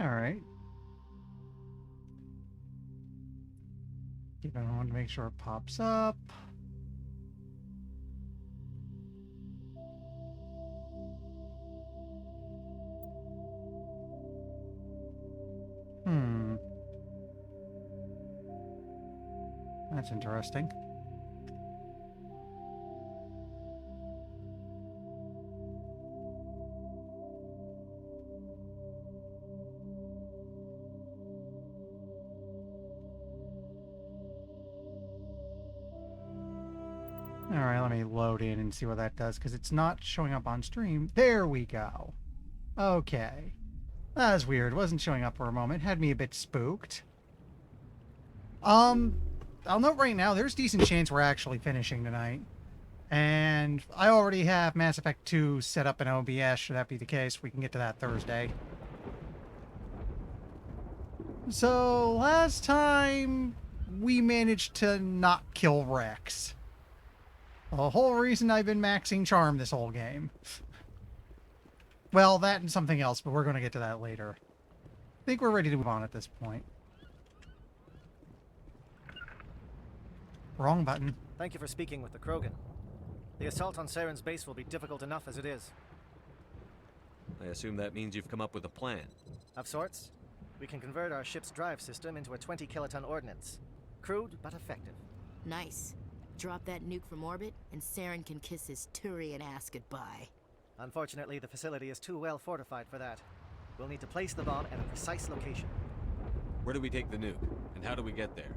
Alright. Keep it on to make sure it pops up. That's interesting. Alright, let me load in and see what that does, because it's not showing up on stream. There we go. Okay. That was weird. It wasn't showing up for a moment. Had me a bit spooked. I'll note right now, there's decent chance we're actually finishing tonight. And I already have Mass Effect 2 set up in OBS. Should that be the case, we can get to that Thursday. So, last time, we managed to not kill Rex. The whole reason I've been maxing Charm this whole game. Well, that and something else, but we're going to get to that later. I think we're ready to move on at this point. Wrong button. Thank you for speaking with the Krogan. The assault on Saren's base will be difficult enough as it is. I assume that means you've come up with a plan. Of sorts. We can convert our ship's drive system into a 20-kiloton ordnance. Crude, but effective. Nice. Drop that nuke from orbit, and Saren can kiss his Turian ass goodbye. Unfortunately, the facility is too well fortified for that. We'll need to place the bomb at a precise location. Where do we take the nuke? And how do we get there?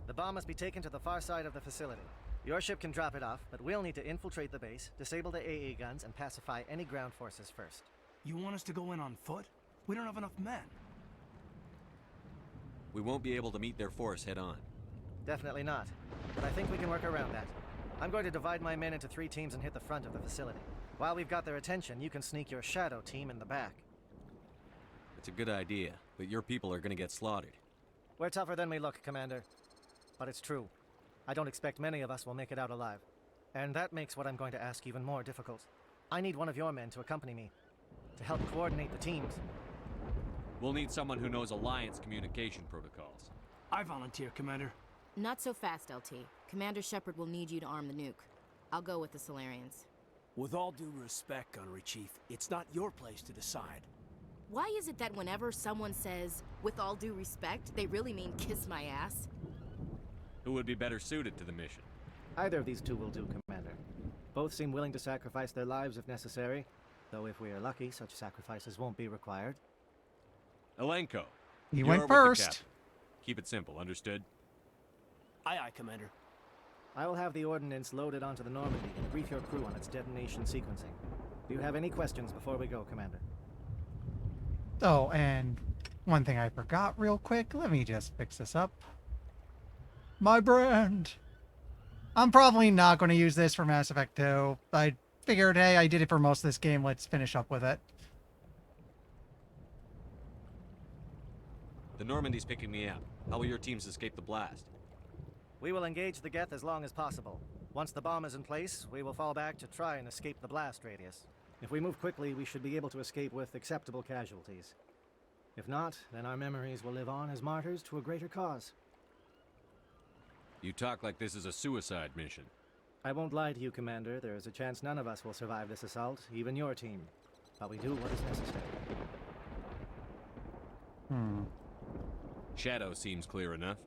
The bomb must be taken to the far side of the facility. Your ship can drop it off, but we'll need to infiltrate the base, disable the AA guns, and pacify any ground forces first. You want us to go in on foot? We don't have enough men. We won't be able to meet their force head-on. Definitely not. But I think we can work around that. I'm going to divide my men into 3 teams and hit the front of the facility. While we've got their attention, you can sneak your shadow team in the back. It's a good idea, but your people are gonna get slaughtered. We're tougher than we look, Commander. But it's true. I don't expect many of us will make it out alive. And that makes what I'm going to ask even more difficult. I need one of your men to accompany me, to help coordinate the teams. We'll need someone who knows Alliance communication protocols. I volunteer, Commander. Not so fast, LT. Commander Shepard will need you to arm the nuke. I'll go with the Solarians. With all due respect, Gunnery Chief, it's not your place to decide. Why is it that whenever someone says, with all due respect, they really mean kiss my ass? Who would be better suited to the mission? Either of these 2 will do, Commander. Both seem willing to sacrifice their lives if necessary, though if we are lucky, such sacrifices won't be required. Elenko. You you're went with the first. captain. Keep it simple, understood? Aye, aye, Commander. I will have the ordnance loaded onto the Normandy and brief your crew on its detonation sequencing. Do you have any questions before we go, Commander? Oh, and one thing I forgot real quick. Let me just fix this up. My brand. I'm probably not going to use this for Mass Effect 2. I figured, hey, I did it for most of this game. Let's finish up with it. The Normandy's picking me up. How will your teams escape the blast? We will engage the Geth as long as possible. Once the bomb is in place, we will fall back to try and escape the blast radius. If we move quickly, we should be able to escape with acceptable casualties. If not, then our memories will live on as martyrs to a greater cause. You talk like this is a suicide mission. I won't lie to you, Commander. There is a chance none of us will survive this assault, even your team. But we do what is necessary. Shadow seems clear enough.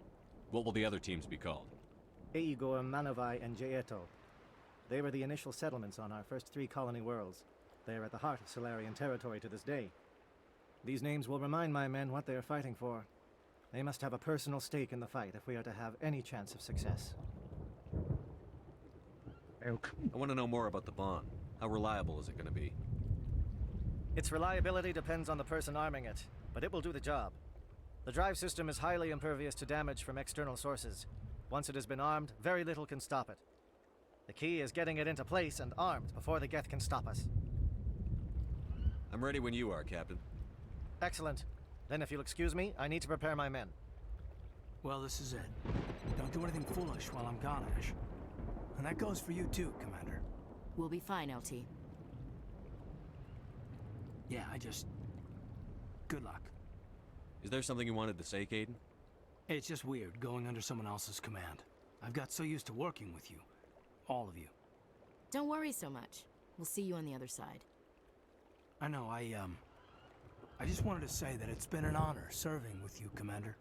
What will the other teams be called? Aegor, Manavai, and Jaeto. They were the initial settlements on our first 3 colony worlds. They are at the heart of Solarian territory to this day. These names will remind my men what they are fighting for. They must have a personal stake in the fight if we are to have any chance of success. Oak. I want to know more about the bomb. How reliable is it going to be? Its reliability depends on the person arming it, but it will do the job. The drive system is highly impervious to damage from external sources. Once it has been armed, very little can stop it. The key is getting it into place and armed before the Geth can stop us. I'm ready when you are, Captain. Excellent. Then if you'll excuse me, I need to prepare my men. Well, this is it. Don't do anything foolish while I'm gone, Ash. And that goes for you too, Commander. We'll be fine, LT. Yeah, good luck. Is there something you wanted to say, Caden? It's just weird going under someone else's command. I've got so used to working with you. All of you. Don't worry so much. We'll see you on the other side. I know, I just wanted to say that it's been an honor serving with you, Commander.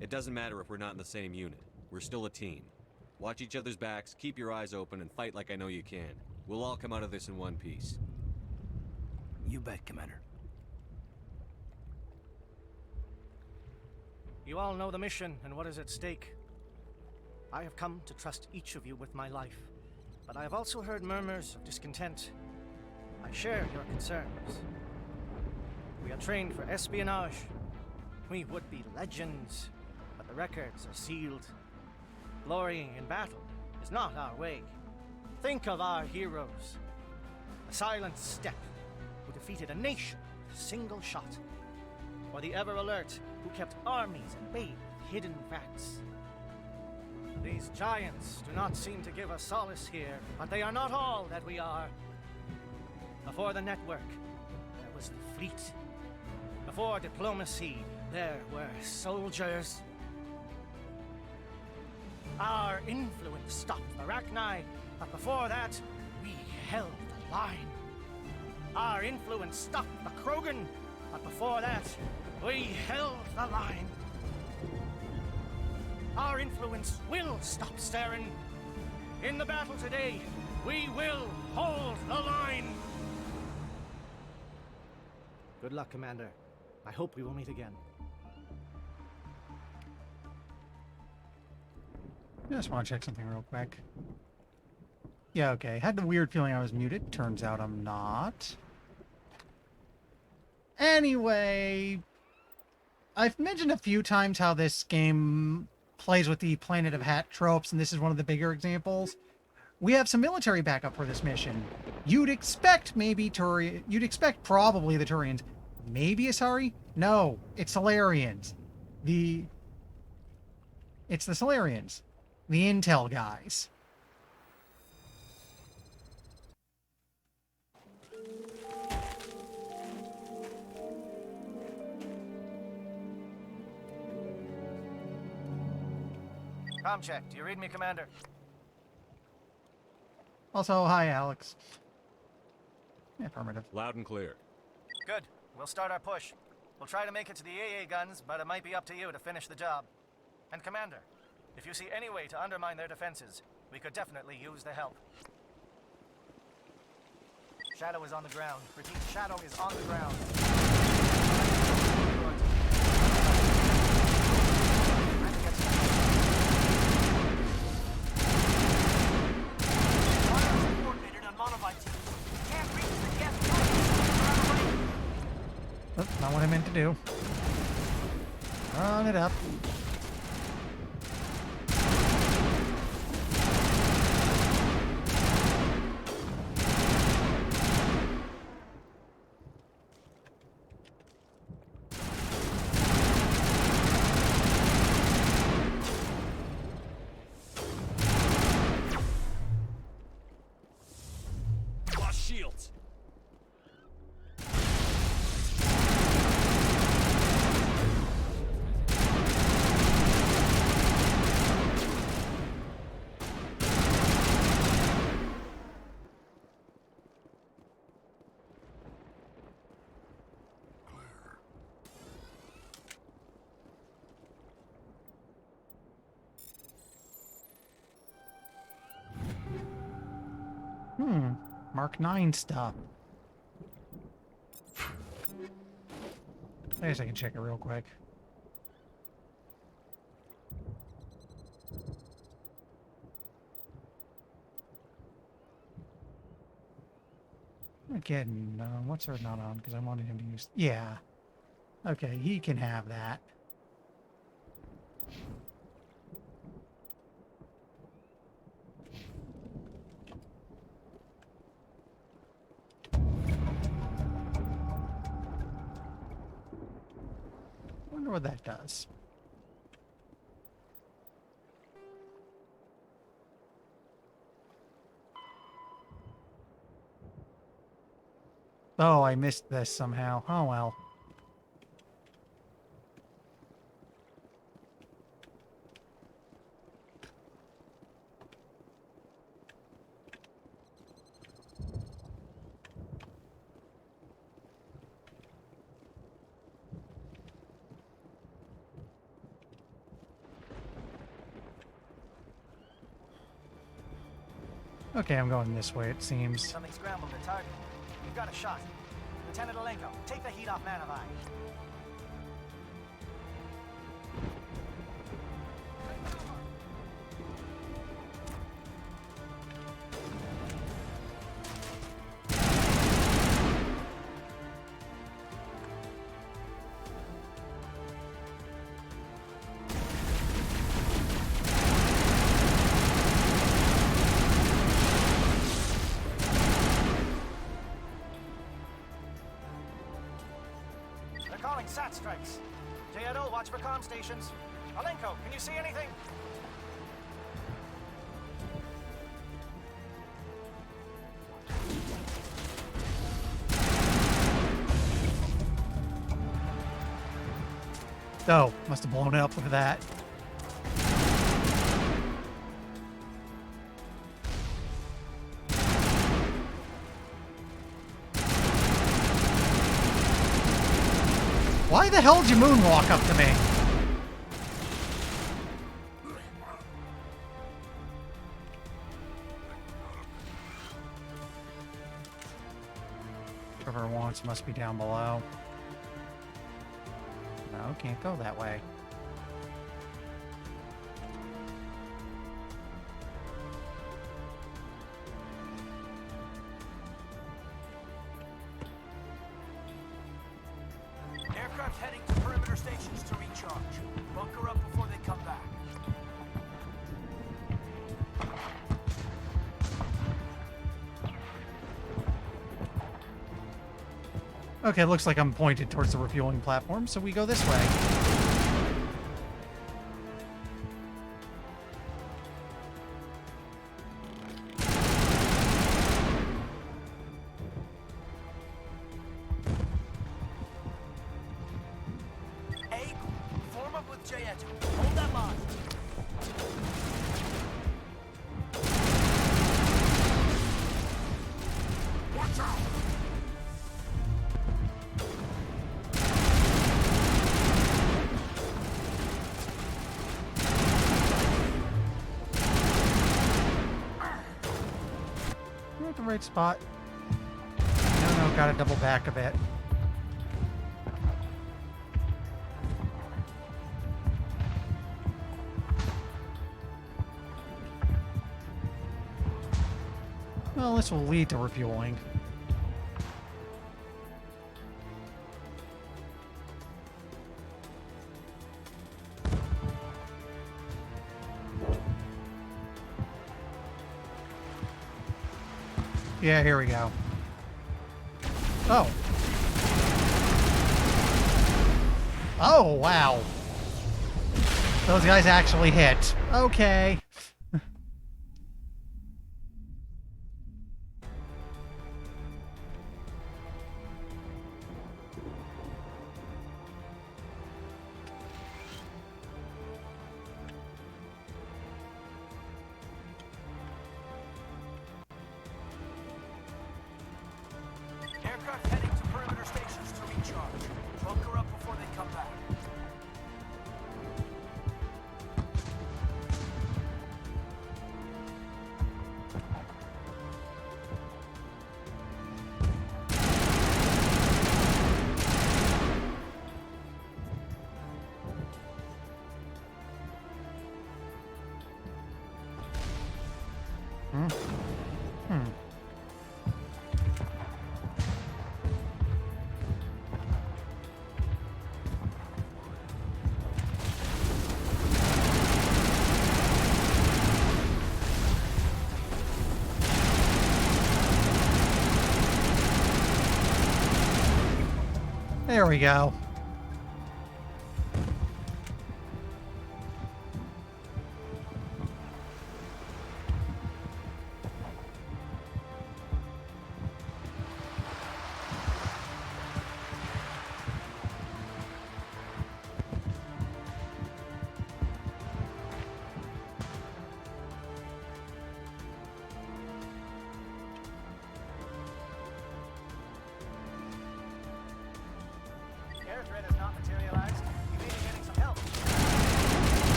It doesn't matter if we're not in the same unit. We're still a team. Watch each other's backs, keep your eyes open, and fight like I know you can. We'll all come out of this in one piece. You bet, Commander. You all know the mission and what is at stake. I have come to trust each of you with my life, but I have also heard murmurs of discontent. I share your concerns. We are trained for espionage. We would be legends, but the records are sealed. Glorying in battle is not our way. Think of our heroes. The silent steppe who defeated a nation with a single shot. Or the ever-alert who kept armies at bay with hidden facts. These giants do not seem to give us solace here, but they are not all that we are. Before the network, there was the fleet. Before diplomacy, there were soldiers. Our influence stopped the Arachni, but before that, we held the line. Our influence stopped the Krogan, but before that, we held the line. Our influence will stop Saren. In the battle today, we will hold the line. Good luck, Commander. I hope we will meet again. I just want to check something real quick. Yeah, okay. Had the weird feeling I was muted. Turns out I'm not. Anyway, I've mentioned a few times how this game plays with the Planet of Hat tropes, and this is one of the bigger examples. We have some military backup for this mission. You'd expect maybe you'd expect probably the Turians. Maybe Asari? No, it's Solarians. It's the Solarians. The intel guys. Com check. Do you read me, Commander? Also, hi, Alex. Affirmative. Loud and clear. Good. We'll start our push. We'll try to make it to the AA guns, but it might be up to you to finish the job. And Commander, if you see any way to undermine their defenses, we could definitely use the help. Shadow is on the ground. Repeat, Shadow is on the ground. That's not what I meant to do. Run it up. Lost shields. Mark 9 stuff. I guess I can check it real quick. Again, what's her not on? Because I wanted him to use... Yeah. Okay, he can have that. Wonder what that does. Oh, I missed this somehow. Oh well. Okay, I'm going this way, it seems. Something scrambled the target. We've got a shot. Lieutenant Alenko, take the heat off Manavai. They're calling SAT strikes. J-Edo, watch for comm stations. Alenko, can you see anything? Oh, must have blown it up with that. Why the hell did you moonwalk up to me? Whoever wants must be down below. No, can't go that way. Aircraft heading to perimeter stations to recharge. Bunker up before they come back. Okay, looks like I'm pointed towards the refueling platform, so we go this way. A, form up with J-Edo. Hold that line. Watch out! We're at the right spot. No, gotta double back a bit. Well, this will lead to refueling. Yeah, here we go. Oh. Oh, wow. Those guys actually hit. Okay. Aircraft heading to perimeter stations to recharge. Bunker up before they come back. There we go.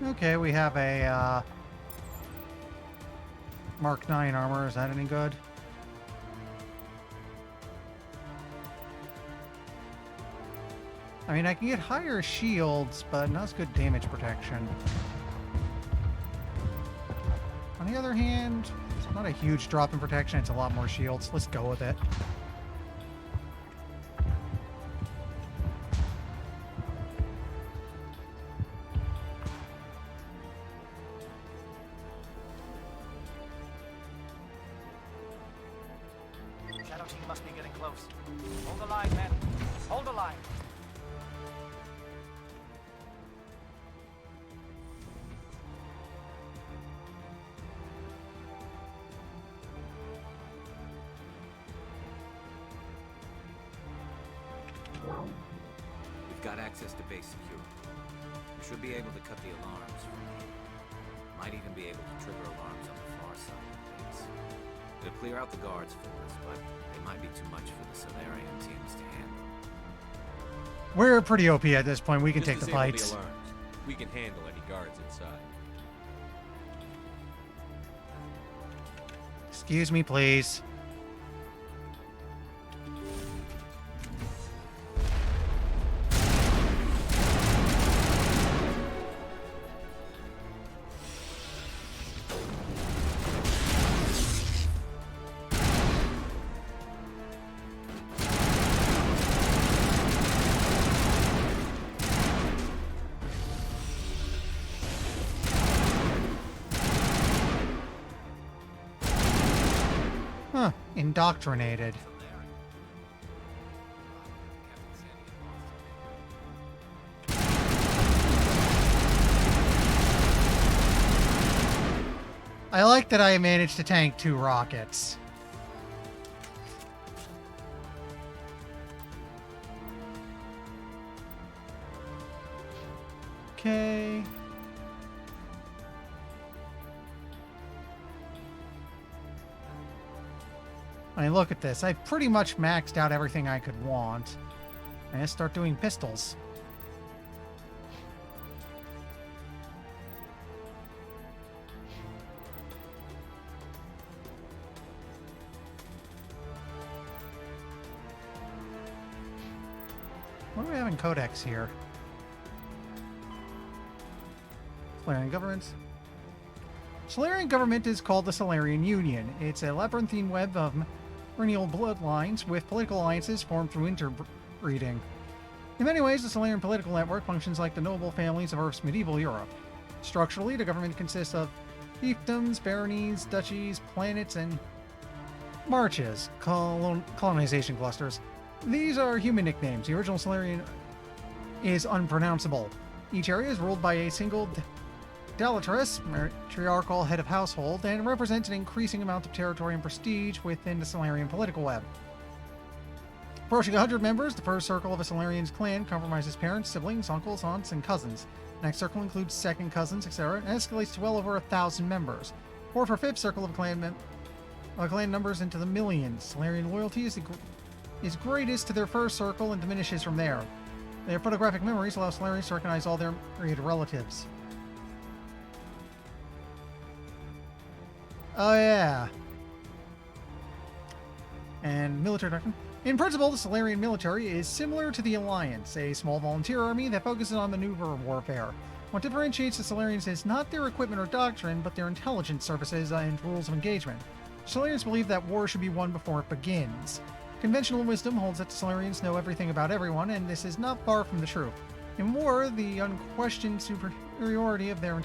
Okay, we have a Mark 9 armor. Is that any good? I mean, I can get higher shields, but not as good damage protection. On the other hand, it's not a huge drop in protection. It's a lot more shields. Let's go with it. Shadow team must be getting close. Hold the line, men. Hold the line. We've got access to base security. We should be able to cut the alarms from here. Might even be able to trigger alarms on the far side of the base. It'll clear out the guards for us, but they might be too much for the Solarian teams to handle. We're pretty OP at this point. We can Just take the disable fights. The alarms. We can handle any guards inside. Excuse me, please. Huh. Indoctrinated. I like that I managed to tank 2 rockets. Okay. I mean, look at this. I've pretty much maxed out everything I could want. I just start doing pistols. What do we have in Codex here? Solarian government. Solarian government is called the Solarian Union. It's a labyrinthine web of perennial bloodlines with political alliances formed through interbreeding. In many ways, the Solarian political network functions like the noble families of Earth's medieval Europe. Structurally, the government consists of fiefdoms, baronies, duchies, planets, and marches, colonization clusters. These are human nicknames. The original Solarian is unpronounceable. Each area is ruled by a single Dalatrus, matriarchal head of household, and represents an increasing amount of territory and prestige within the Solarian political web. Approaching 100 members, the first circle of a Solarian's clan comprises parents, siblings, uncles, aunts, and cousins. The next circle includes second cousins, etc., and escalates to well over 1,000 members. Fourth or fifth circle of clan numbers into the millions. Solarian loyalty is greatest to their first circle and diminishes from there. Their photographic memories allow Solarians to recognize all their myriad relatives. Oh yeah. And military doctrine. In principle, the Solarian military is similar to the Alliance, a small volunteer army that focuses on maneuver warfare. What differentiates the Solarians is not their equipment or doctrine, but their intelligence services and rules of engagement. Solarians believe that war should be won before it begins. Conventional wisdom holds that the Solarians know everything about everyone, and this is not far from the truth. In war, the unquestioned superiority of their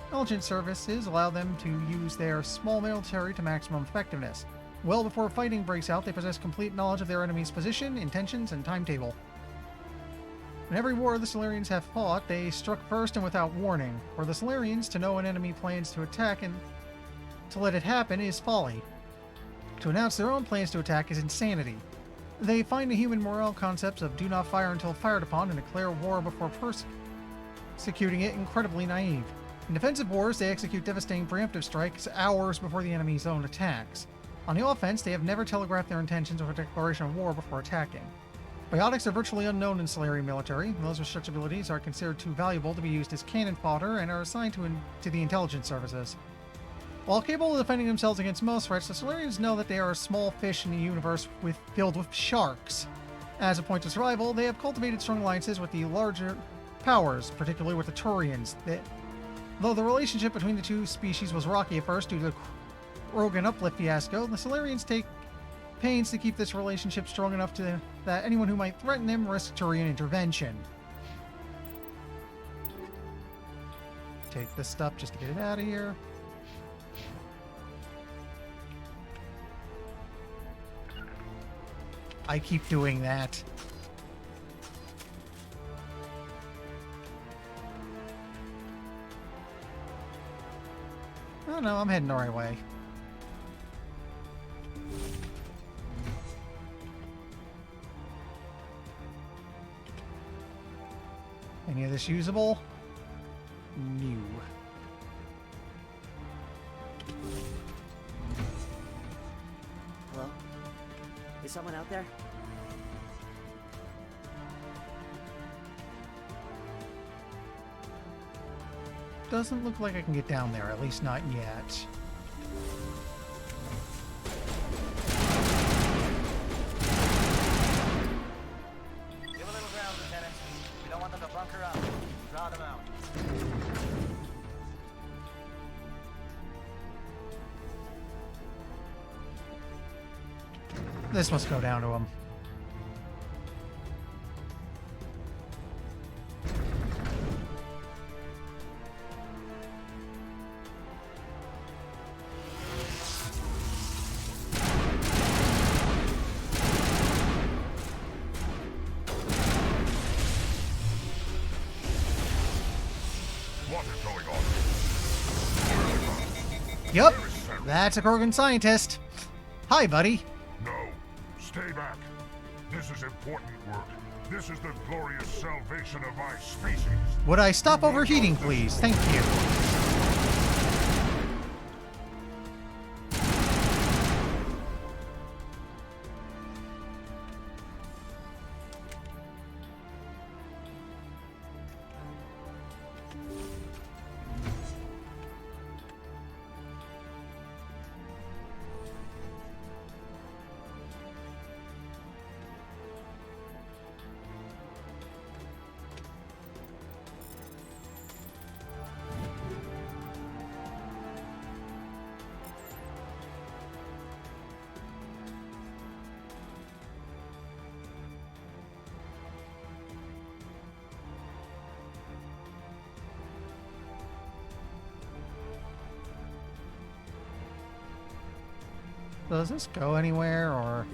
intelligence services allow them to use their small military to maximum effectiveness. Well before fighting breaks out, they possess complete knowledge of their enemy's position, intentions, and timetable. In every war the Solarians have fought, they struck first and without warning. For the Solarians, to know an enemy plans to attack and to let it happen is folly. To announce their own plans to attack is insanity. They find the human morale concepts of do not fire until fired upon and declare war before persecuting it incredibly naive. In defensive wars, they execute devastating preemptive strikes hours before the enemy's own attacks. On the offense, they have never telegraphed their intentions or a declaration of war before attacking. Biotics are virtually unknown in Solarian military. Those with such abilities are considered too valuable to be used as cannon fodder and are assigned to the intelligence services. While capable of defending themselves against most threats, the Solarians know that they are a small fish in a universe filled with sharks. As a point of survival, they have cultivated strong alliances with the larger powers, particularly with the Turians. Though the relationship between the two species was rocky at first due to the Krogan uplift fiasco, the Solarians take pains to keep this relationship strong enough that anyone who might threaten them risks Turian intervention. Take this stuff just to get it out of here. I keep doing that. Oh no, I'm heading the right way. Any of this usable? New. Hello? Is someone out there? Doesn't look like I can get down there, at least not yet. Give a little ground, Lieutenant. We don't want them to bunker up. Draw them out. This must go down to him. What is going on? Yup, that's a Krogan scientist. Hi, buddy. No. Stay back. This is important work. This is the glorious salvation of my species. Would I stop overheating, please? Thank you. Does this go anywhere, or...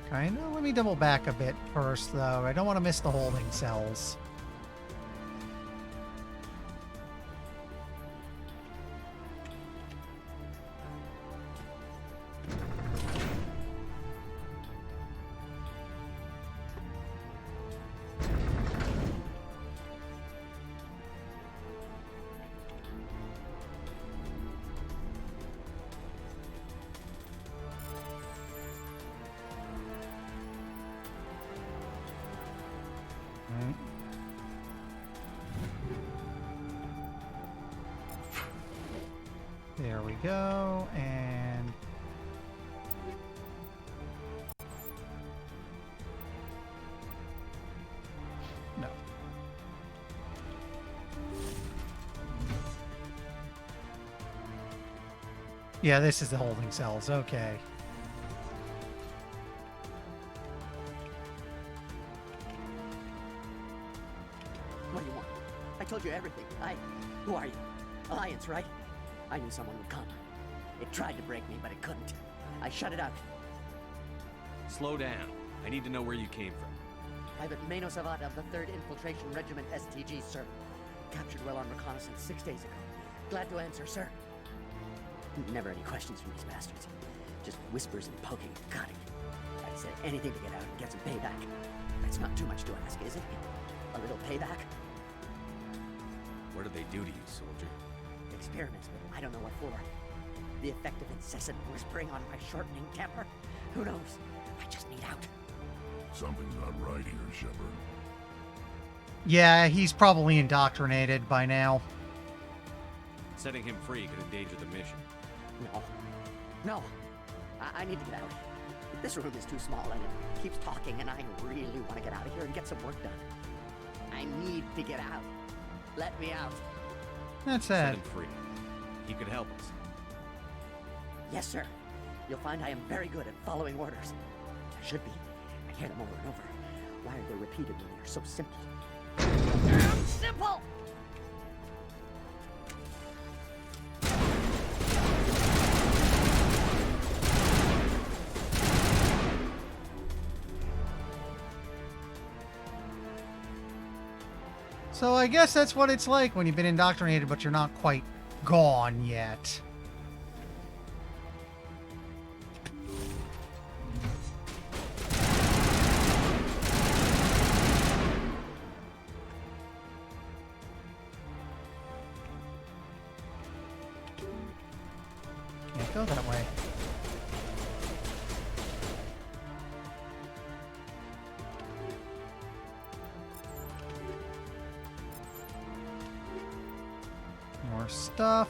Kinda? Let me double back a bit first, though. I don't want to miss the holding cells. There we go, and... No. Yeah, this is the holding cells, okay. What do you want? I told you everything. Who are you? Alliance, right? I knew someone would come. It tried to break me, but it couldn't. I shut it out. Slow down. I need to know where you came from. Private Mano Zavada of the 3rd Infiltration Regiment STG, sir. Captured well on reconnaissance 6 days ago. Glad to answer, sir. Never any questions from these bastards. Just whispers and poking and cutting. I'd say anything to get out and get some payback. That's not too much to ask, is it? A little payback? What did they do to you, soldier? Experiments, but I don't know what for. The effect of incessant whispering on my shortening temper? Who knows? I just need out. Something's not right here, Shepard. Yeah, he's probably indoctrinated by now. Setting him free could endanger the mission. No. I need to get out. This room is too small and it keeps talking, and I really want to get out of here and get some work done. I need to get out. Let me out. That's Set it. him free. He could help us. Yes, sir. You'll find I am very good at following orders. I should be. I hear them over and over. Why are they repeated when they're so simple? Damn simple! So I guess that's what it's like when you've been indoctrinated, but you're not quite gone yet. Can't go that way. More stuff.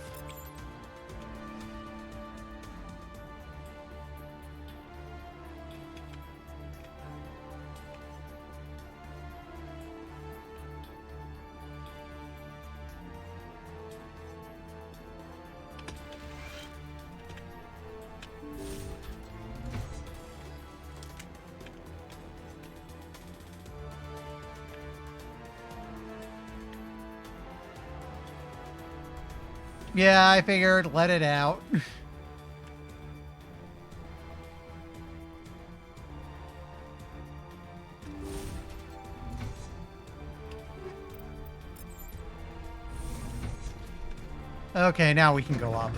Yeah, I figured, let it out. Okay, now we can go up.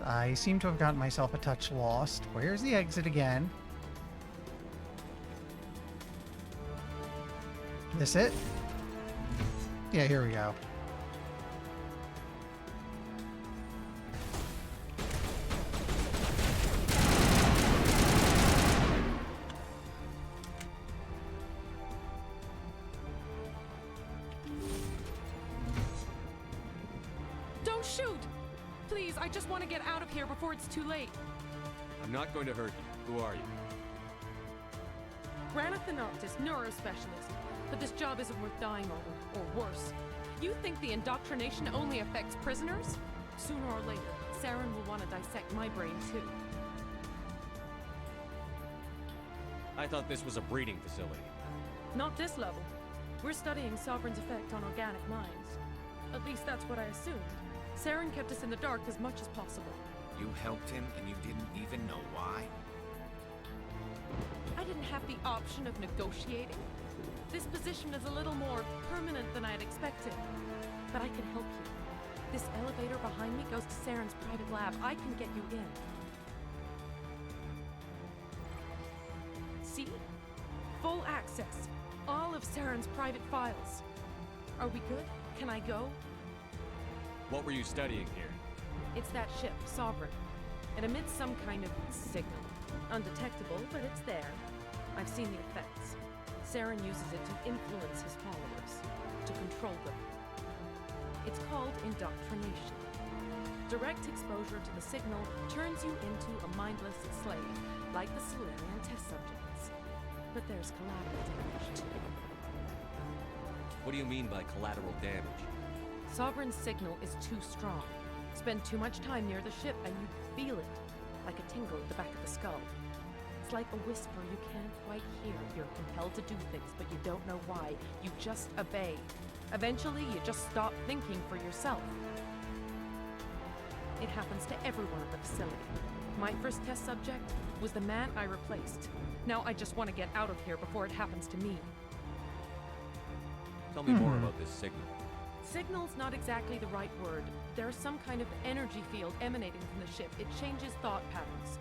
I seem to have gotten myself a touch lost. Where's the exit again? This it? Yeah, here we go. Don't shoot! Please, I just want to get out of here before it's too late. I'm not going to hurt you. Who are you? Granith the Noctis, neurospecialist. But this job isn't worth dying over, or worse. You think the indoctrination only affects prisoners? Sooner or later, Saren will want to dissect my brain too. I thought this was a breeding facility. Not this level. We're studying Sovereign's effect on organic minds. At least that's what I assumed. Saren kept us in the dark as much as possible. You helped him and you didn't even know why? I didn't have the option of negotiating. This position is a little more permanent than I'd expected. But I can help you. This elevator behind me goes to Saren's private lab. I can get you in. See? Full access. All of Saren's private files. Are we good? Can I go? What were you studying here? It's that ship, Sovereign. It emits some kind of signal. Undetectable, but it's there. I've seen the effects. Saren uses it to influence his followers, to control them. It's called indoctrination. Direct exposure to the signal turns you into a mindless slave, like the Solarian test subjects. But there's collateral damage too. What do you mean by collateral damage? Sovereign's signal is too strong. Spend too much time near the ship and you feel it, like a tingle at the back of the skull. It's like a whisper you can't quite hear. You're compelled to do things, but you don't know why. You just obey. Eventually, you just stop thinking for yourself. It happens to everyone at the facility. My first test subject was the man I replaced. Now I just want to get out of here before it happens to me. Tell me more about this signal. Signal's not exactly the right word. There's some kind of energy field emanating from the ship. It changes thought patterns.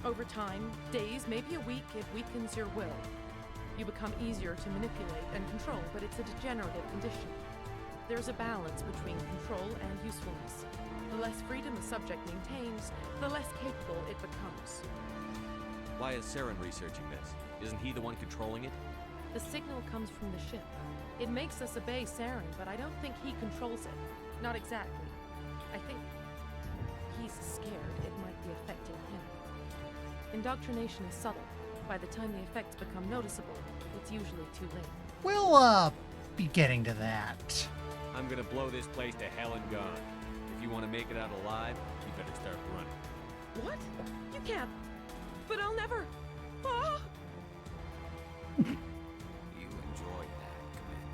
Over time, days, maybe a week, it weakens your will. You become easier to manipulate and control, but it's a degenerative condition. There's a balance between control and usefulness. The less freedom the subject maintains, the less capable it becomes. Why is Saren researching this? Isn't he the one controlling it? The signal comes from the ship. It makes us obey Saren, but I don't think he controls it. Not exactly. I think he's scared it might be affecting him. Indoctrination is subtle. By the time the effects become noticeable, it's usually too late. We'll, be getting to that. I'm gonna blow this place to hell and gone. If you want to make it out alive, you better start running. What? You can't. But I'll never. Ah! You enjoyed that, Commander.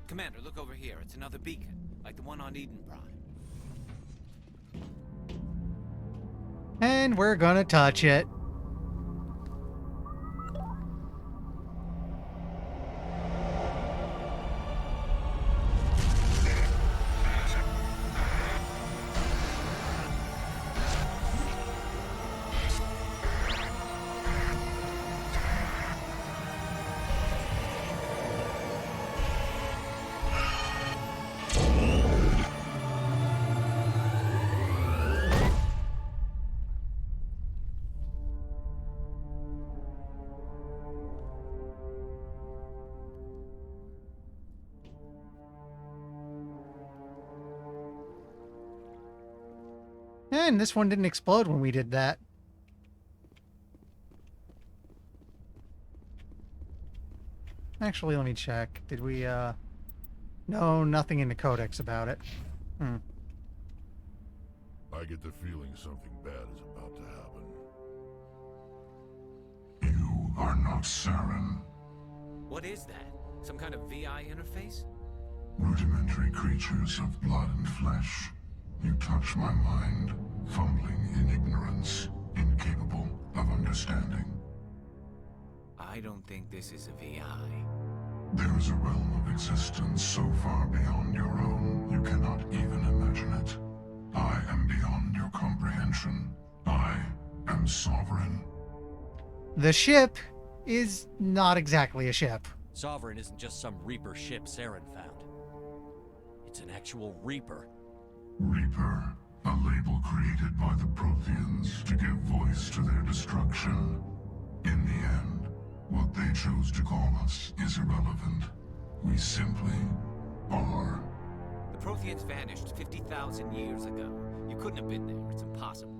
Commander, look over here. It's another beacon, like the one on Eden Prime. And we're gonna touch it. And this one didn't explode when we did that. Actually, let me check. Did we, No, nothing in the codex about it. I get the feeling something bad is about to happen. You are not Saren. What is that? Some kind of VI interface? Rudimentary creatures of blood and flesh. You touch my mind, fumbling in ignorance, incapable of understanding. I don't think this is a VI. There is a realm of existence so far beyond your own, you cannot even imagine it. I am beyond your comprehension. I am sovereign. The ship is not exactly a ship. Sovereign isn't just some Reaper ship Saren found. It's an actual Reaper. Reaper, a label created by the Protheans to give voice to their destruction. In the end, what they chose to call us is irrelevant. We simply are. The Protheans vanished 50,000 years ago. You couldn't have been there. It's impossible.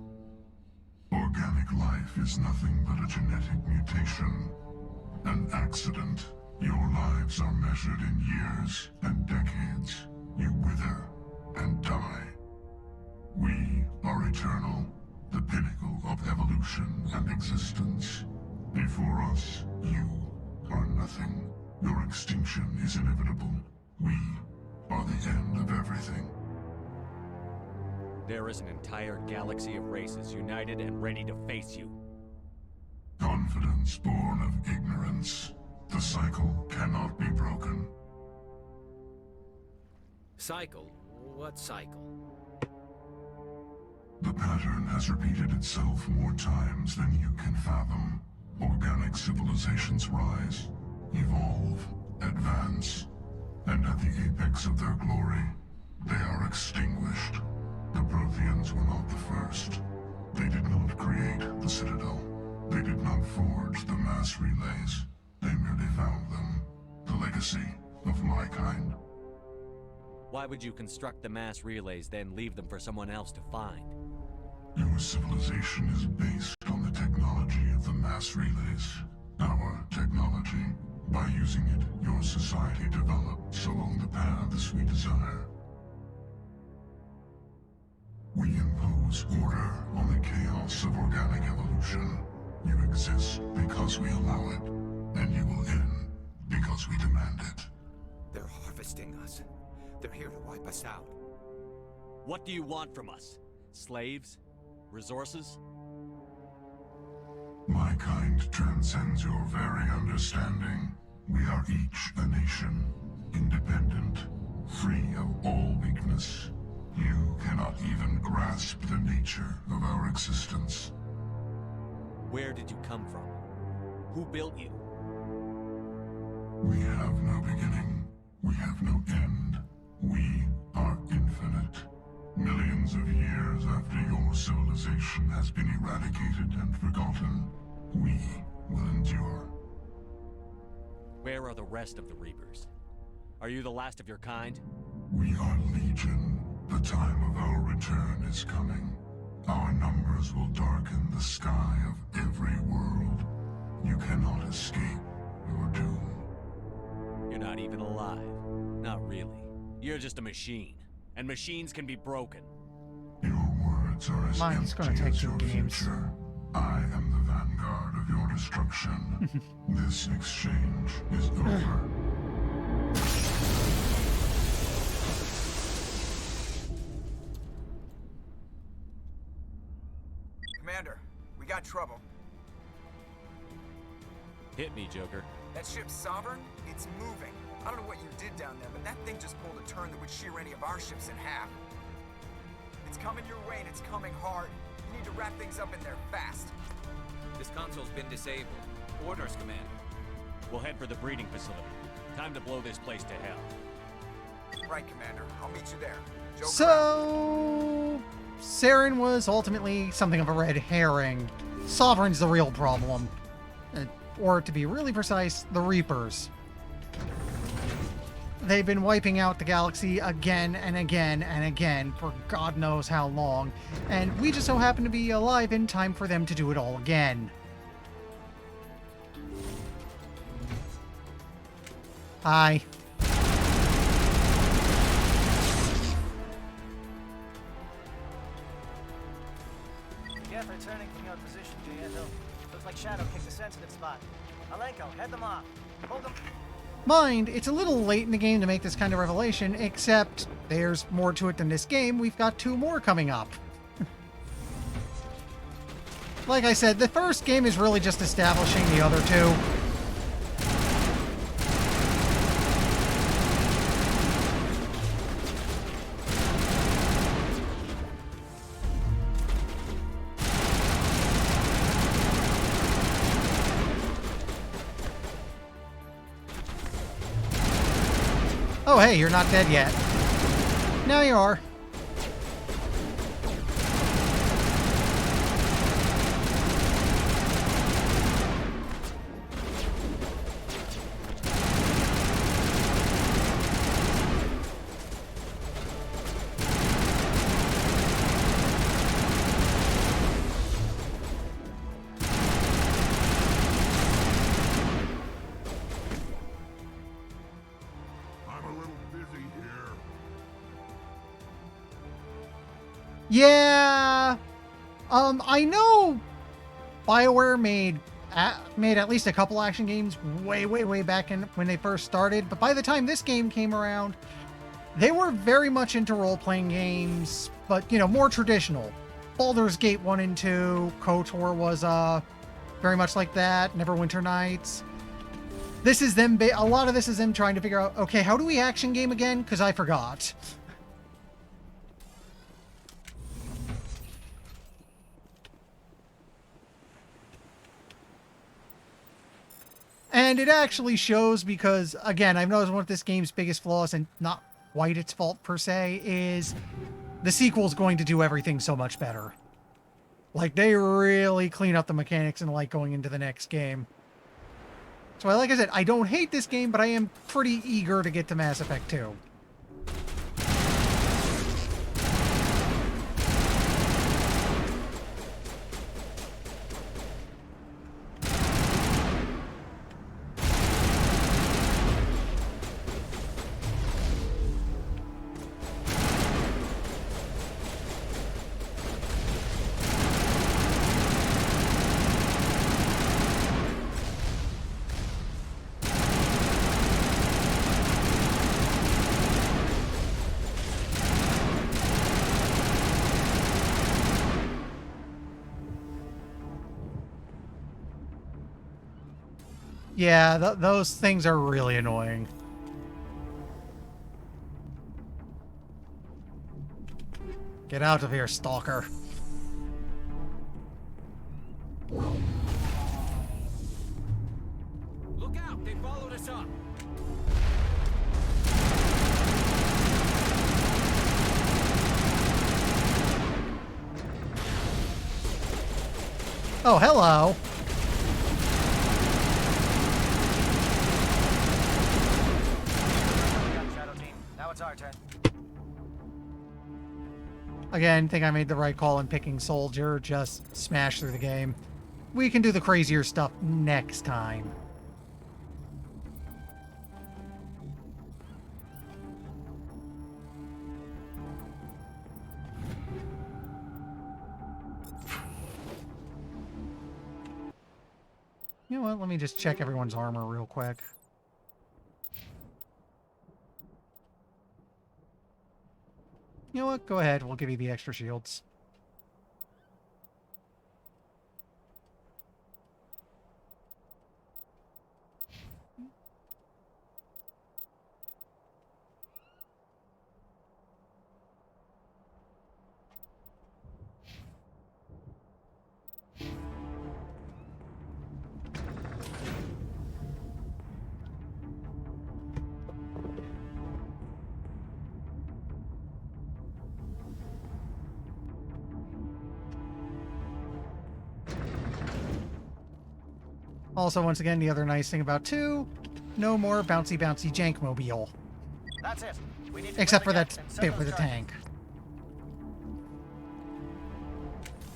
Organic life is nothing but a genetic mutation. An accident. Your lives are measured in years and decades. You wither and die. We are eternal, the pinnacle of evolution and existence. Before us, you are nothing. Your extinction is inevitable. We are the end of everything. There is an entire galaxy of races united and ready to face you. Confidence born of ignorance. The cycle cannot be broken. Cycle? What cycle? The pattern has repeated itself more times than you can fathom. Organic civilizations rise, evolve, advance, and at the apex of their glory, they are extinguished. The Protheans were not the first. They did not create the Citadel. They did not forge the mass relays. They merely found them. The legacy of my kind. Why would you construct the mass relays, then leave them for someone else to find? Your civilization is based on the technology of the mass relays. Our technology. By using it, your society develops along the paths we desire. We impose order on the chaos of organic evolution. You exist because we allow it, and you will end because we demand it. They're harvesting us. They're here to wipe us out. What do you want from us? Slaves? Resources? My kind transcends your very understanding. We are each a nation, independent, free of all weakness. You cannot even grasp the nature of our existence. Where did you come from? Who built you? We have no beginning. We have no end. We are infinite. Millions of years after your civilization has been eradicated and forgotten, we will endure. Where are the rest of the Reapers? Are you the last of your kind? We are Legion. The time of our return is coming. Our numbers will darken the sky of every world. You cannot escape your doom. You're not even alive. Not really. You're just a machine. And machines can be broken. Your words are as Mine's gonna empty take as 2 your games. future. I am the vanguard of your destruction. This exchange is over. Commander, we got trouble. Hit me, Joker. That ship's Sovereign? It's moving. I don't know what you did down there, but that thing just pulled a turn that would shear any of our ships in half. It's coming your way, and it's coming hard. You need to wrap things up in there fast. This console's been disabled. Orders, Commander. We'll head for the breeding facility. Time to blow this place to hell. Right, Commander. I'll meet you there. Joker out. So, Saren was ultimately something of a red herring. Sovereign's the real problem. Or to be really precise, the Reapers. They've been wiping out the galaxy again and again and again for God knows how long, and we just so happen to be alive in time for them to do it all again. Hi. Careful turning from your position, Jayeto. Looks like Shadow picked a sensitive spot. Alenko, head them off. Hold them. Mind, it's a little late in the game to make this kind of revelation, except there's more to it than this game. We've got 2 more coming up. Like I said, the first game is really just establishing the other 2. Oh, hey, you're not dead yet. Now you are. Yeah, I know BioWare made at least a couple action games way back in when they first started, but by the time this game came around, they were very much into role-playing games, but, you know, more traditional. Baldur's Gate 1 and 2, KOTOR was very much like that, Neverwinter Nights. This is them, a lot of this is them trying to figure out, okay, how do we action game again? Because I forgot. And it actually shows because, again, I've noticed one of this game's biggest flaws, and not quite its fault per se, is the sequel's going to do everything so much better. Like, they really clean up the mechanics and like going into the next game. So like I said, I don't hate this game, but I am pretty eager to get to Mass Effect 2. Yeah, those things are really annoying. Get out of here, stalker. Look out! They followed us up! Oh, hello. Shadow team. Now it's our turn. Again, think I made the right call in picking Soldier. Just smash through the game. We can do the crazier stuff next time. You know what? Let me just check everyone's armor real quick. You know what? Go ahead. We'll give you the extra shields. Also, once again, the other nice thing about 2, no more bouncy Jankmobile. That's it. We need to Except for clear that the gates and bit serve with the those tank.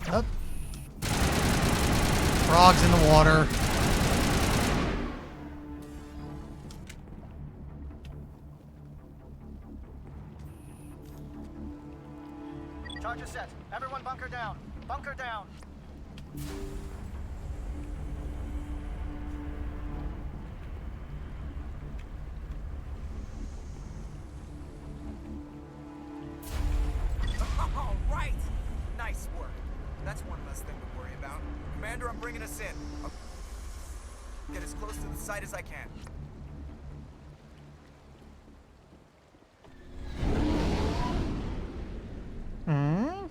Up. Frogs in the water. charges. Charges set. Everyone bunker down. Bunker down. All right! Nice work. That's one less thing to worry about. Commander, I'm bringing us in. I'll get as close to the site as I can. Hmm?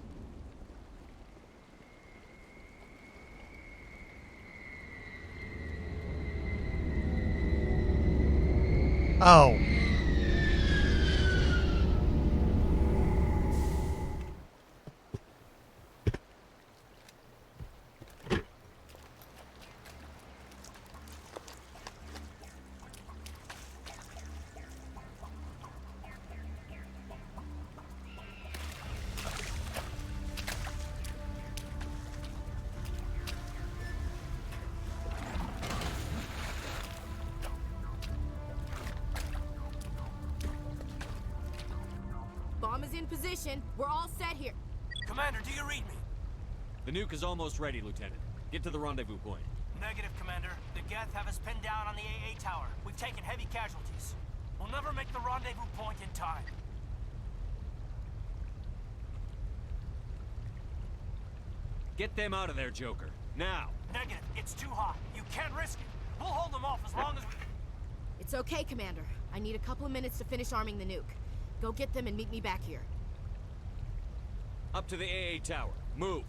Oh. Bomb is in position. We're all set here. Commander, do you read me? The nuke is almost ready, Lieutenant. Get to the rendezvous point. Negative, Commander. The Geth have us pinned down on the AA tower. We've taken heavy casualties. We'll never make the rendezvous point in time. Get them out of there, Joker. Now! Negative. It's too hot. You can't risk it. We'll hold them off as long as we... It's okay, Commander. I need a couple of minutes to finish arming the nuke. Go get them and meet me back here. Up to the AA tower. Move!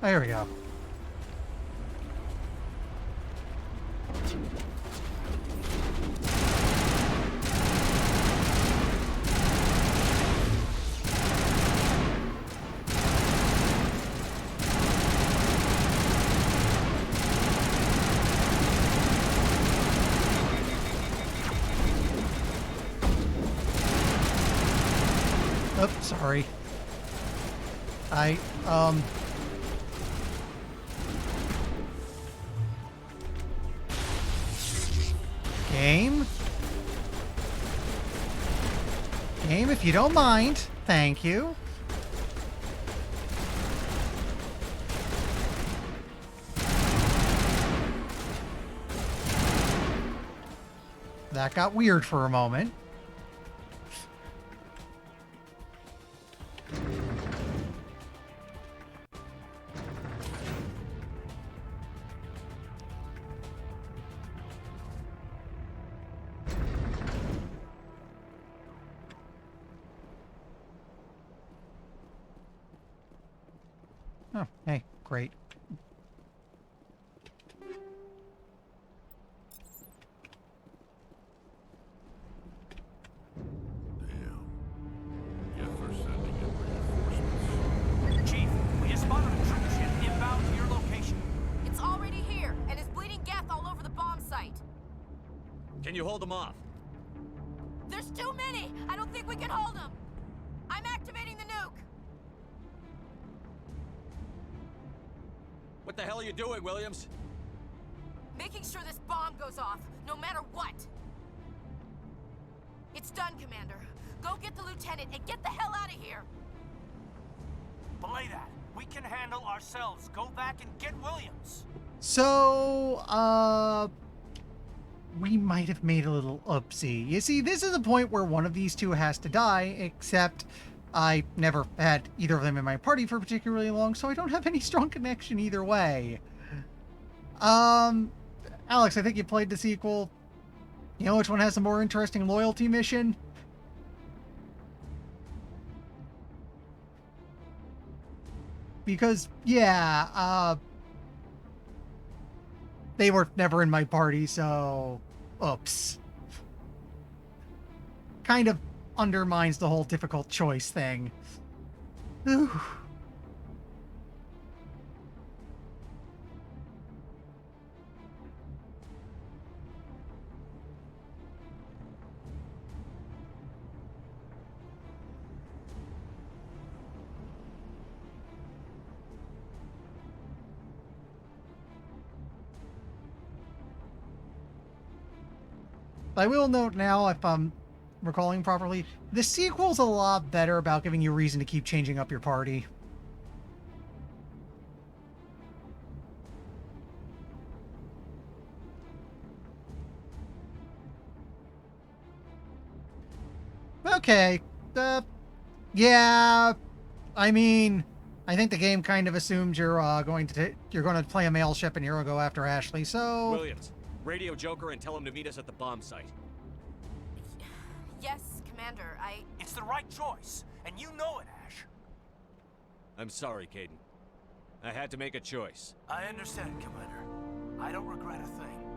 There we go. Oops, sorry. Game? Game, if you don't mind. Thank you. That got weird for a moment. Oh, hey, great. Chief, we just spotted a troop ship inbound to your location. It's already here, and is bleeding Geth all over the bomb site. Can you hold them off? There's too many! I don't think we can hold them! I'm activating the nuke! What the hell are you doing, Williams? Making sure this bomb goes off, no matter what! It's done, Commander. Go get the lieutenant and get the hell out of here! Belay that. We can handle ourselves. Go back and get Williams. So, we might have made a little oopsie. You see, this is a point where one of these two has to die, except I never had either of them in my party for particularly long, so I don't have any strong connection either way. Alex, I think you played the sequel. You know which one has the more interesting loyalty mission? Because, yeah, they were never in my party, so oops. Kind of undermines the whole difficult choice thing. Ooh. I will note now, if I'm recalling properly, the sequel's a lot better about giving you reason to keep changing up your party. Okay. Yeah. I mean, I think the game kind of assumes you're going to play a male ship and you're going to go after Ashley. So Williams, radio Joker and tell him to meet us at the bomb site. Yes, Commander, It's the right choice, and you know it, Ash. I'm sorry, Caden. I had to make a choice. I understand, Commander. I don't regret a thing.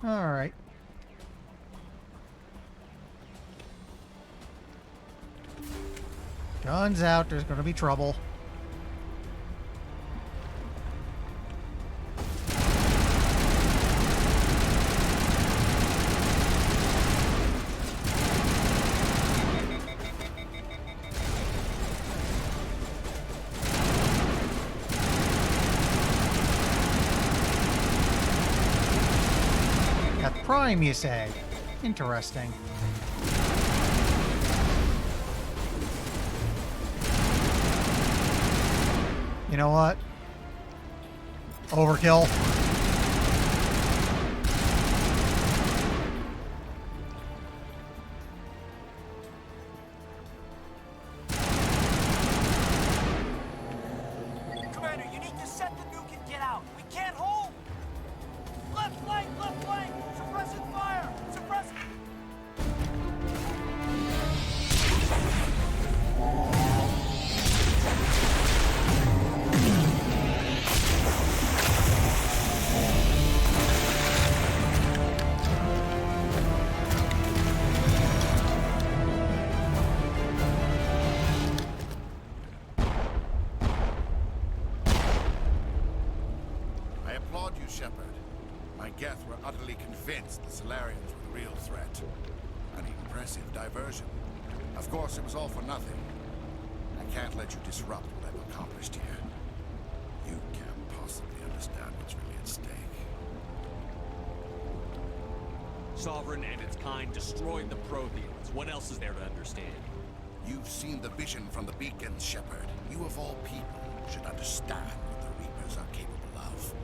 all right. Guns out. There's going to be trouble. At Prime, you say? Interesting. You know what? Overkill. Commander, you need to set the nuke and get out. We can't hold. Left flank, left flank. Suppressing fire. Suppressing. I applaud you, Shepard. My Geth were utterly convinced the Solarians were the real threat. An impressive diversion. Of course, it was all for nothing. I can't let you disrupt what I've accomplished here. You can't possibly understand what's really at stake. Sovereign and its kind destroyed the Protheans. What else is there to understand? You've seen the vision from the beacons, Shepard. You of all people should understand what the Reapers are capable of.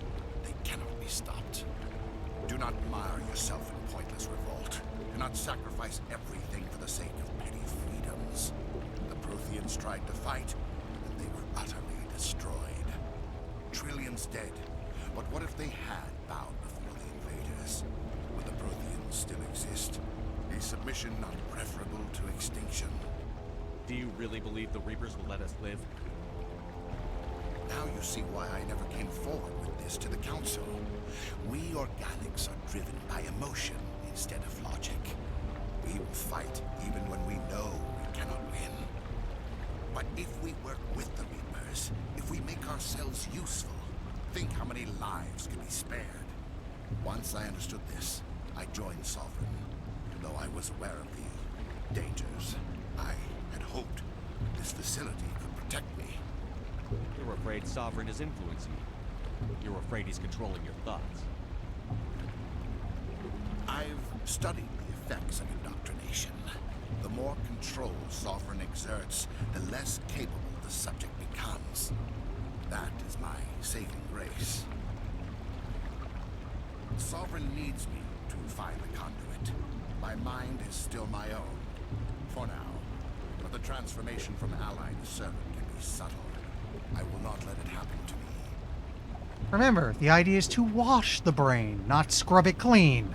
They cannot be stopped. Do not mire yourself in pointless revolt. Do not sacrifice everything for the sake of petty freedoms. The Protheans tried to fight, and they were utterly destroyed. Trillions dead. But what if they had bowed before the invaders? Would the Protheans still exist? Is submission not preferable to extinction? Do you really believe the Reapers will let us live? Now you see why I never came forward with this to the Council. We organics are driven by emotion instead of logic. We will fight even when we know we cannot win. But if we work with the Reapers, if we make ourselves useful, think how many lives could be spared. Once I understood this, I joined Sovereign. Though I was aware of the dangers, I had hoped this facility could protect me. You're afraid Sovereign is influencing you. You're afraid he's controlling your thoughts. I've studied the effects of indoctrination. The more control Sovereign exerts, the less capable the subject becomes. That is my saving grace. Sovereign needs me to find the conduit. My mind is still my own, for now. But the transformation from ally to servant can be subtle. I will not let it happen to me. Remember, the idea is to wash the brain, not scrub it clean.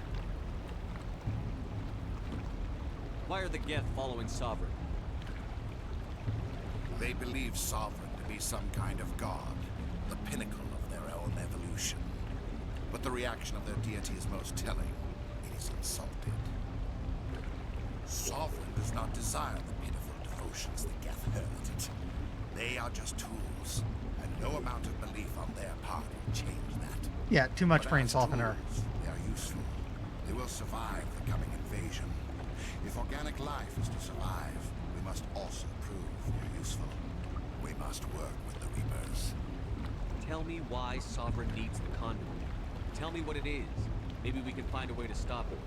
Why are the Geth following Sovereign? They believe Sovereign to be some kind of god, the pinnacle of their own evolution. But the reaction of their deity is most telling. It is insulted. Sovereign does not desire the pitiful devotions the Geth hurl at it. They are just tools, and no amount of belief on their part will change that. Yeah, too much But brain as softener. tools, they are useful. They will survive the coming invasion. If organic life is to survive, we must also prove they're useful. We must work with the Reapers. Tell me why Sovereign needs the conduit. Tell me what it is. Maybe we can find a way to stop it.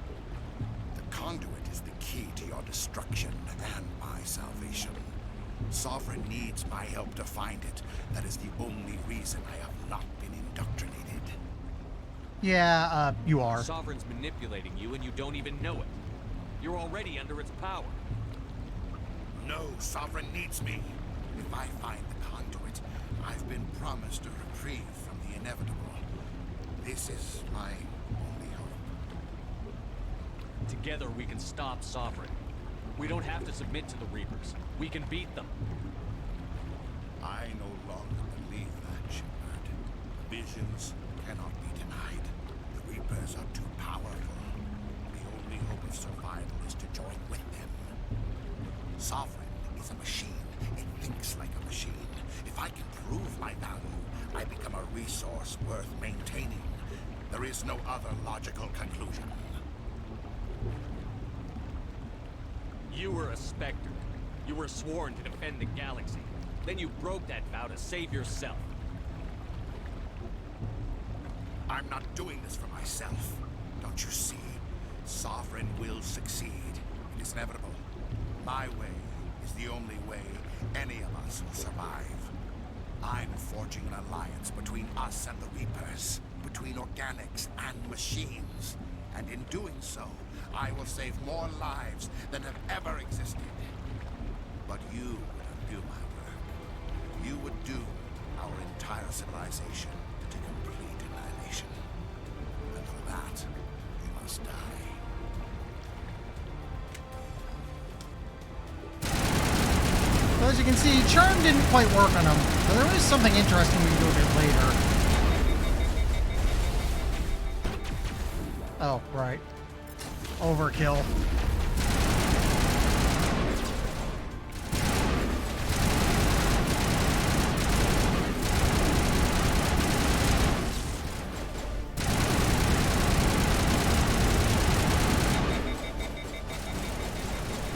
The conduit is the key to your destruction and my salvation. Sovereign needs my help to find it. That is the only reason I have not been indoctrinated. Yeah, you are. Sovereign's manipulating you and you don't even know it. You're already under its power. No, Sovereign needs me. If I find the conduit, I've been promised a reprieve from the inevitable. This is my only hope. Together we can stop Sovereign. We don't have to submit to the Reapers. We can beat them. I no longer believe that, Shepard. Visions cannot be denied. The Reapers are too powerful. The only hope of survival is to join with them. Sovereign is a machine. It thinks like a machine. If I can prove my value, I become a resource worth maintaining. There is no other logical conclusion. You were a Spectre. You were sworn to defend the galaxy. Then you broke that vow to save yourself. I'm not doing this for myself. Don't you see? Sovereign will succeed. It is inevitable. My way is the only way any of us will survive. I'm forging an alliance between us and the Reapers, between organics and machines. And in doing so, I will save more lives than have ever existed. But you would undo my work. You would doom our entire civilization to complete annihilation. And for that, you must die. So as you can see, Charm didn't quite work on him, but there is something interesting we can do a bit later. Oh, right. Overkill.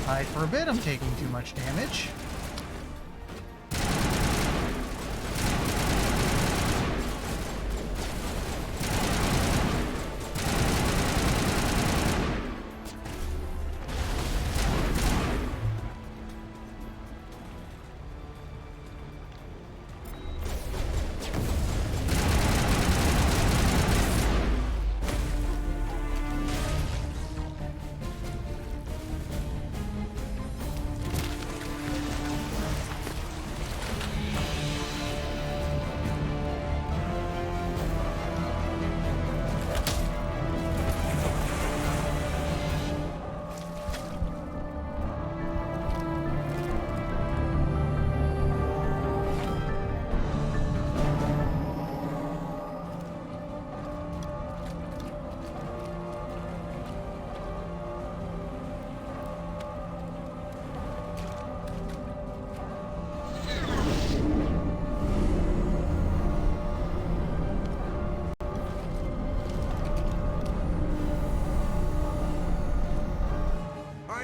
Hide for a bit, I'm taking too much damage.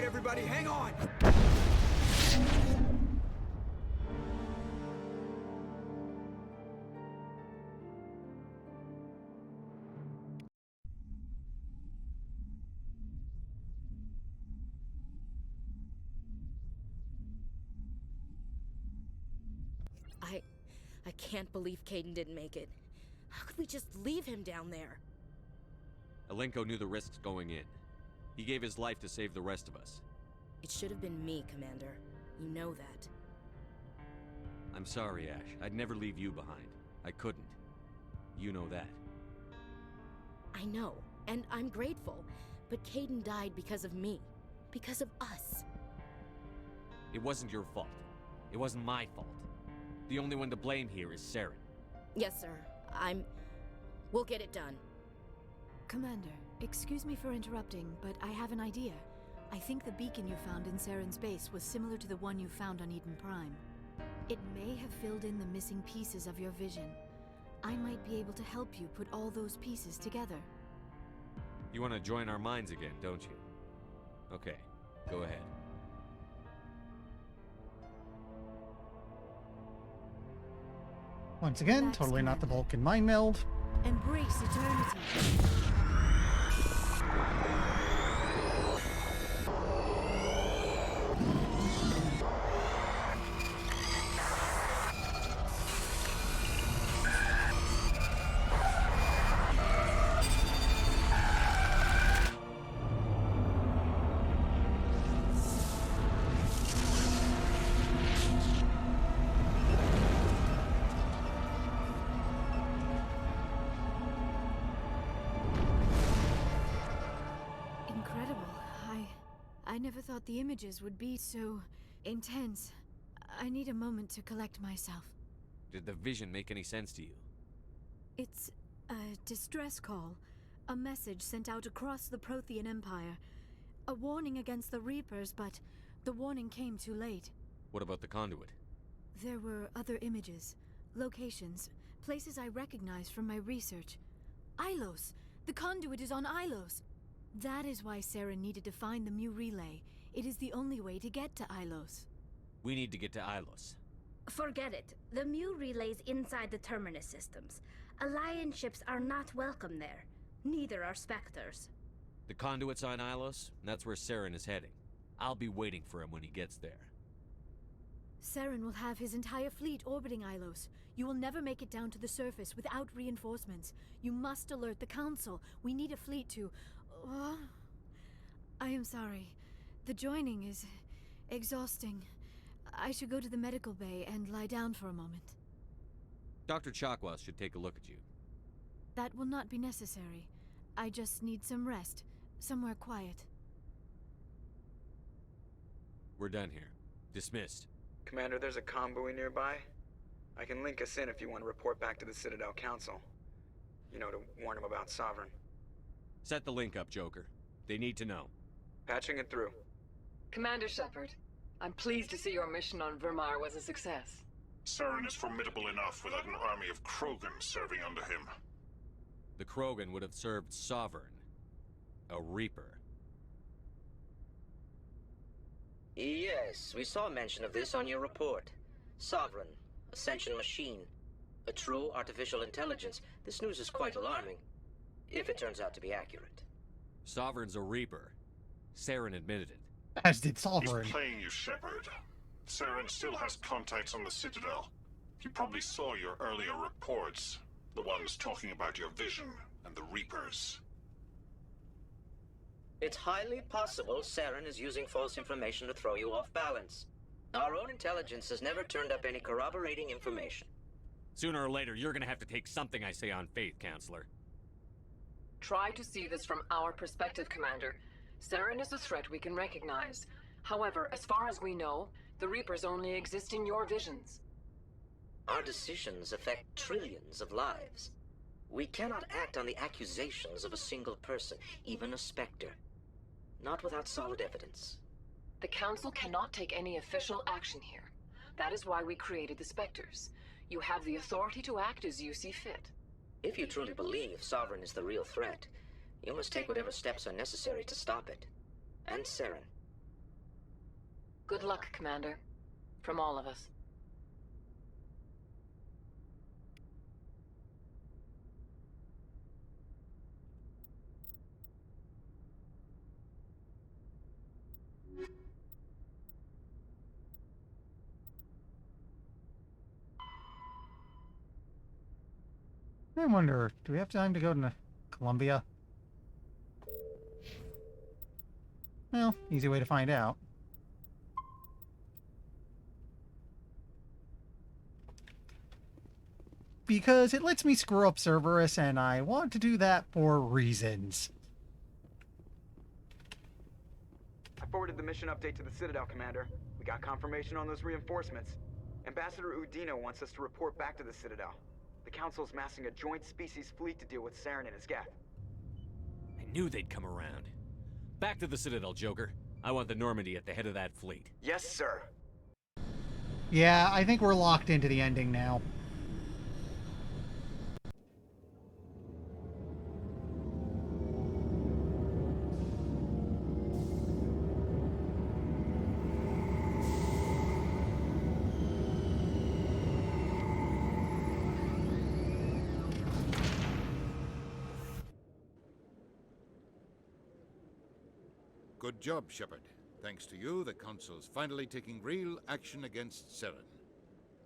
Everybody, hang on! I can't believe Kaidan didn't make it. How could we just leave him down there? Alenko knew the risks going in. He gave his life to save the rest of us. It should have been me, Commander. You know that. I'm sorry, Ash. I'd never leave you behind. I couldn't. You know that. I know, and I'm grateful. But Kaidan died because of me. Because of us. It wasn't your fault. It wasn't my fault. The only one to blame here is Saren. Yes, sir. We'll get it done. Commander, excuse me for interrupting, but I have an idea. I think the beacon you found in Saren's base was similar to the one you found on Eden Prime. It may have filled in the missing pieces of your vision. I might be able to help you put all those pieces together. You want to join our minds again, don't you? Okay, go ahead. Once again, totally not the Vulcan mind meld. Embrace eternity. I never thought the images would be so intense. I need a moment to collect myself. Did the vision make any sense to you? It's a distress call. A message sent out across the Prothean Empire. A warning against the Reapers, but the warning came too late. What about the conduit? There were other images, locations, places I recognized from my research. Ilos! The conduit is on Ilos! That is why Saren needed to find the Mu relay. It is the only way to get to Ilos. We need to get to Ilos. Forget it. The Mu relay's inside the Terminus systems. Alliance ships are not welcome there. Neither are Spectres. The conduit's on Ilos, and that's where Saren is heading. I'll be waiting for him when he gets there. Saren will have his entire fleet orbiting Ilos. You will never make it down to the surface without reinforcements. You must alert the Council. We need a fleet to... I am sorry. The joining is exhausting. I should go to the medical bay and lie down for a moment. Dr. Chakwas should take a look at you. That will not be necessary. I just need some rest. Somewhere quiet. We're done here. Dismissed. Commander, there's a convoy nearby. I can link us in if you want to report back to the Citadel Council. You know, to warn them about Sovereign. Set the link up, Joker. They need to know. Patching it through. Commander Shepard, I'm pleased to see your mission on Vermar was a success. Saren is formidable enough without an army of Krogan serving under him. The Krogan would have served Sovereign. A Reaper. Yes, we saw mention of this on your report. Sovereign, Ascension machine, a true artificial intelligence. This news is quite alarming, if it turns out to be accurate. Sovereign's a Reaper. Saren admitted it. As did Sovereign. He's playing you, Shepard. Saren still has contacts on the Citadel. He probably saw your earlier reports. The ones talking about your vision and the Reapers. It's highly possible Saren is using false information to throw you off balance. Our own intelligence has never turned up any corroborating information. Sooner or later, you're gonna have to take something I say on faith, Counselor. Try to see this from our perspective, Commander. Saren is a threat we can recognize. However, as far as we know, the Reapers only exist in your visions. Our decisions affect trillions of lives. We cannot act on the accusations of a single person, even a Spectre. Not without solid evidence. The Council cannot take any official action here. That is why we created the Spectres. You have the authority to act as you see fit. If you truly believe Sovereign is the real threat, you must take whatever steps are necessary to stop it. And Saren. Good luck, Commander. From all of us. I wonder, do we have time to go to Columbia? Well, easy way to find out. Because it lets me screw up Cerberus, and I want to do that for reasons. I forwarded the mission update to the Citadel, Commander. We got confirmation on those reinforcements. Ambassador Udino wants us to report back to the Citadel. The Council's massing a joint species fleet to deal with Saren and his geth. I knew they'd come around. Back to the Citadel, Joker. I want the Normandy at the head of that fleet. Yes, sir. Yeah, I think we're locked into the ending now. Good job, Shepard. Thanks to you, the Council's finally taking real action against Saren.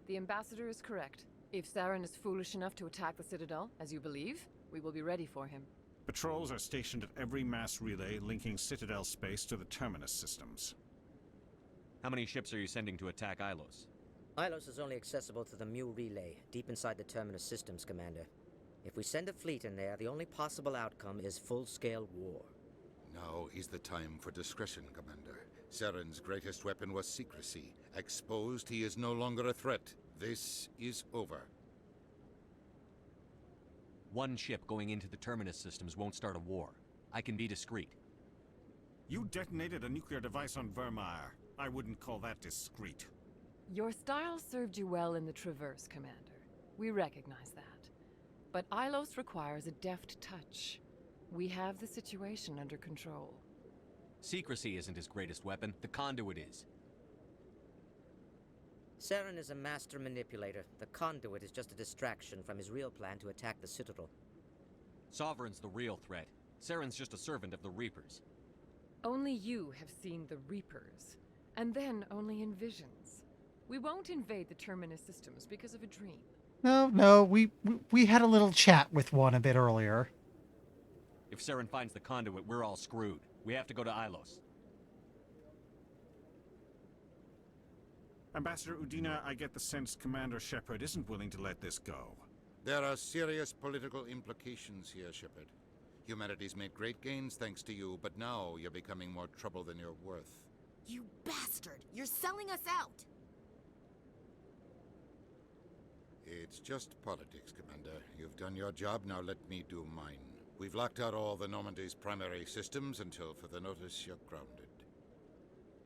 The Ambassador is correct. If Saren is foolish enough to attack the Citadel, as you believe, we will be ready for him. Patrols are stationed at every mass relay linking Citadel space to the Terminus systems. How many ships are you sending to attack Ilos? Ilos is only accessible to the Mu relay, deep inside the Terminus systems, Commander. If we send a fleet in there, the only possible outcome is full-scale war. Now is the time for discretion, Commander. Saren's greatest weapon was secrecy. Exposed, he is no longer a threat. This is over. One ship going into the Terminus systems won't start a war. I can be discreet. You detonated a nuclear device on Vermar. I wouldn't call that discreet. Your style served you well in the Traverse, Commander. We recognize that. But Ilos requires a deft touch. We have the situation under control. Secrecy isn't his greatest weapon. The conduit is. Saren is a master manipulator. The conduit is just a distraction from his real plan to attack the Citadel. Sovereign's the real threat. Saren's just a servant of the Reapers. Only you have seen the Reapers, and then only in visions. We won't invade the Terminus systems because of a dream. No, we had a little chat with one a bit earlier. If Saren finds the conduit, we're all screwed. We have to go to Ilos. Ambassador Udina, I get the sense Commander Shepard isn't willing to let this go. There are serious political implications here, Shepard. Humanity's made great gains thanks to you, but now you're becoming more trouble than you're worth. You bastard! You're selling us out! It's just politics, Commander. You've done your job, now let me do mine. We've locked out all the Normandy's primary systems until further notice you're grounded.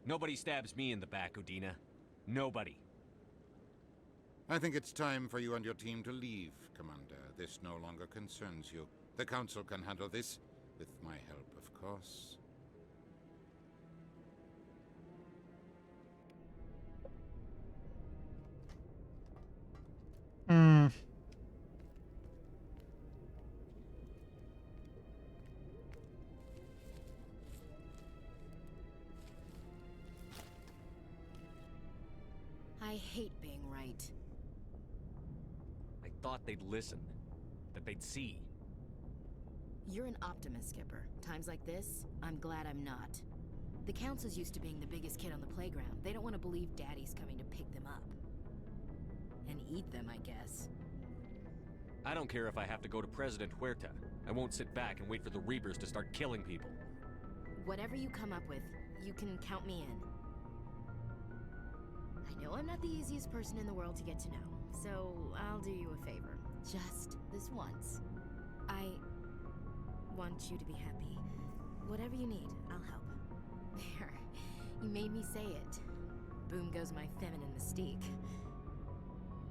Nobody stabs me in the back, Udina. Nobody. I think it's time for you and your team to leave, Commander. This no longer concerns you. The Council can handle this, with my help, of course. I hate being right. I thought they'd listen. That they'd see. You're an optimist, Skipper. Times like this, I'm glad I'm not. The Council's used to being the biggest kid on the playground. They don't want to believe Daddy's coming to pick them up. And eat them, I guess. I don't care if I have to go to President Huerta. I won't sit back and wait for the Reapers to start killing people. Whatever you come up with, you can count me in. I know I'm not the easiest person in the world to get to know, so I'll do you a favor. Just this once. I want you to be happy. Whatever you need, I'll help. There. You made me say it. Boom goes my feminine mystique.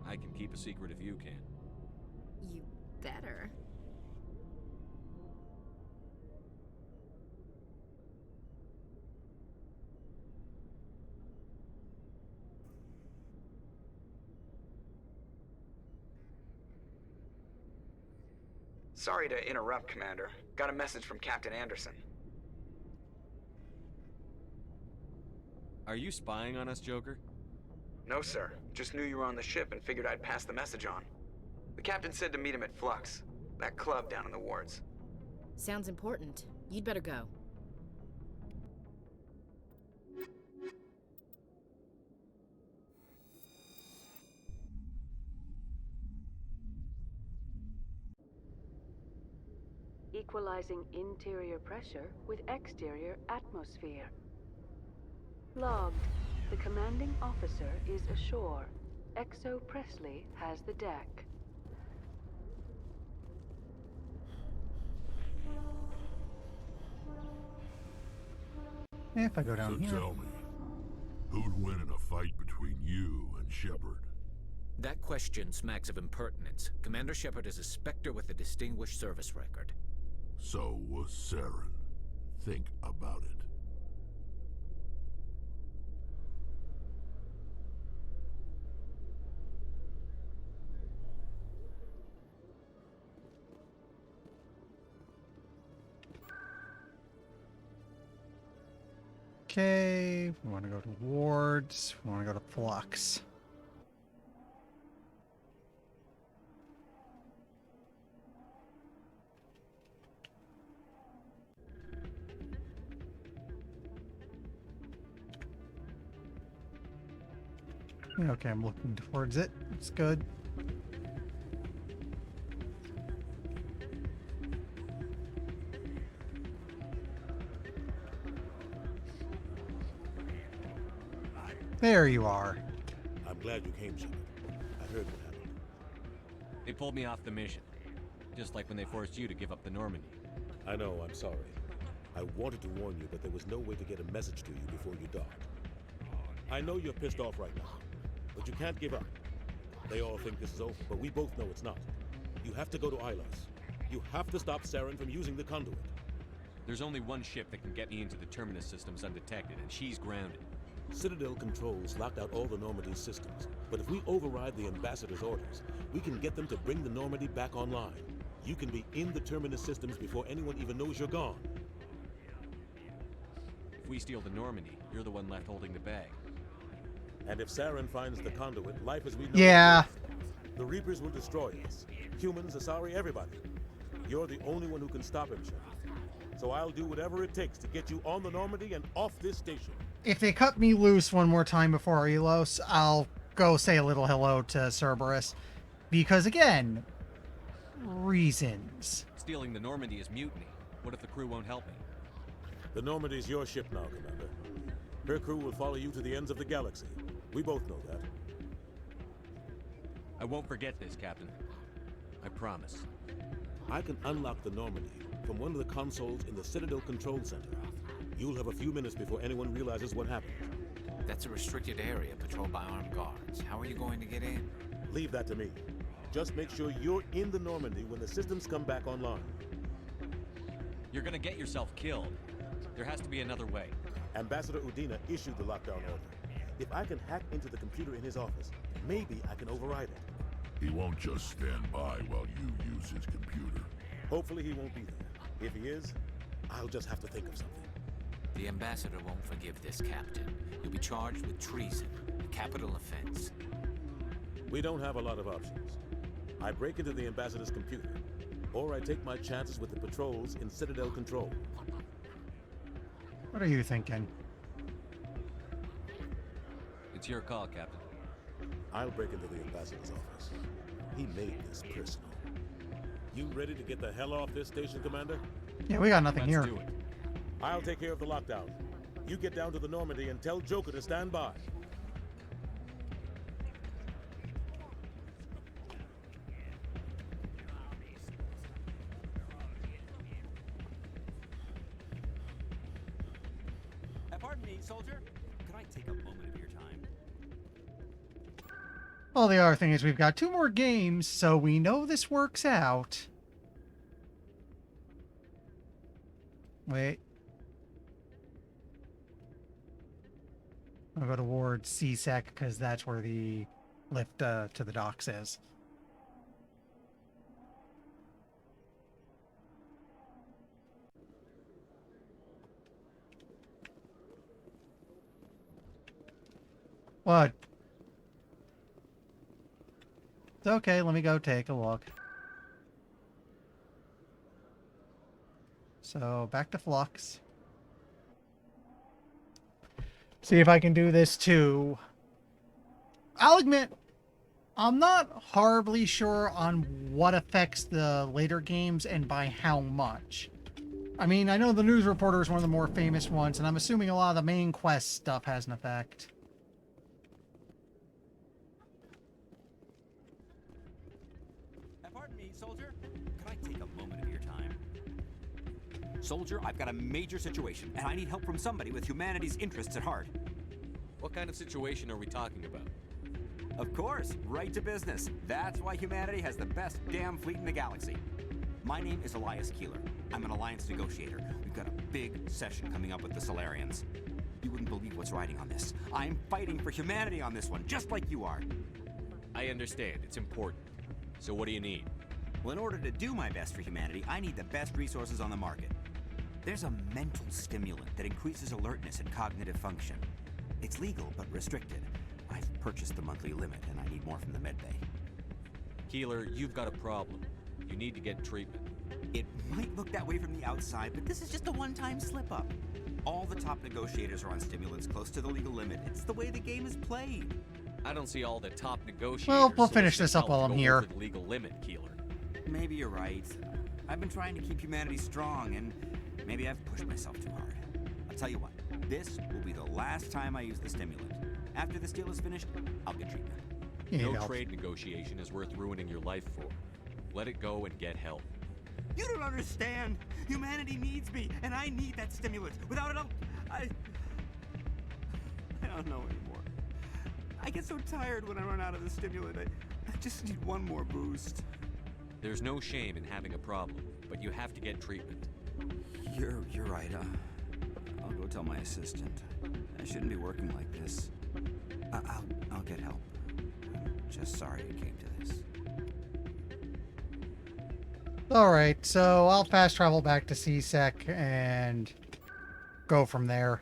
I can keep a secret if you can. You better. Sorry to interrupt, Commander. Got a message from Captain Anderson. Are you spying on us, Joker? No, sir. Just knew you were on the ship and figured I'd pass the message on. The captain said to meet him at Flux, that club down in the wards. Sounds important. You'd better go. Equalizing interior pressure with exterior atmosphere. Logged. The commanding officer is ashore. Exo Presley has the deck. If I go down so here. Tell me, who'd win in a fight between you and Shepard? That question smacks of impertinence. Commander Shepard is a Spectre with a distinguished service record. So was Saren. Think about it. Okay, we want to go to wards. We want to go to Flux. Okay, I'm looking towards it. It's good. There you are. I'm glad you came, Shepard. I heard what happened. They pulled me off the mission. Just like when they forced you to give up the Normandy. I know, I'm sorry. I wanted to warn you that there was no way to get a message to you before you docked. I know you're pissed off right now, but you can't give up. They all think this is over, but we both know it's not. You have to go to Ilos. You have to stop Saren from using the conduit. There's only one ship that can get me into the Terminus systems undetected, and she's grounded. Citadel controls locked out all the Normandy's systems, but if we override the Ambassador's orders, we can get them to bring the Normandy back online. You can be in the Terminus systems before anyone even knows you're gone. If we steal the Normandy, you're the one left holding the bag. And if Saren finds the conduit, life as we know Yeah. it, the Reapers will destroy us. Humans, Asari, everybody. You're the only one who can him, Sheriff. So I'll do whatever it takes to get you on the Normandy and off this station. If they cut me loose one more time before Elos, I'll go say a little hello to Cerberus. Because again, reasons. Stealing the Normandy is mutiny. What if the crew won't help me? The Normandy's your ship now, Commander. Her crew will follow you to the ends of the galaxy. We both know that. I won't forget this, Captain. I promise. I can unlock the Normandy from one of the consoles in the Citadel Control Center. You'll have a few minutes before anyone realizes what happened. That's a restricted area patrolled by armed guards. How are you going to get in? Leave that to me. Just make sure you're in the Normandy when the systems come back online. You're gonna get yourself killed. There has to be another way. Ambassador Udina issued the lockdown order. If I can hack into the computer in his office, maybe I can override it. He won't just stand by while you use his computer. Hopefully he won't be there. If he is, I'll just have to think of something. The ambassador won't forgive this, Captain. You'll be charged with treason, a capital offense. We don't have a lot of options. I break into the ambassador's computer, or I take my chances with the patrols in Citadel Control. What are you thinking? It's your call, Captain. I'll break into the ambassador's office. He made this personal. You ready to get the hell off this station, Commander? Yeah, we got nothing here. Let's do it. I'll take care of the lockdown. You get down to the Normandy and tell Joker to stand by. Pardon me, soldier. Could I take a moment of your time? Well, the other thing is we've got 2 more games, so we know this works out. Wait. I'll go towards CSEC because that's where the lift to the docks is. What? It's okay, let me go take a look. So, back to Flux. See if I can do this too. I'll admit, I'm not horribly sure on what affects the later games and by how much. I mean, I know the news reporter is one of the more famous ones, and I'm assuming a lot of the main quest stuff has an effect. Pardon me, soldier. Could I take a moment of your time? Soldier, I've got a major situation, and I need help from somebody with humanity's interests at heart. What kind of situation are we talking about? Of course, right to business. That's why humanity has the best damn fleet in the galaxy. My name is Elias Keeler. I'm an alliance negotiator. We've got a big session coming up with the Solarians. You wouldn't believe what's riding on this. I'm fighting for humanity on this one, just like you are. I understand. It's important. So what do you need? Well, in order to do my best for humanity, I need the best resources on the market. There's a mental stimulant that increases alertness and cognitive function. It's legal, but restricted. I've purchased the monthly limit, and I need more from the medbay. Keeler, you've got a problem. You need to get treatment. It might look that way from the outside, but this is just a one-time slip-up. All the top negotiators are on stimulants close to the legal limit. It's the way the game is played. I don't see all the top negotiators. Well, we'll finish this up while I'm here. Over the legal limit, Keeler. Maybe you're right. I've been trying to keep humanity strong, and maybe I've pushed myself too hard. I'll tell you what, this will be the last time I use the stimulant. After this deal is finished, I'll get treatment. No trade negotiation is worth ruining your life for. Let it go and get help. You don't understand. Humanity needs me, and I need that stimulant. Without it, I don't know anymore. I get so tired when I run out of the stimulant. I just need one more boost. There's no shame in having a problem, but you have to get treatment. You're right. I'll go tell my assistant. I shouldn't be working like this. I'll get help. I'm just sorry it came to this. Alright, so I'll fast travel back to CSEC and go from there.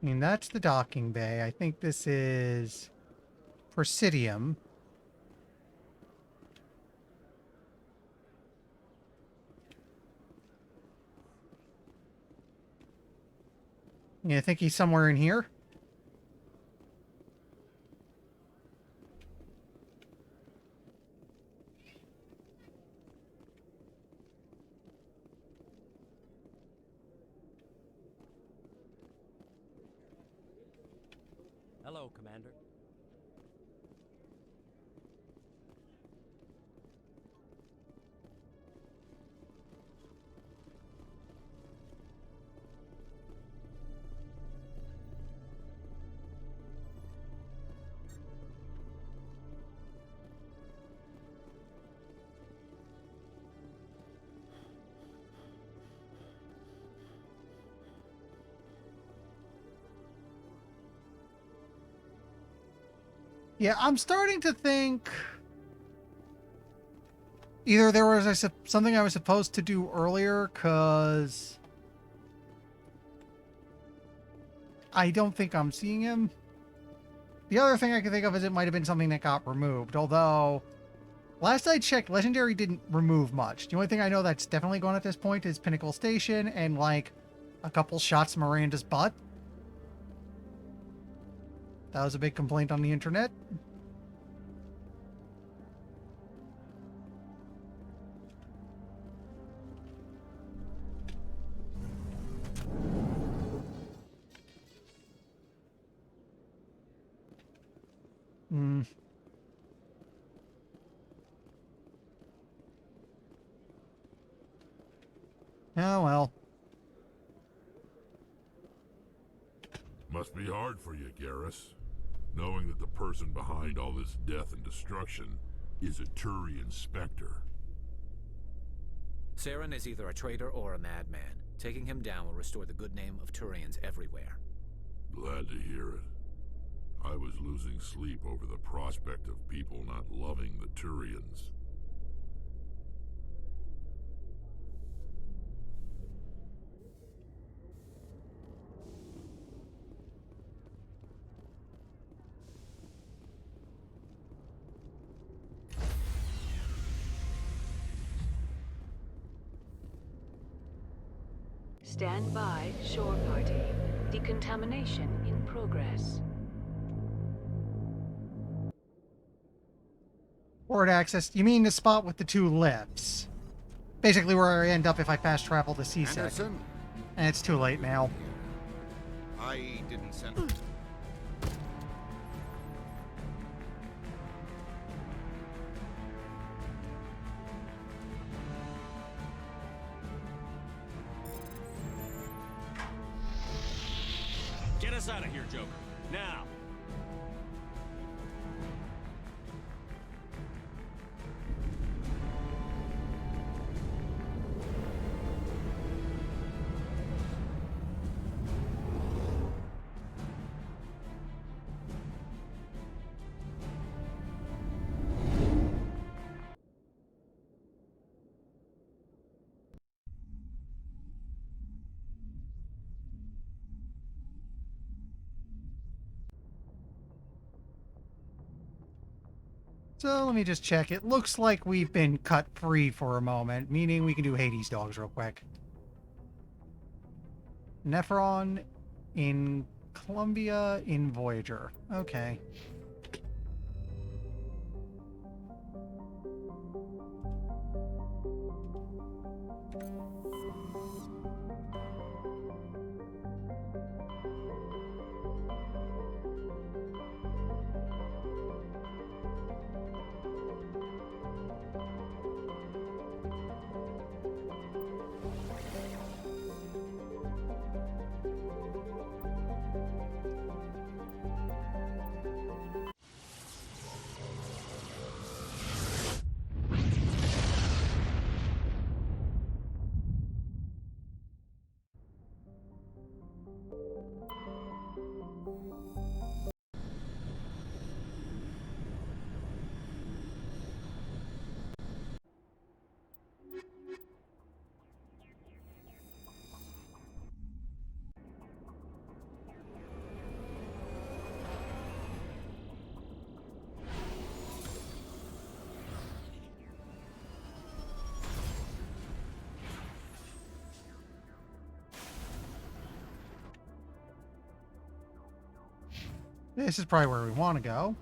I mean, that's the docking bay. I think this is Presidium. Yeah, I think he's somewhere in here. Hello, Commander. Yeah, I'm starting to think either there was something I was supposed to do earlier, because I don't think I'm seeing him. The other thing I can think of is it might have been something that got removed, although last I checked, Legendary didn't remove much. The only thing I know that's definitely gone at this point is Pinnacle Station and, like, a couple shots of Miranda's butt. That was a big complaint on the internet. Hmm. Oh, well. Must be hard for you, Garrus, knowing that the person behind all this death and destruction is a Turian Spectre. Saren is either a traitor or a madman. Taking him down will restore the good name of Turians everywhere. Glad to hear it. I was losing sleep over the prospect of people not loving the Turians. Stand by, shore party. Decontamination in progress. Port access. You mean the spot with the two lifts? Basically where I end up if I fast travel to Seasick. Anderson? And it's too late now. I didn't send... Get us out of here, Joker. Now! So let me just check. It looks like we've been cut free for a moment, meaning we can do Hades dogs real quick. Nephron in Columbia in Voyager. Okay. This is probably where we want to go.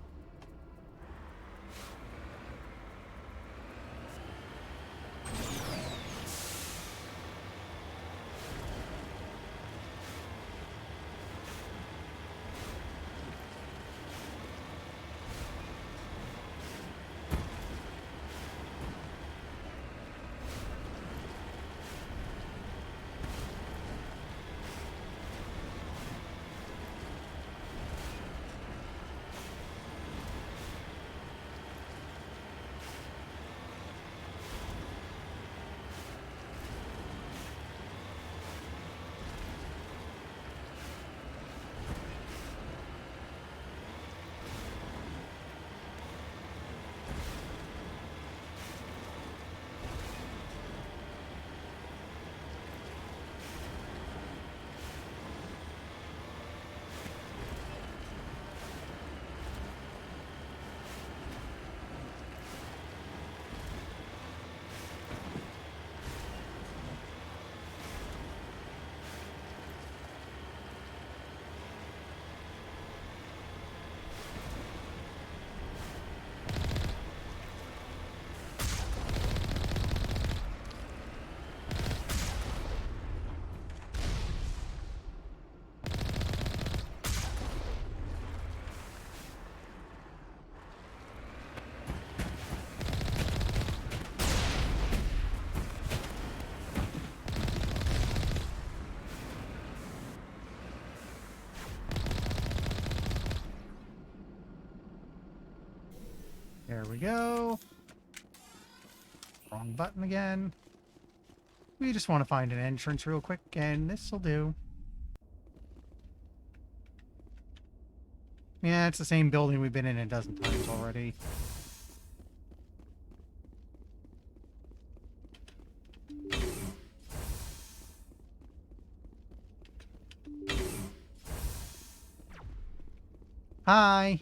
There we go. Wrong button again. We just want to find an entrance real quick, and this will do. Yeah, it's the same building we've been in a dozen times already. Hi.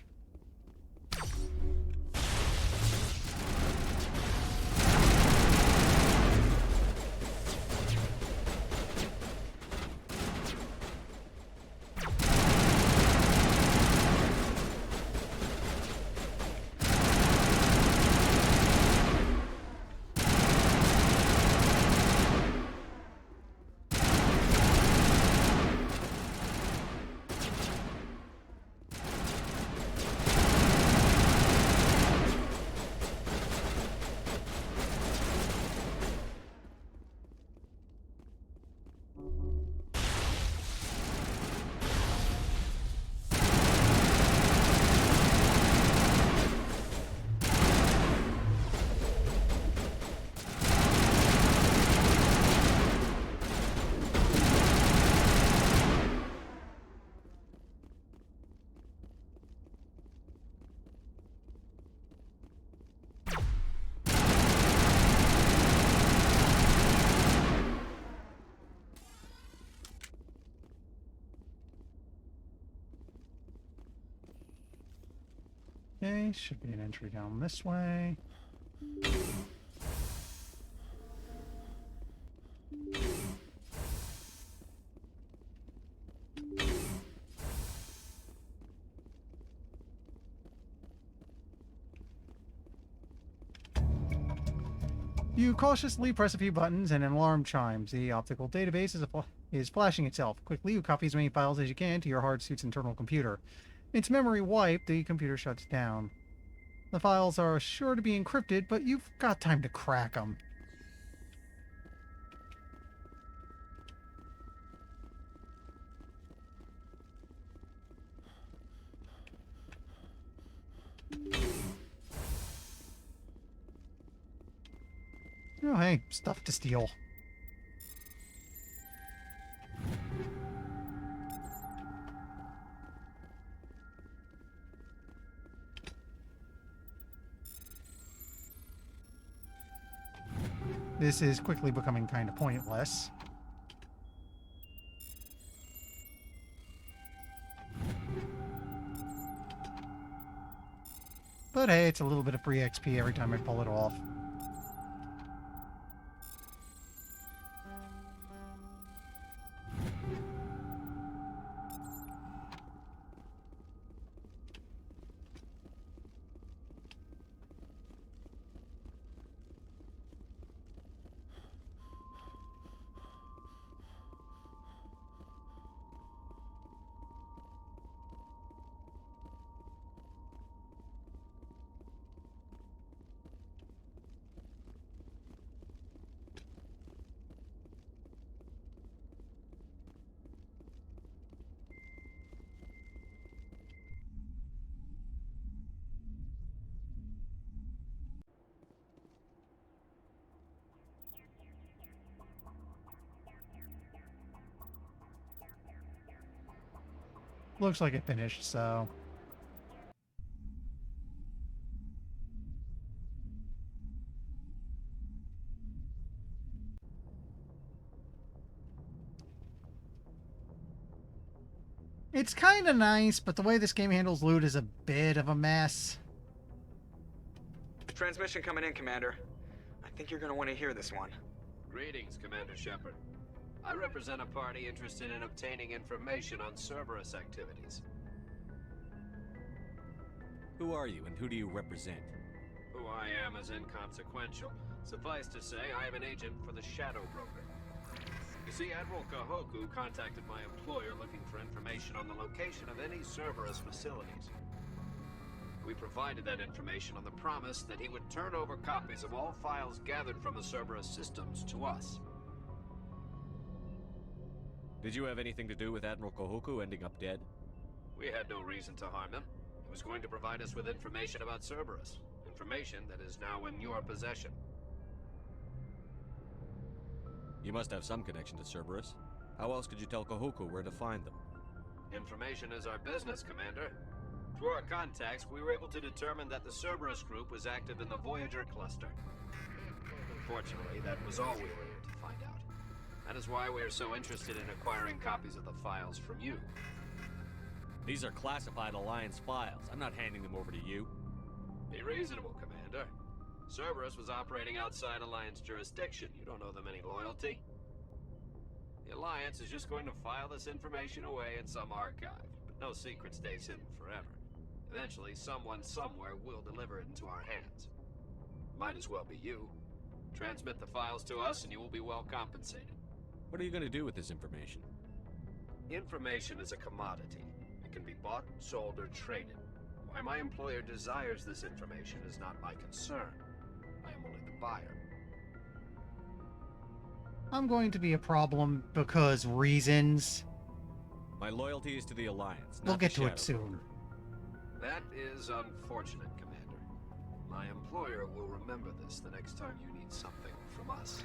Okay, should be an entry down this way. You cautiously press a few buttons and an alarm chimes. The optical database is flashing itself. Quickly, you copy as many files as you can to your hard suit's internal computer. Its memory wiped, the computer shuts down. The files are sure to be encrypted, but you've got time to crack them. Oh, hey, stuff to steal. This is quickly becoming kind of pointless. But hey, it's a little bit of free XP every time I pull it off. Looks like it finished, so... It's kind of nice, but the way this game handles loot is a bit of a mess. Transmission coming in, Commander. I think you're gonna want to hear this one. Greetings, Commander Shepard. I represent a party interested in obtaining information on Cerberus activities. Who are you, and who do you represent? Who I am is inconsequential. Suffice to say, I am an agent for the Shadow Broker. You see, Admiral Kahoku contacted my employer looking for information on the location of any Cerberus facilities. We provided that information on the promise that he would turn over copies of all files gathered from the Cerberus systems to us. Did you have anything to do with Admiral Kahoku ending up dead? We had no reason to harm him. He was going to provide us with information about Cerberus. Information that is now in your possession. You must have some connection to Cerberus. How else could you tell Kahoku where to find them? Information is our business, Commander. Through our contacts, we were able to determine that the Cerberus group was active in the Voyager cluster. Unfortunately, that was all we were able to find out. That is why we are so interested in acquiring copies of the files from you. These are classified Alliance files. I'm not handing them over to you. Be reasonable, Commander. Cerberus was operating outside Alliance jurisdiction. You don't owe them any loyalty. The Alliance is just going to file this information away in some archive, but no secret stays hidden forever. Eventually, someone somewhere will deliver it into our hands. Might as well be you. Transmit the files to us and you will be well compensated. What are you going to do with this information? Information is a commodity. It can be bought, sold, or traded. Why my employer desires this information is not my concern. I am only the buyer. I'm going to be a problem because reasons. My loyalty is to the Alliance. We'll not get the to it Shadow soon. That is unfortunate, Commander. My employer will remember this the next time you need something from us.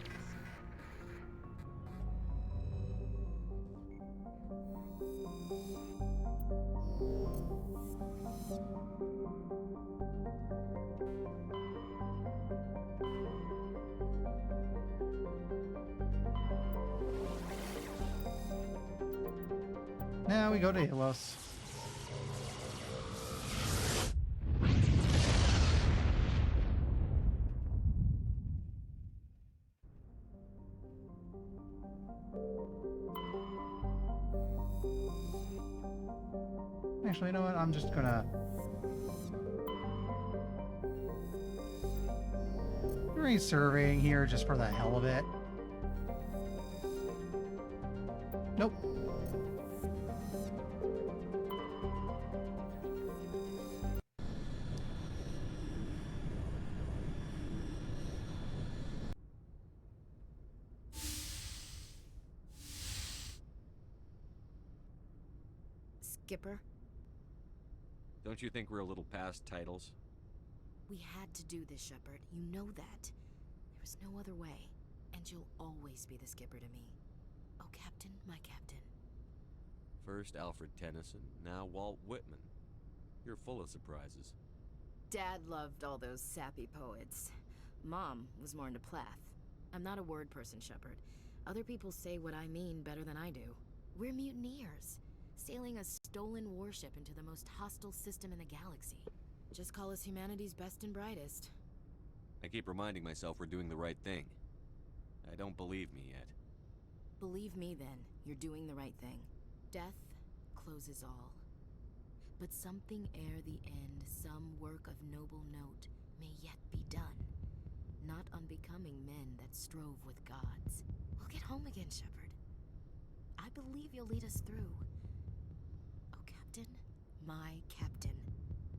Now we go to Ilos. Actually, you know what? I'm just gonna do surveying here just for the hell of it. Nope. Skipper, Don't you think we're a little past titles? we had to do this, Shepard. You know that. There was no other way. And you'll always be the skipper to me. Oh, Captain, my captain. First Alfred Tennyson, now Walt Whitman. You're full of surprises. Dad loved all those sappy poets. Mom was more into Plath. I'm not a word person, Shepard. Other people say what I mean better than I do. We're mutineers, sailing a stolen warship into the most hostile system in the galaxy. Just call us humanity's best and brightest. I keep reminding myself we're doing the right thing. I don't believe me yet. Believe me then, you're doing the right thing. Death closes all. But something ere the end, some work of noble note, may yet be done. Not unbecoming men that strove with gods. We'll get home again, Shepard. I believe you'll lead us through. Oh, Captain, my captain.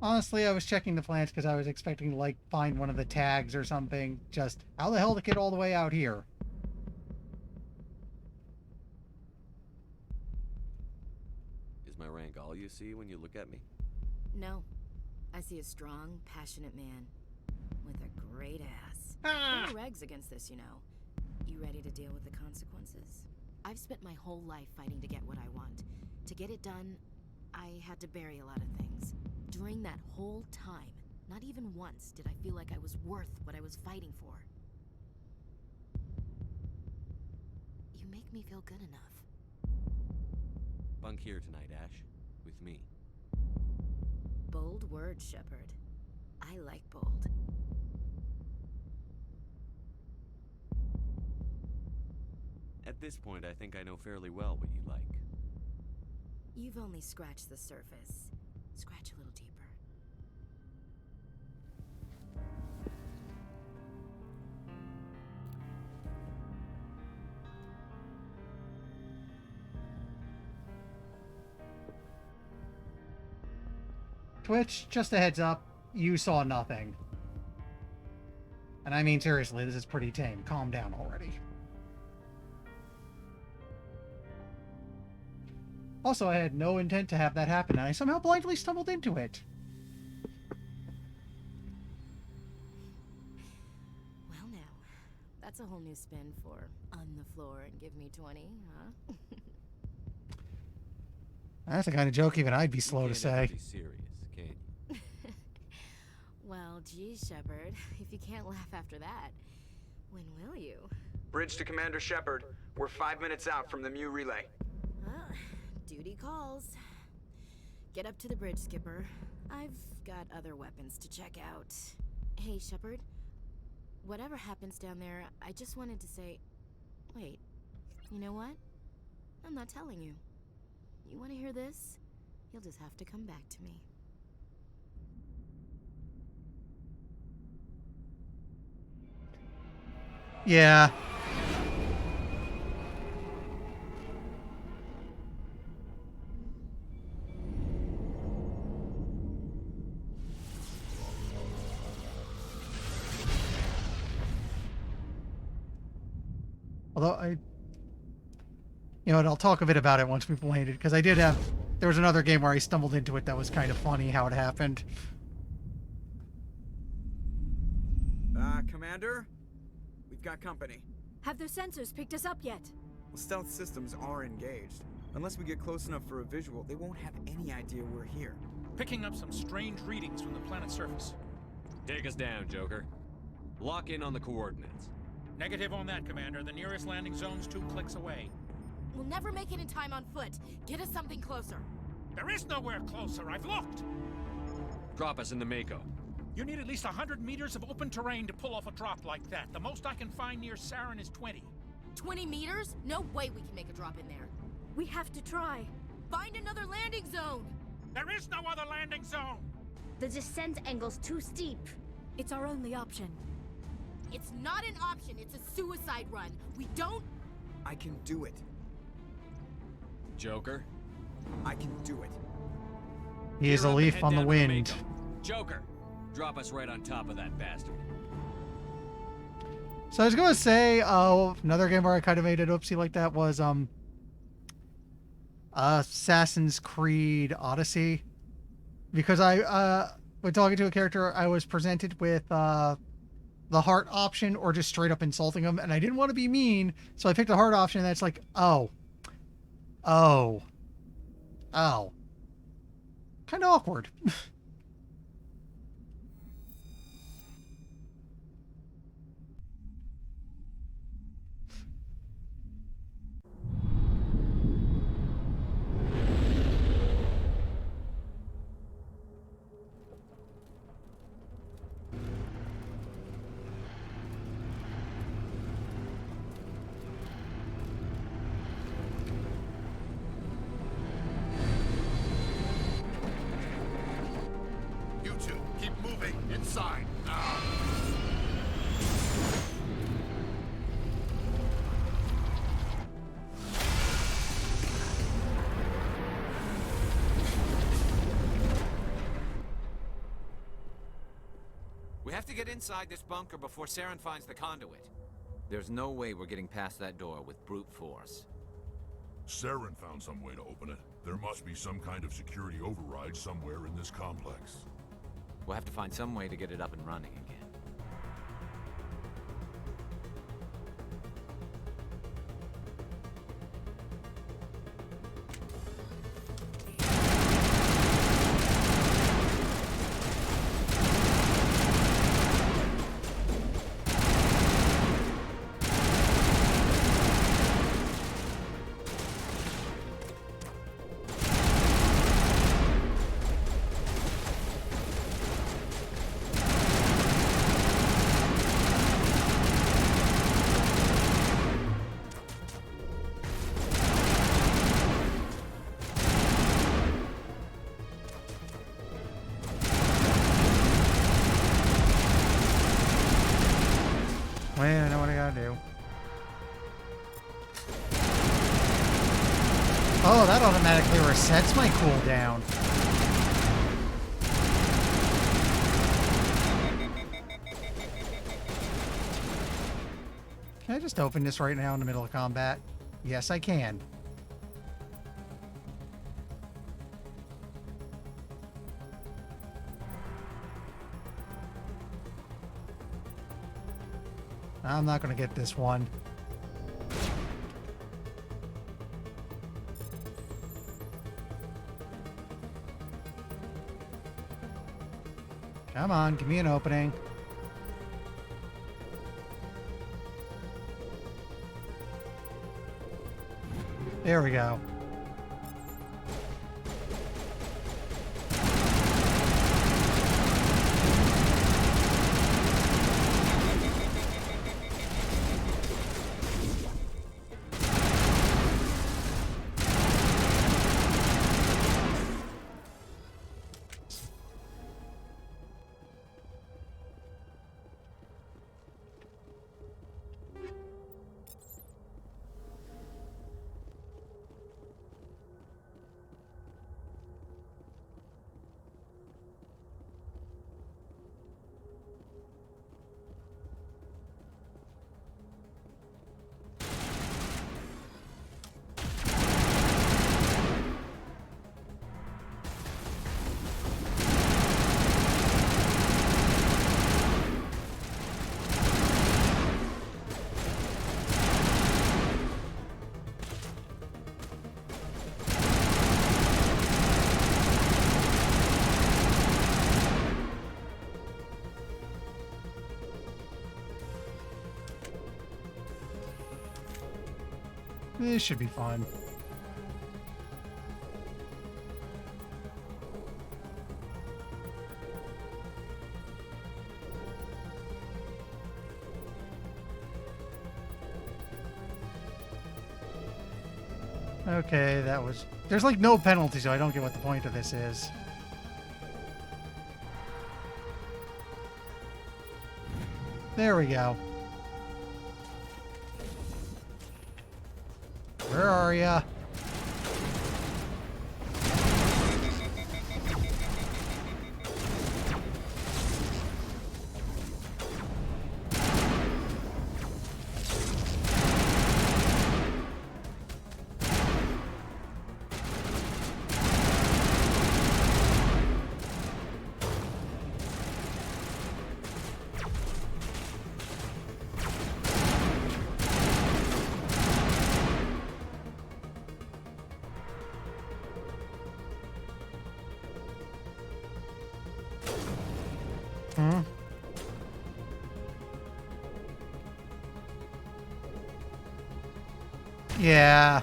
Honestly, I was checking the plans because I was expecting to, like, find one of the tags or something. Just, how the hell to get all the way out here? Is my rank all you see when you look at me? No. I see a strong, passionate man. With a great ass. Ah! No regs against this, you know. You ready to deal with the consequences? I've spent my whole life fighting to get what I want. To get it done, I had to bury a lot of things. During that whole time, not even once did I feel like I was worth what I was fighting for. You make me feel good enough. Bunk here tonight, Ash. With me. Bold words, Shepard. I like bold. At this point, I think I know fairly well what you like. You've only scratched the surface. Scratch a little deeper. Twitch, just a heads up, you saw nothing. And I mean seriously, this is pretty tame. Calm down already. Also, I had no intent to have that happen, and I somehow blindly stumbled into it. Well now, that's a whole new spin for on the floor and give me 20, huh? That's the kind of joke even I'd be slow to say. Be serious, can't you? Well, geez, Shepard, if you can't laugh after that, when will you? Bridge to Commander Shepard. We're 5 minutes out from the Mu relay. Duty calls. Get up to the bridge, Skipper. I've got other weapons to check out. Hey, Shepard. Whatever happens down there, I just wanted to say... Wait, you know what? I'm not telling you. You want to hear this? You'll just have to come back to me. Yeah. Although you know what, I'll talk a bit about it once we've landed, because I did have, there was another game where I stumbled into it that was kind of funny how it happened. Commander? We've got company. Have their sensors picked us up yet? Well, stealth systems are engaged. Unless we get close enough for a visual, they won't have any idea we're here. Picking up some strange readings from the planet's surface. Take us down, Joker. Lock in on the coordinates. Negative on that, Commander. The nearest landing zone's 2 clicks away. We'll never make it in time on foot. Get us something closer. There is nowhere closer. I've looked. Drop us in the Mako. You need at least 100 meters of open terrain to pull off a drop like that. The most I can find near Saren is 20. 20 meters? No way we can make a drop in there. We have to try. Find another landing zone. There is no other landing zone. The descent angle's too steep. It's our only option. It's not an option. It's a suicide run. We don't... I can do it. Joker? I can do it. He is a leaf on the wind. Joker, drop us right on top of that bastard. So I was going to say, another game where I kind of made an oopsie like that was Assassin's Creed Odyssey. Because when talking to a character, I was presented with the heart option or just straight up insulting them, and I didn't want to be mean, so I picked the heart option, and that's like, oh. Kind of awkward. You two, keep moving inside now. We have to get inside this bunker before Saren finds the conduit. There's no way we're getting past that door with brute force. Saren found some way to open it. There must be some kind of security override somewhere in this complex. We'll have to find some way to get it up and running again. Wait, I know what I gotta do. Oh, that automatically resets my cooldown. Can I just open this right now in the middle of combat? Yes, I can. I'm not going to get this one. Come on, give me an opening. There we go. This should be fun. Okay, that was... There's like no penalty, so I don't get what the point of this is. There we go. Where are ya? Yeah.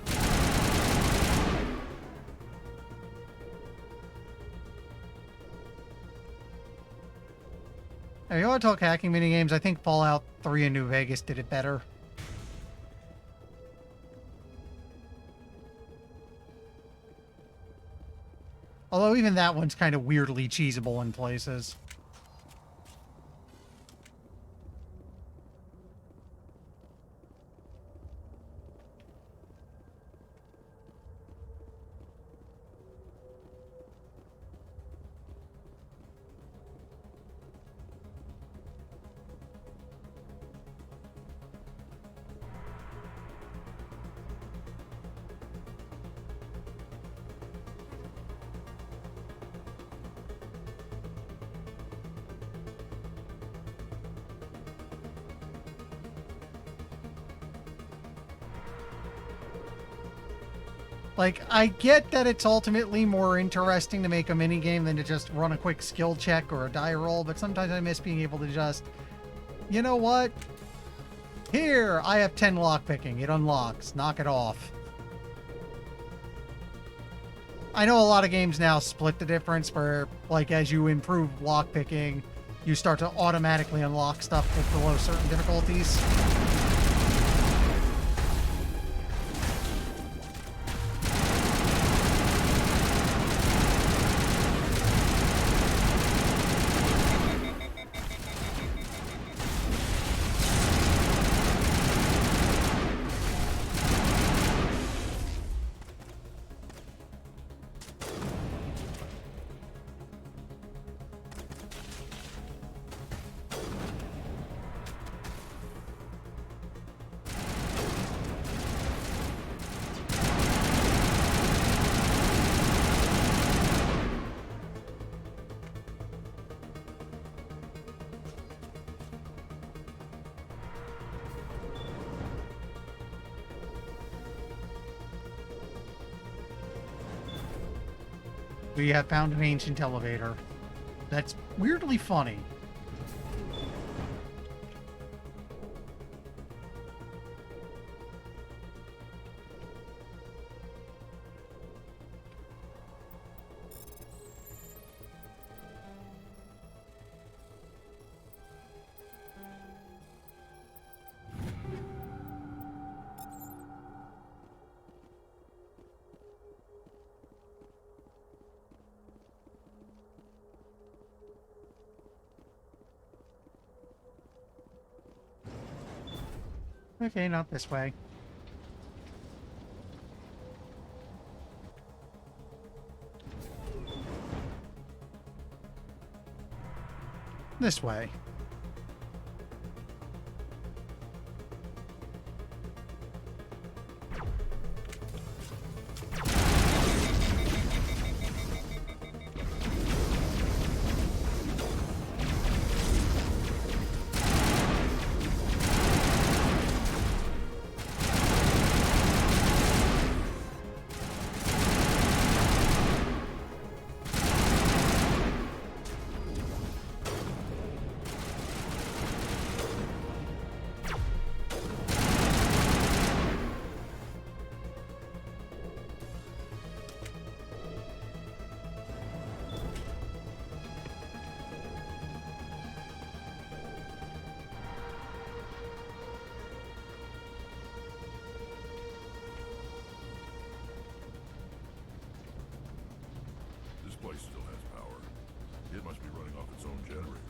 If you want to talk hacking minigames, I think Fallout 3 and New Vegas did it better. Although even that one's kind of weirdly cheesable in places. Like, I get that it's ultimately more interesting to make a minigame than to just run a quick skill check or a die roll, but sometimes I miss being able to just, you know what? Here, I have 10 lockpicking. It unlocks. Knock it off. I know a lot of games now split the difference where, like, as you improve lockpicking, you start to automatically unlock stuff below certain difficulties. We have found an ancient elevator. That's weirdly funny. Okay, not this way. This way. This place still has power. It must be running off its own generator.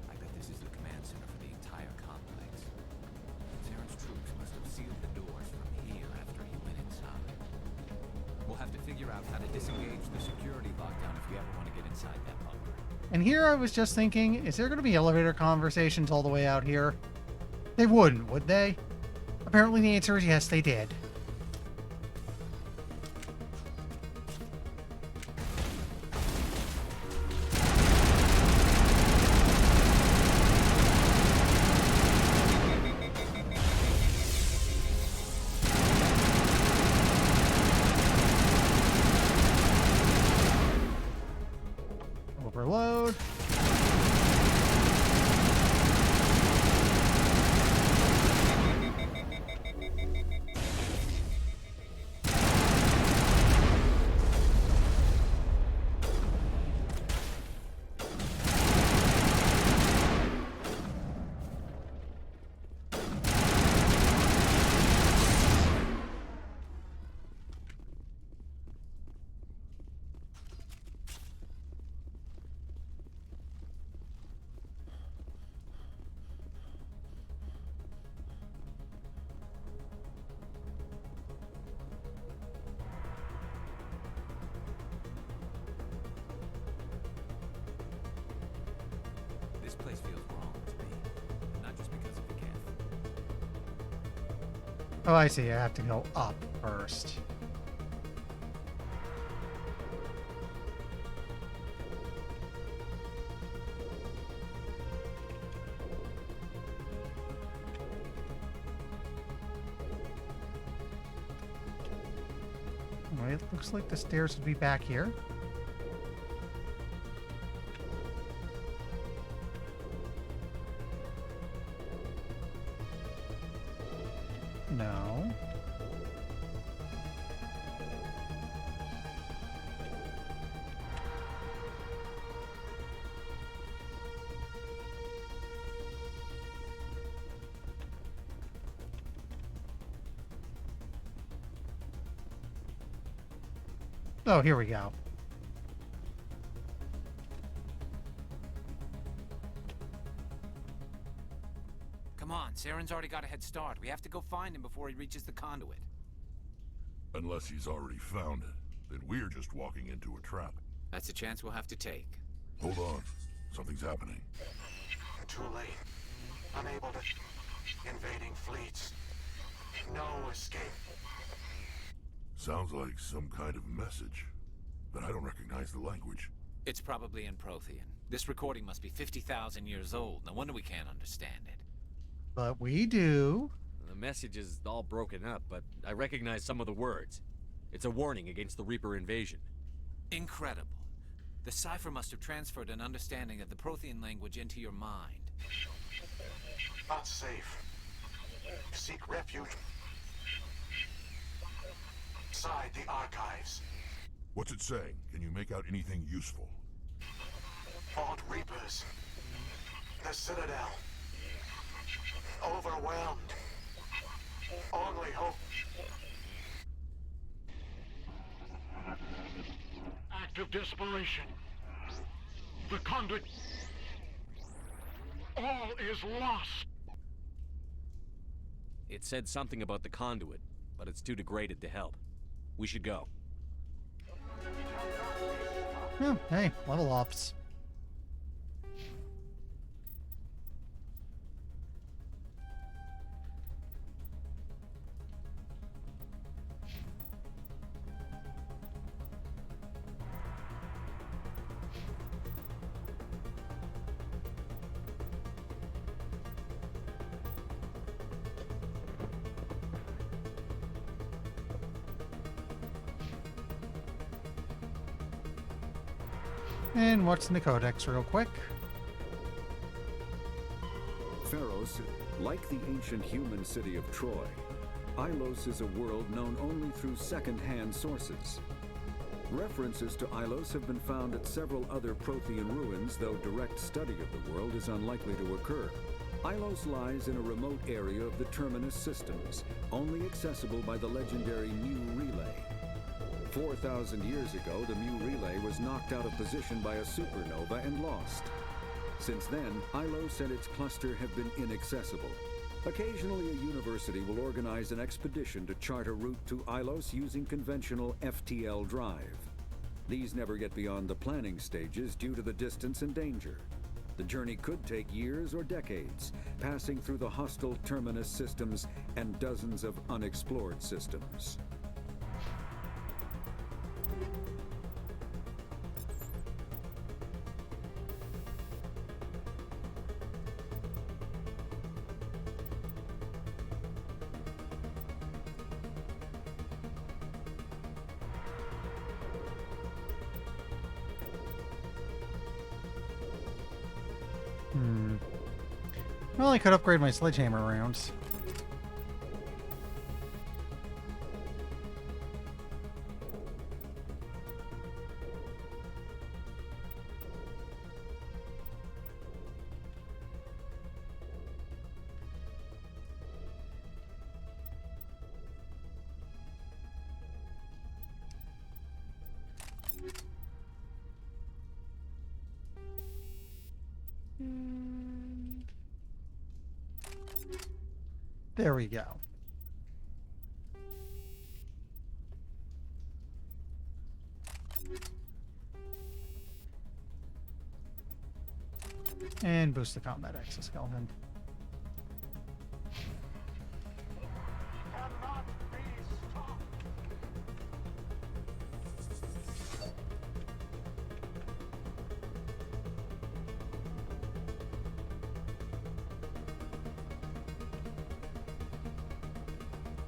I bet this is the command center for the entire complex. Saren's troops must have sealed the doors from here after he went inside. We'll have to figure out how to disengage the security lockdown if we ever want to get inside that bunker. And here I was just thinking, is there going to be elevator conversations all the way out here? They wouldn't, would they? Apparently the answer is yes, they did. Overload. This place feels wrong to me. Not just because of the cat. Oh, I see. I have to go up first. Alright, looks like the stairs would be back here. No. Oh, here we go. Come on, Saren's already got a head start. We have to go find him before he reaches the conduit. Unless he's already found it, then we're just walking into a trap. That's a chance we'll have to take. Hold on. Something's happening. Too late. Unable to... Invading fleets. No escape. Sounds like some kind of message, but I don't recognize the language. It's probably in Prothean. This recording must be 50,000 years old. No wonder we can't understand it. But we do. The message is all broken up, but I recognize some of the words. It's a warning against the Reaper invasion. Incredible. The cipher must have transferred an understanding of the Prothean language into your mind. Not safe. Seek refuge inside the archives. What's it saying? Can you make out anything useful? Vault Reapers. The Citadel. Overwhelmed. Only hope. Act of desperation. The conduit. All is lost. It said something about the conduit, but it's too degraded to help. We should go. Yeah, hey, level ups. And what's in the codex real quick? Pharos, like the ancient human city of Troy, Ilos is a world known only through second-hand sources. References to Ilos have been found at several other Prothean ruins, though direct study of the world is unlikely to occur. Ilos lies in a remote area of the Terminus systems, only accessible by the legendary Mu Relay. 4,000 years ago, the Mu Relay was knocked out of position by a supernova and lost. Since then, Ilos and its cluster have been inaccessible. Occasionally, a university will organize an expedition to chart a route to Ilos using conventional FTL drive. These never get beyond the planning stages due to the distance and danger. The journey could take years or decades, passing through the hostile Terminus systems and dozens of unexplored systems. Well, I could upgrade my sledgehammer rounds. There we go. And boost the combat exoskeleton.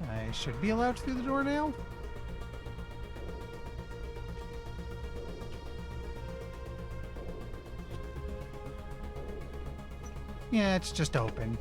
I should be allowed through the door now. Yeah, it's just open.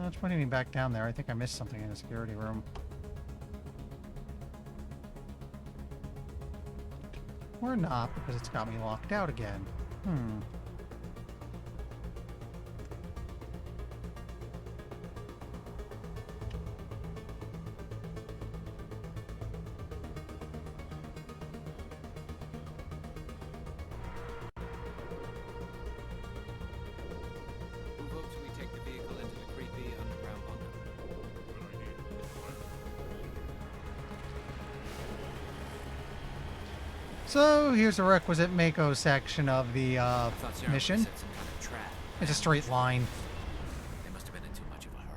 It's pointing me back down there. I think I missed something in the security room. Or not, because it's got me locked out again. So here's a requisite Mako section of the mission. It's a straight line. They must have been in too much of a hurry.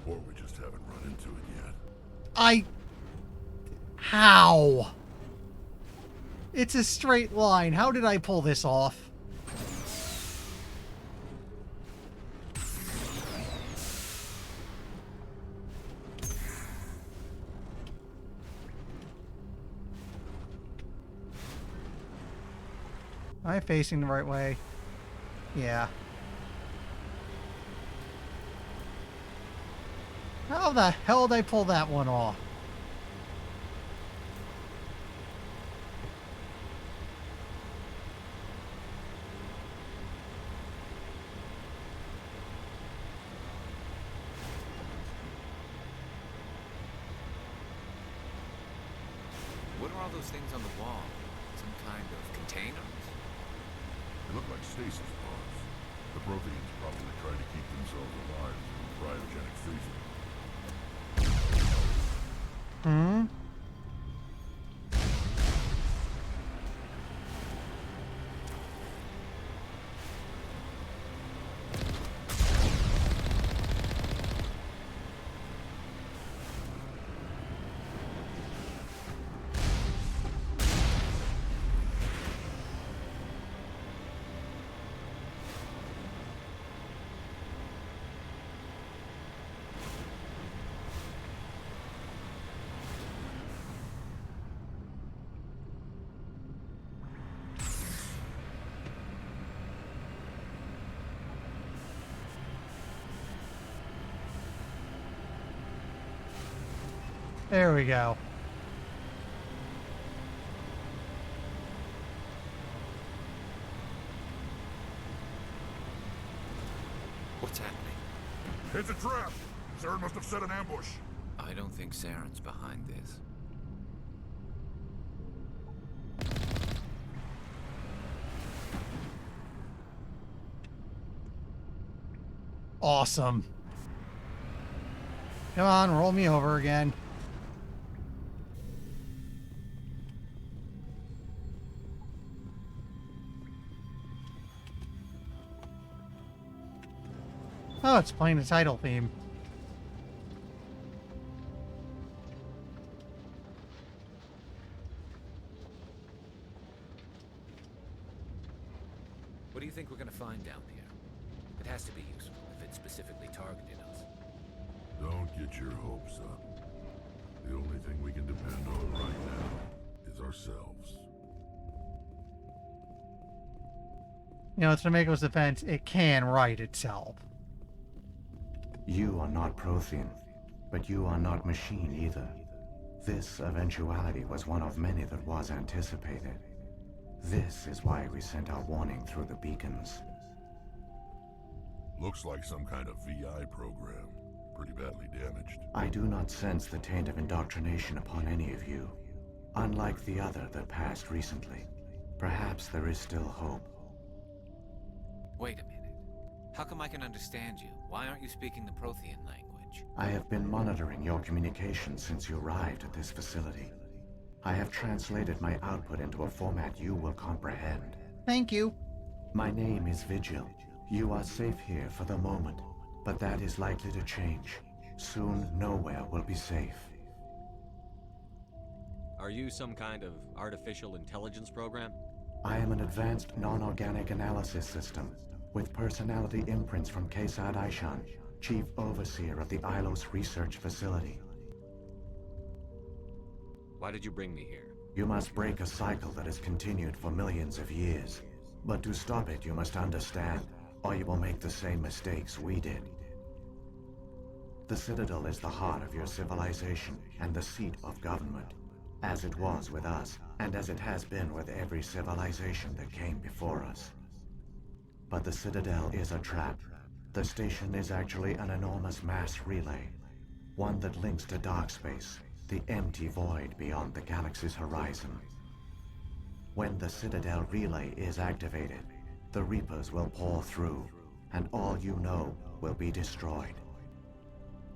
Or we just haven't run into it yet. How? It's a straight line. How did I pull this off? Am I facing the right way? Yeah. How the hell did I pull that one off? What are all those things on the wall? Some kind of containers? They look like stasis pods. The Protheans probably try to keep themselves alive through cryogenic freezing. Hmm? There we go. What's happening? It's a trap! Saren must have set an ambush. I don't think Saren's behind this. Awesome. Come on, roll me over again. Oh, it's playing the title theme. What do you think we're gonna find down here? It has to be useful if it specifically targeted us. Don't get your hopes up. The only thing we can depend on right now is ourselves. You know, to Mako's defense, it can right itself. You are not Prothean, but you are not machine either. This eventuality was one of many that was anticipated. This is why we sent our warning through the beacons. Looks like some kind of VI program. Pretty badly damaged. I do not sense the taint of indoctrination upon any of you. Unlike the other that passed recently. Perhaps there is still hope. Wait a minute. How come I can understand you? Why aren't you speaking the Prothean language? I have been monitoring your communications since you arrived at this facility. I have translated my output into a format you will comprehend. Thank you. My name is Vigil. You are safe here for the moment, but that is likely to change. Soon, nowhere will be safe. Are you some kind of artificial intelligence program? I am an advanced non-organic analysis system, with personality imprints from Kesad Aishan, Chief Overseer of the Ilos Research Facility. Why did you bring me here? You must break a cycle that has continued for millions of years. But to stop it, you must understand, or you will make the same mistakes we did. The Citadel is the heart of your civilization and the seat of government, as it was with us, and as it has been with every civilization that came before us. But the Citadel is a trap. The station is actually an enormous mass relay, one that links to dark space, the empty void beyond the galaxy's horizon. When the Citadel relay is activated, the Reapers will pour through, and all you know will be destroyed.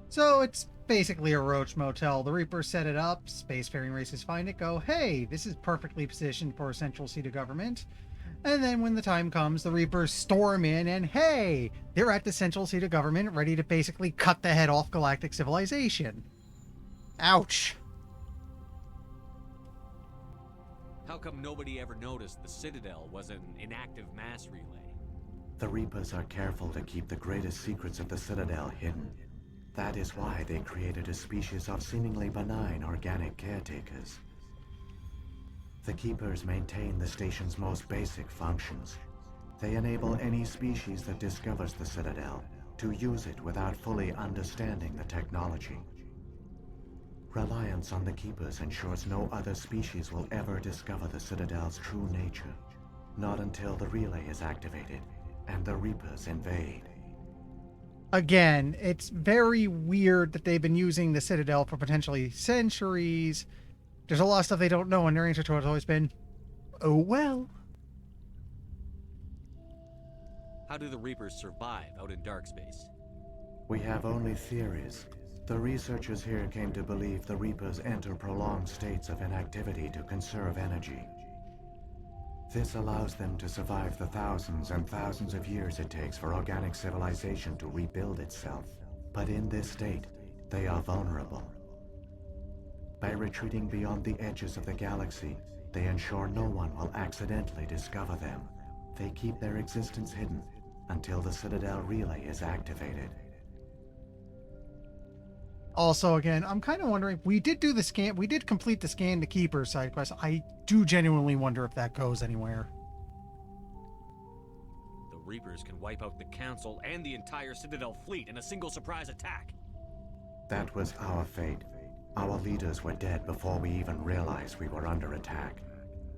So it's basically a roach motel. The Reapers set it up, spacefaring races find it, go, hey, this is perfectly positioned for a central seat of government. And then when the time comes, the Reapers storm in and hey, they're at the central seat of government ready to basically cut the head off galactic civilization. Ouch. How come nobody ever noticed the Citadel was an inactive mass relay? The Reapers are careful to keep the greatest secrets of the Citadel hidden. That is why they created a species of seemingly benign organic caretakers. The Keepers maintain the station's most basic functions. They enable any species that discovers the Citadel to use it without fully understanding the technology. Reliance on the Keepers ensures no other species will ever discover the Citadel's true nature. Not until the relay is activated and the Reapers invade. Again, it's very weird that they've been using the Citadel for potentially centuries. There's a lot of stuff they don't know, and their answer to it has always been, oh well. How do the Reapers survive out in dark space? We have only theories. The researchers here came to believe the Reapers enter prolonged states of inactivity to conserve energy. This allows them to survive the thousands and thousands of years it takes for organic civilization to rebuild itself. But in this state, they are vulnerable. By retreating beyond the edges of the galaxy, they ensure no one will accidentally discover them. They keep their existence hidden until the Citadel relay is activated. Also, again, I'm kind of wondering, we did do the scan, we did complete the scan to Keepers side quest. I do genuinely wonder if that goes anywhere. The Reapers can wipe out the Council and the entire Citadel fleet in a single surprise attack. That was our fate. Our leaders were dead before we even realized we were under attack.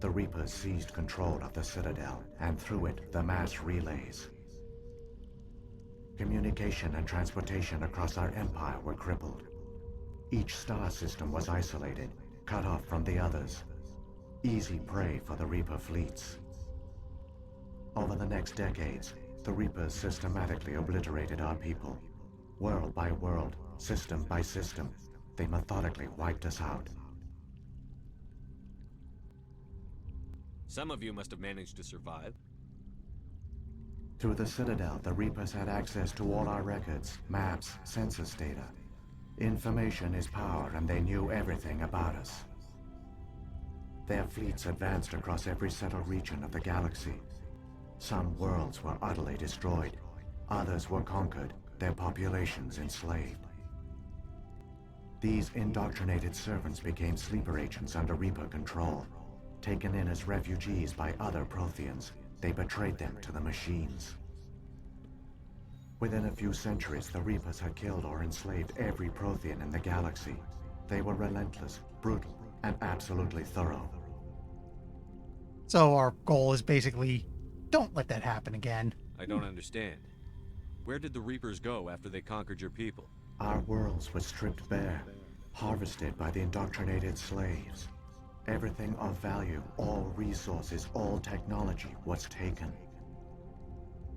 The Reapers seized control of the Citadel, and through it, the mass relays. Communication and transportation across our empire were crippled. Each star system was isolated, cut off from the others. Easy prey for the Reaper fleets. Over the next decades, the Reapers systematically obliterated our people. World by world, system by system, they methodically wiped us out. Some of you must have managed to survive. Through the Citadel, the Reapers had access to all our records, maps, census data. Information is power, and they knew everything about us. Their fleets advanced across every settled region of the galaxy. Some worlds were utterly destroyed. Others were conquered, their populations enslaved. These indoctrinated servants became sleeper agents under Reaper control. Taken in as refugees by other Protheans, they betrayed them to the machines. Within a few centuries, the Reapers had killed or enslaved every Prothean in the galaxy. They were relentless, brutal, and absolutely thorough. So our goal is basically, don't let that happen again. I don't understand. Where did the Reapers go after they conquered your people? Our worlds were stripped bare, harvested by the indoctrinated slaves. Everything of value, all resources, all technology was taken.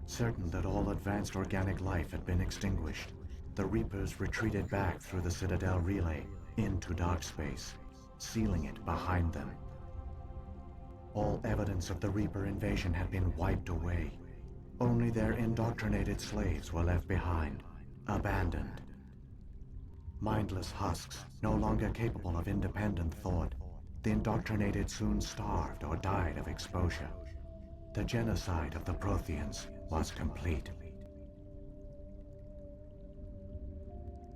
Certain that all advanced organic life had been extinguished, the Reapers retreated back through the Citadel relay into dark space, sealing it behind them. All evidence of the Reaper invasion had been wiped away. Only their indoctrinated slaves were left behind, abandoned. Mindless husks, no longer capable of independent thought, the indoctrinated soon starved or died of exposure. The genocide of the Protheans was complete.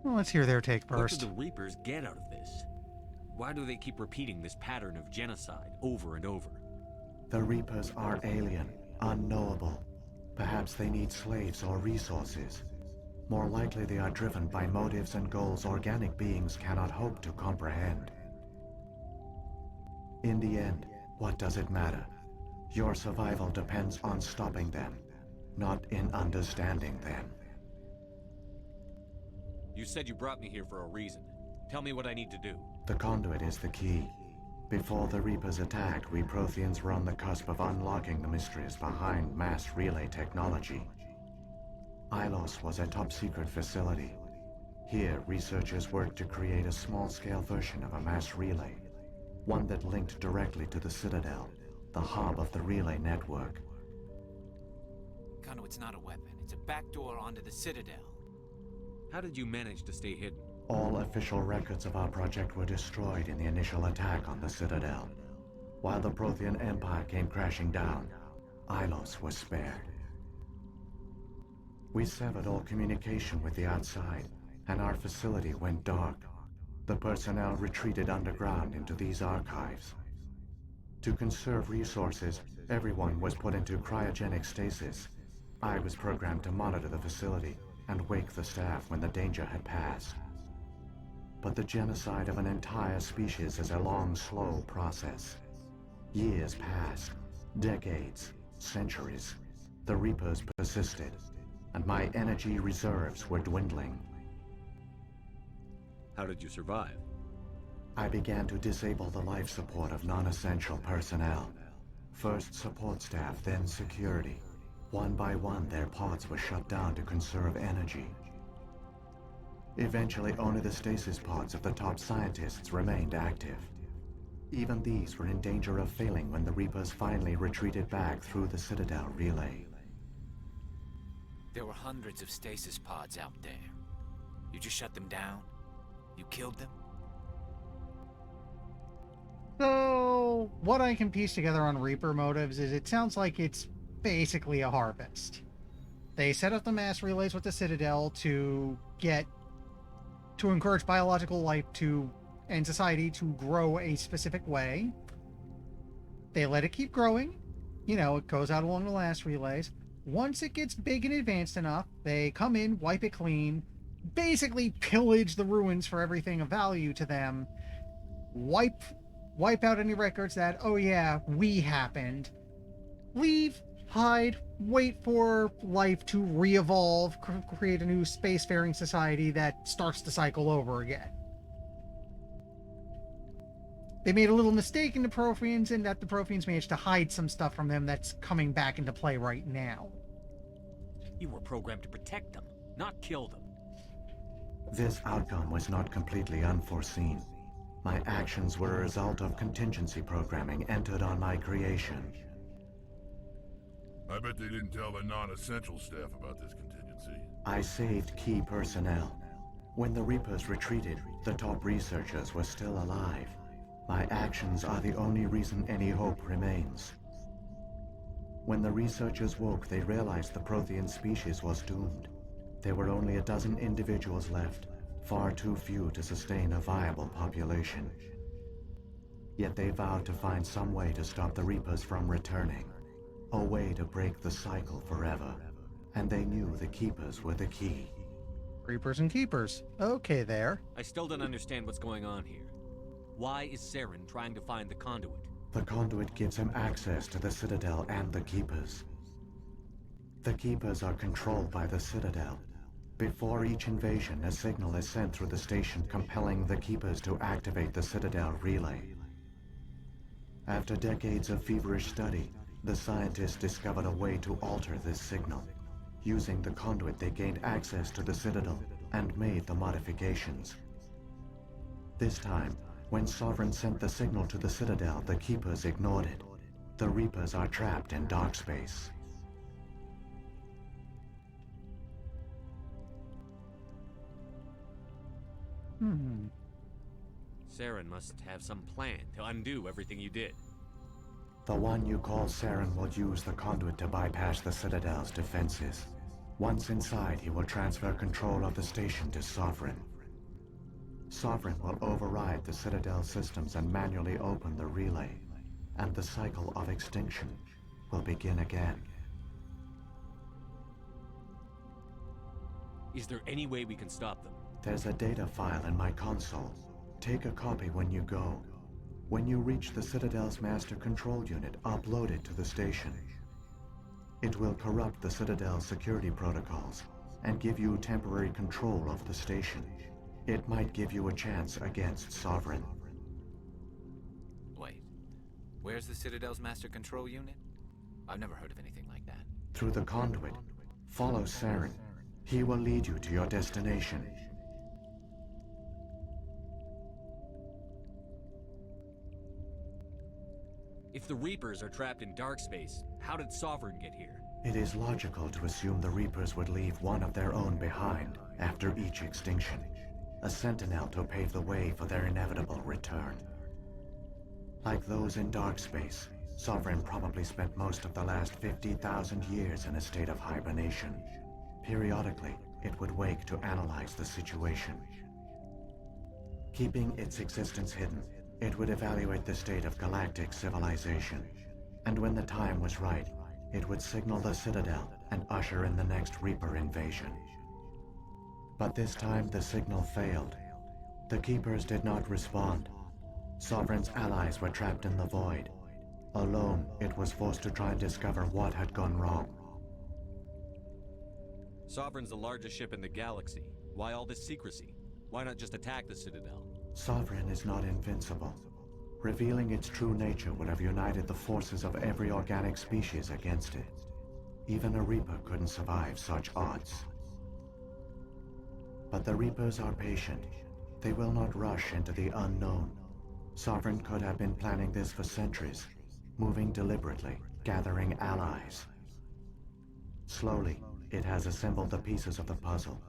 Well, let's hear their take first. What do the Reapers get out of this? Why do they keep repeating this pattern of genocide over and over? The Reapers are alien, unknowable. Perhaps they need slaves or resources. More likely they are driven by motives and goals organic beings cannot hope to comprehend. In the end, what does it matter? Your survival depends on stopping them, not in understanding them. You said you brought me here for a reason. Tell me what I need to do. The conduit is the key. Before the Reapers attacked, we Protheans were on the cusp of unlocking the mysteries behind mass relay technology. Ilos was a top-secret facility. Here, researchers worked to create a small-scale version of a mass relay, one that linked directly to the Citadel, the hub of the relay network. Conduit's not a weapon. It's a backdoor onto the Citadel. How did you manage to stay hidden? All official records of our project were destroyed in the initial attack on the Citadel. While the Prothean Empire came crashing down, Ilos was spared. We severed all communication with the outside, and our facility went dark. The personnel retreated underground into these archives. To conserve resources, everyone was put into cryogenic stasis. I was programmed to monitor the facility and wake the staff when the danger had passed. But the genocide of an entire species is a long, slow process. Years passed, decades, centuries. The Reapers persisted, and my energy reserves were dwindling. How did you survive? I began to disable the life support of non-essential personnel. First support staff, then security. One by one, their pods were shut down to conserve energy. Eventually, only the stasis pods of the top scientists remained active. Even these were in danger of failing when the Reapers finally retreated back through the Citadel relay. There were hundreds of stasis pods out there. You just shut them down? You killed them? So, what I can piece together on Reaper motives is it sounds like it's basically a harvest. They set up the mass relays with the Citadel to encourage biological life and society to grow a specific way. They let it keep growing. It goes out along the last relays. Once it gets big and advanced enough, they come in, wipe it clean, basically pillage the ruins for everything of value to them, wipe out any records that, oh yeah, we happened, leave, hide, wait for life to re-evolve, create a new spacefaring society that starts the cycle over again. They made a little mistake in the Protheans in that the Protheans managed to hide some stuff from them that's coming back into play right now. You were programmed to protect them, not kill them. This outcome was not completely unforeseen. My actions were a result of contingency programming entered on my creation. I bet they didn't tell the non-essential staff about this contingency. I saved key personnel. When the Reapers retreated, the top researchers were still alive. My actions are the only reason any hope remains. When the researchers woke, they realized the Prothean species was doomed. There were only a dozen individuals left, far too few to sustain a viable population. Yet they vowed to find some way to stop the Reapers from returning, a way to break the cycle forever. And they knew the Keepers were the key. Reapers and Keepers. Okay there. I still don't understand what's going on here. Why is Saren trying to find the conduit? The conduit gives him access to the Citadel and the Keepers. The Keepers are controlled by the Citadel. Before each invasion, a signal is sent through the station compelling the Keepers to activate the Citadel relay. After decades of feverish study, the scientists discovered a way to alter this signal. Using the conduit, they gained access to the Citadel and made the modifications. This time, when Sovereign sent the signal to the Citadel, the Keepers ignored it. The Reapers are trapped in dark space. Saren must have some plan to undo everything you did. The one you call Saren will use the conduit to bypass the Citadel's defenses. Once inside, he will transfer control of the station to Sovereign. Sovereign will override the Citadel systems and manually open the relay, and the cycle of extinction will begin again. Is there any way we can stop them? There's a data file in my console. Take a copy when you go. When you reach the Citadel's master control unit, upload it to the station. It will corrupt the Citadel's security protocols and give you temporary control of the station. It might give you a chance against Sovereign. Wait, where's the Citadel's master control unit? I've never heard of anything like that. Through the conduit, follow Saren. He will lead you to your destination. If the Reapers are trapped in dark space, how did Sovereign get here? It is logical to assume the Reapers would leave one of their own behind after each extinction. A sentinel to pave the way for their inevitable return. Like those in dark space, Sovereign probably spent most of the last 50,000 years in a state of hibernation. Periodically, it would wake to analyze the situation. Keeping its existence hidden, it would evaluate the state of galactic civilization. And when the time was right, it would signal the Citadel and usher in the next Reaper invasion. But this time the signal failed. The Keepers did not respond. Sovereign's allies were trapped in the void. Alone, it was forced to try and discover what had gone wrong. Sovereign's the largest ship in the galaxy. Why all this secrecy? Why not just attack the Citadel? Sovereign is not invincible. Revealing its true nature would have united the forces of every organic species against it. Even a Reaper couldn't survive such odds. But the Reapers are patient. They will not rush into the unknown. Sovereign could have been planning this for centuries, moving deliberately, gathering allies. Slowly, it has assembled the pieces of the puzzle,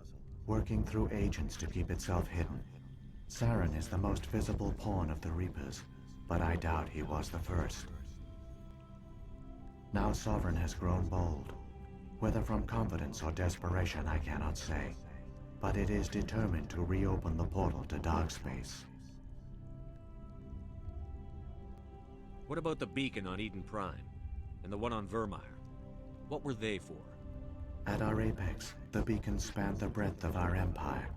working through agents to keep itself hidden. Saren is the most visible pawn of the Reapers, but I doubt he was the first. Now Sovereign has grown bold. Whether from confidence or desperation, I cannot say. But it is determined to reopen the portal to dark space. What about the beacon on Eden Prime? And the one on Vermeer? What were they for? At our apex, the beacons spanned the breadth of our empire.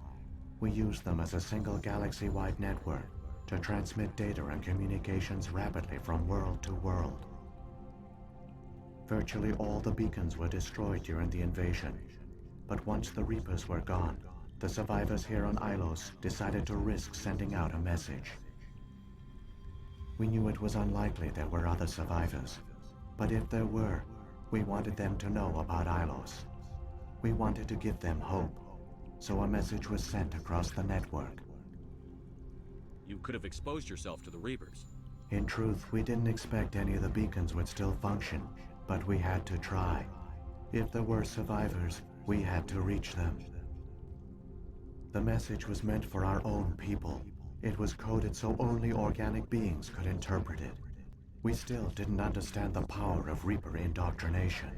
We used them as a single galaxy-wide network to transmit data and communications rapidly from world to world. Virtually all the beacons were destroyed during the invasion, but once the Reapers were gone, the survivors here on Ilos decided to risk sending out a message. We knew it was unlikely there were other survivors, but if there were, we wanted them to know about Ilos. We wanted to give them hope, so a message was sent across the network. You could have exposed yourself to the Reapers. In truth, we didn't expect any of the beacons would still function, but we had to try. If there were survivors, we had to reach them. The message was meant for our own people. It was coded so only organic beings could interpret it. We still didn't understand the power of Reaper indoctrination.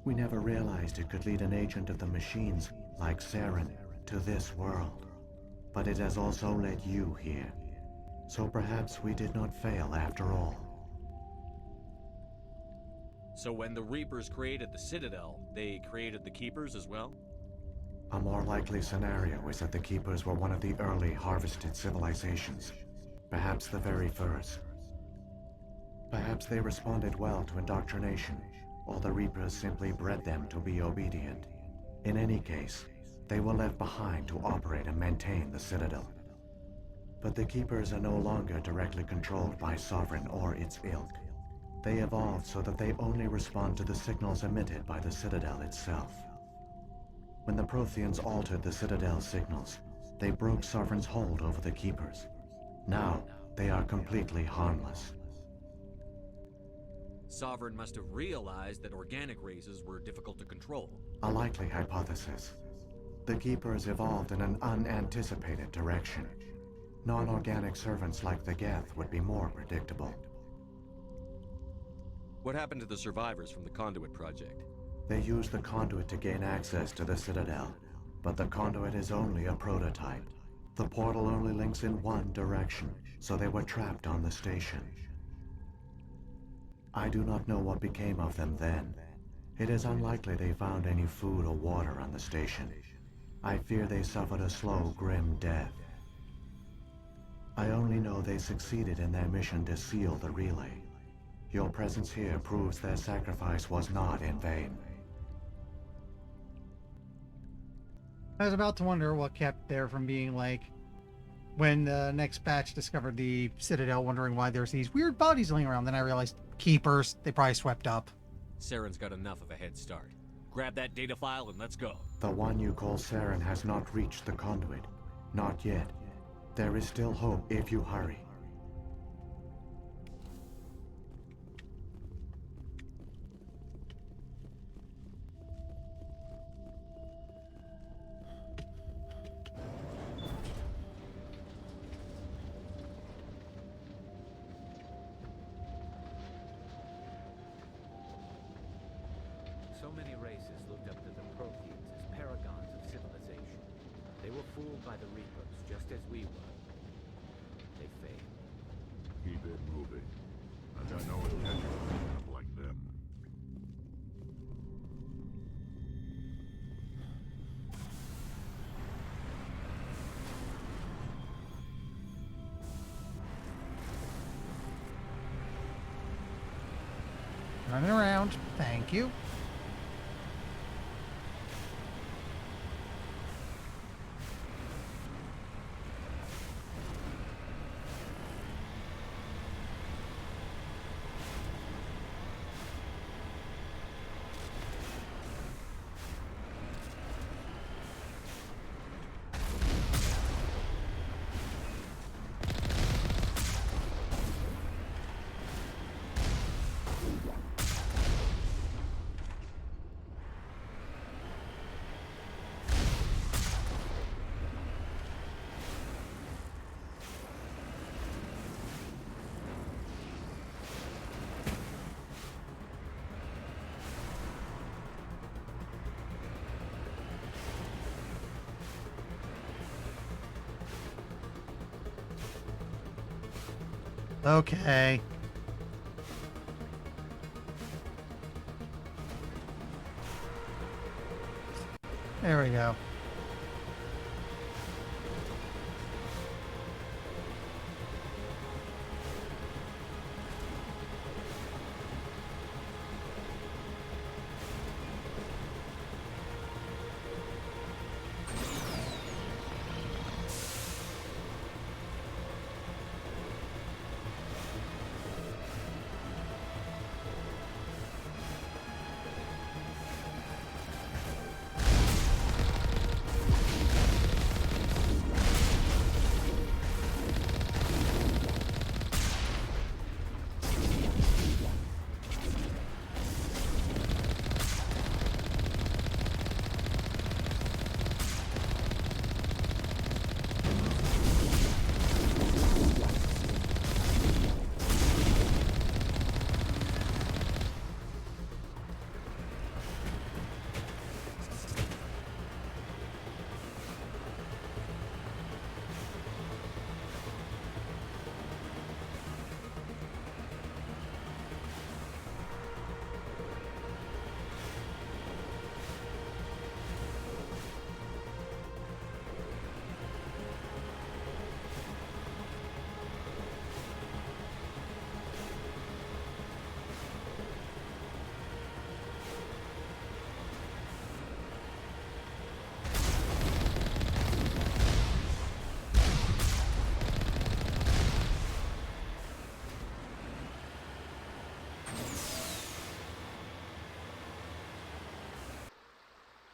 We never realized it could lead an agent of the machines, like Saren, to this world. But it has also led you here. So perhaps we did not fail after all. So when the Reapers created the Citadel, they created the Keepers as well? A more likely scenario is that the Keepers were one of the early harvested civilizations. Perhaps the very first. Perhaps they responded well to indoctrination, or the Reapers simply bred them to be obedient. In any case, they were left behind to operate and maintain the Citadel. But the Keepers are no longer directly controlled by Sovereign or its ilk. They evolved so that they only respond to the signals emitted by the Citadel itself. When the Protheans altered the Citadel's signals, they broke Sovereign's hold over the Keepers. Now, they are completely harmless. Sovereign must have realized that organic races were difficult to control. A likely hypothesis. The Keepers evolved in an unanticipated direction. Non-organic servants like the Geth would be more predictable. What happened to the survivors from the Conduit Project? They used the Conduit to gain access to the Citadel, but the Conduit is only a prototype. The portal only links in one direction, so they were trapped on the station. I do not know what became of them then. It is unlikely they found any food or water on the station. I fear they suffered a slow, grim death. I only know they succeeded in their mission to seal the relay. Your presence here proves their sacrifice was not in vain. I was about to wonder what kept there from being like, when the next batch discovered the Citadel, wondering why there's these weird bodies laying around. Then I realized Keepers, they probably swept up. Saren's got enough of a head start. Grab that data file and let's go. The one you call Saren has not reached the Conduit. Not yet. There is still hope if you hurry. So many races looked up to the Protheans as paragons of civilization. They were fooled by the Reapers, just as we were. They failed. Keep it moving. I've got no intention of being up like them. Running around. Thank you. Okay. There we go.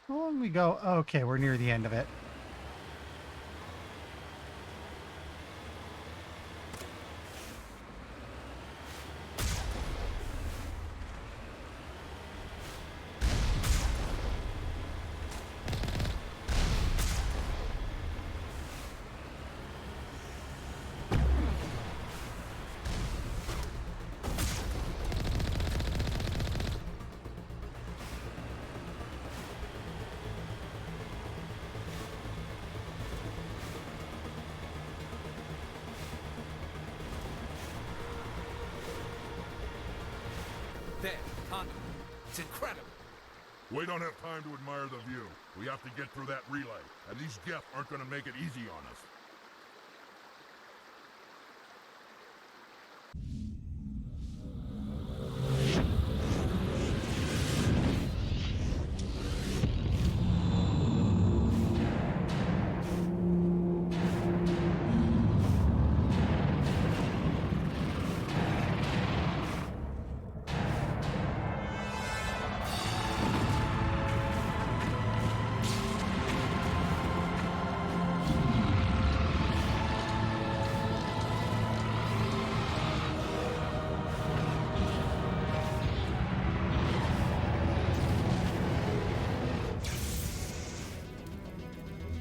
How long we go? Okay, we're near the end of it. There, Condor. It's incredible. We don't have time to admire the view. We have to get through that relay, and these Geth aren't going to make it easy on us.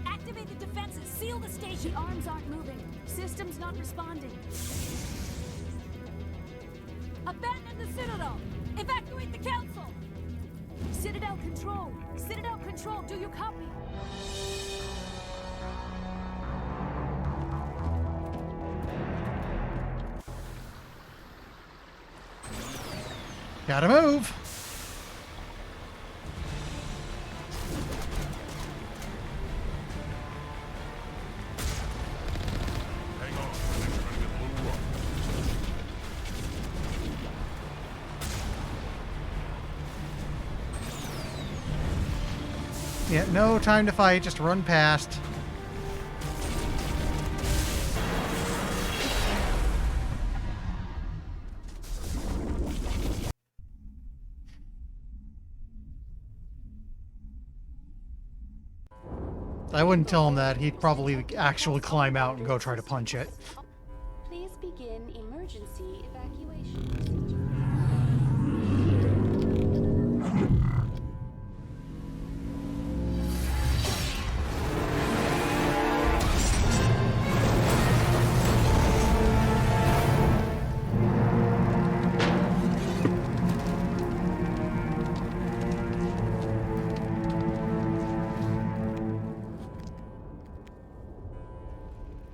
Activate the defenses! Seal the station! The arms aren't moving. Systems not responding. Abandon the Citadel! Evacuate the Council! Citadel Control! Citadel Control, do you copy? Gotta move. Hang on, things are gonna get a little rough. Yeah, no time to fight, just run past. I wouldn't tell him that. He'd probably actually climb out and go try to punch it. Please begin emergency evacuation.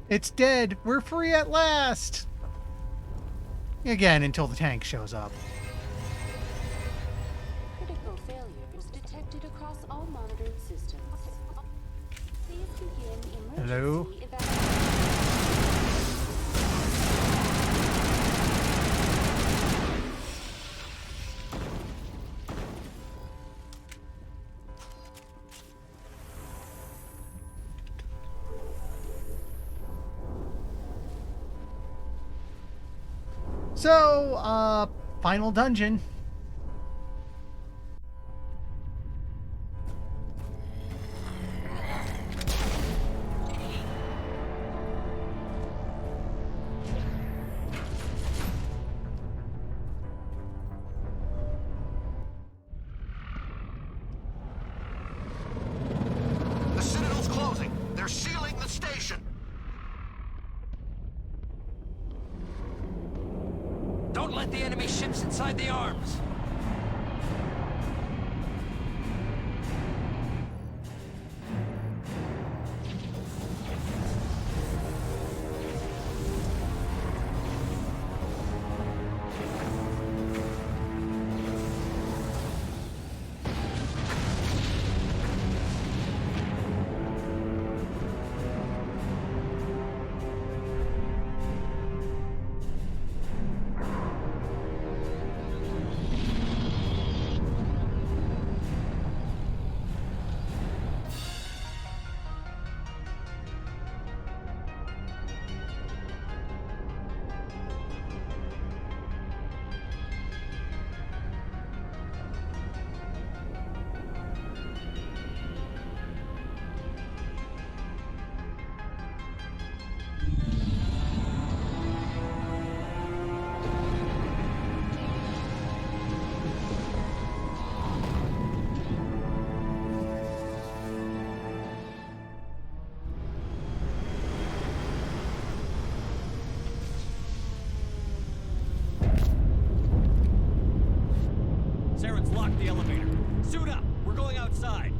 It's dead! We're free at last! Again, until the tank shows up. Critical failures detected across all monitoring systems. Please begin emergency Hello? So, final dungeon. The Citadel's closing. They're sealing the station. Don't let the enemy ships inside the arms! Saren's locked the elevator. Suit up! We're going outside!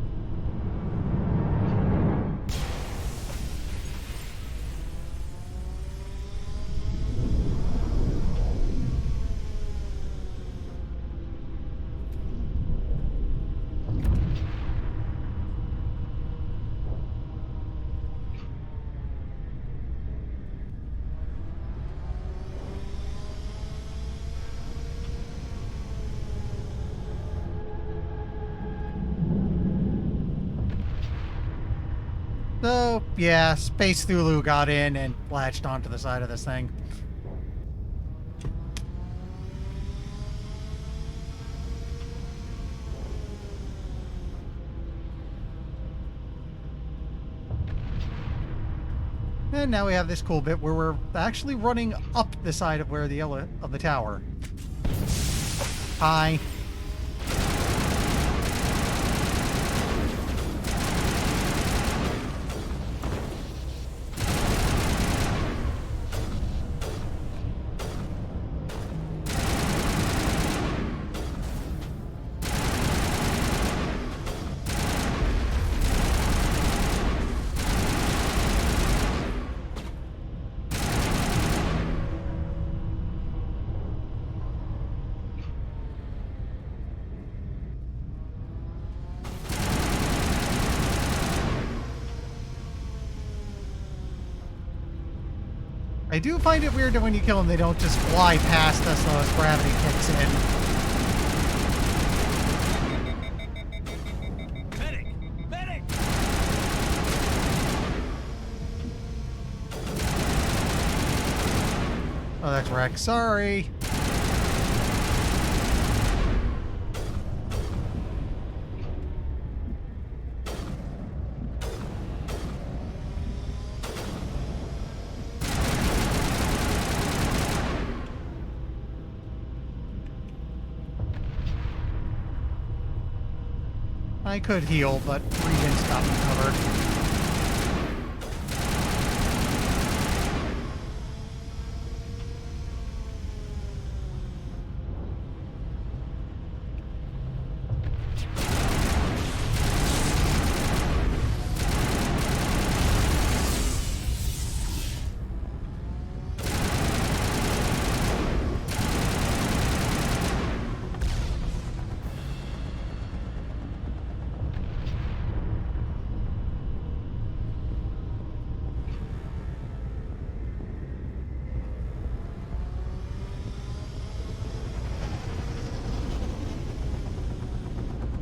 So, yeah, Space Thulu got in and latched onto the side of this thing. And now we have this cool bit where we're actually running up the side of where of the tower. Hi. I do find it weird that when you kill them, they don't just fly past us unless gravity kicks in. Medic! Medic! Oh, that's Rex. Sorry. I could heal, but Regent's got me covered.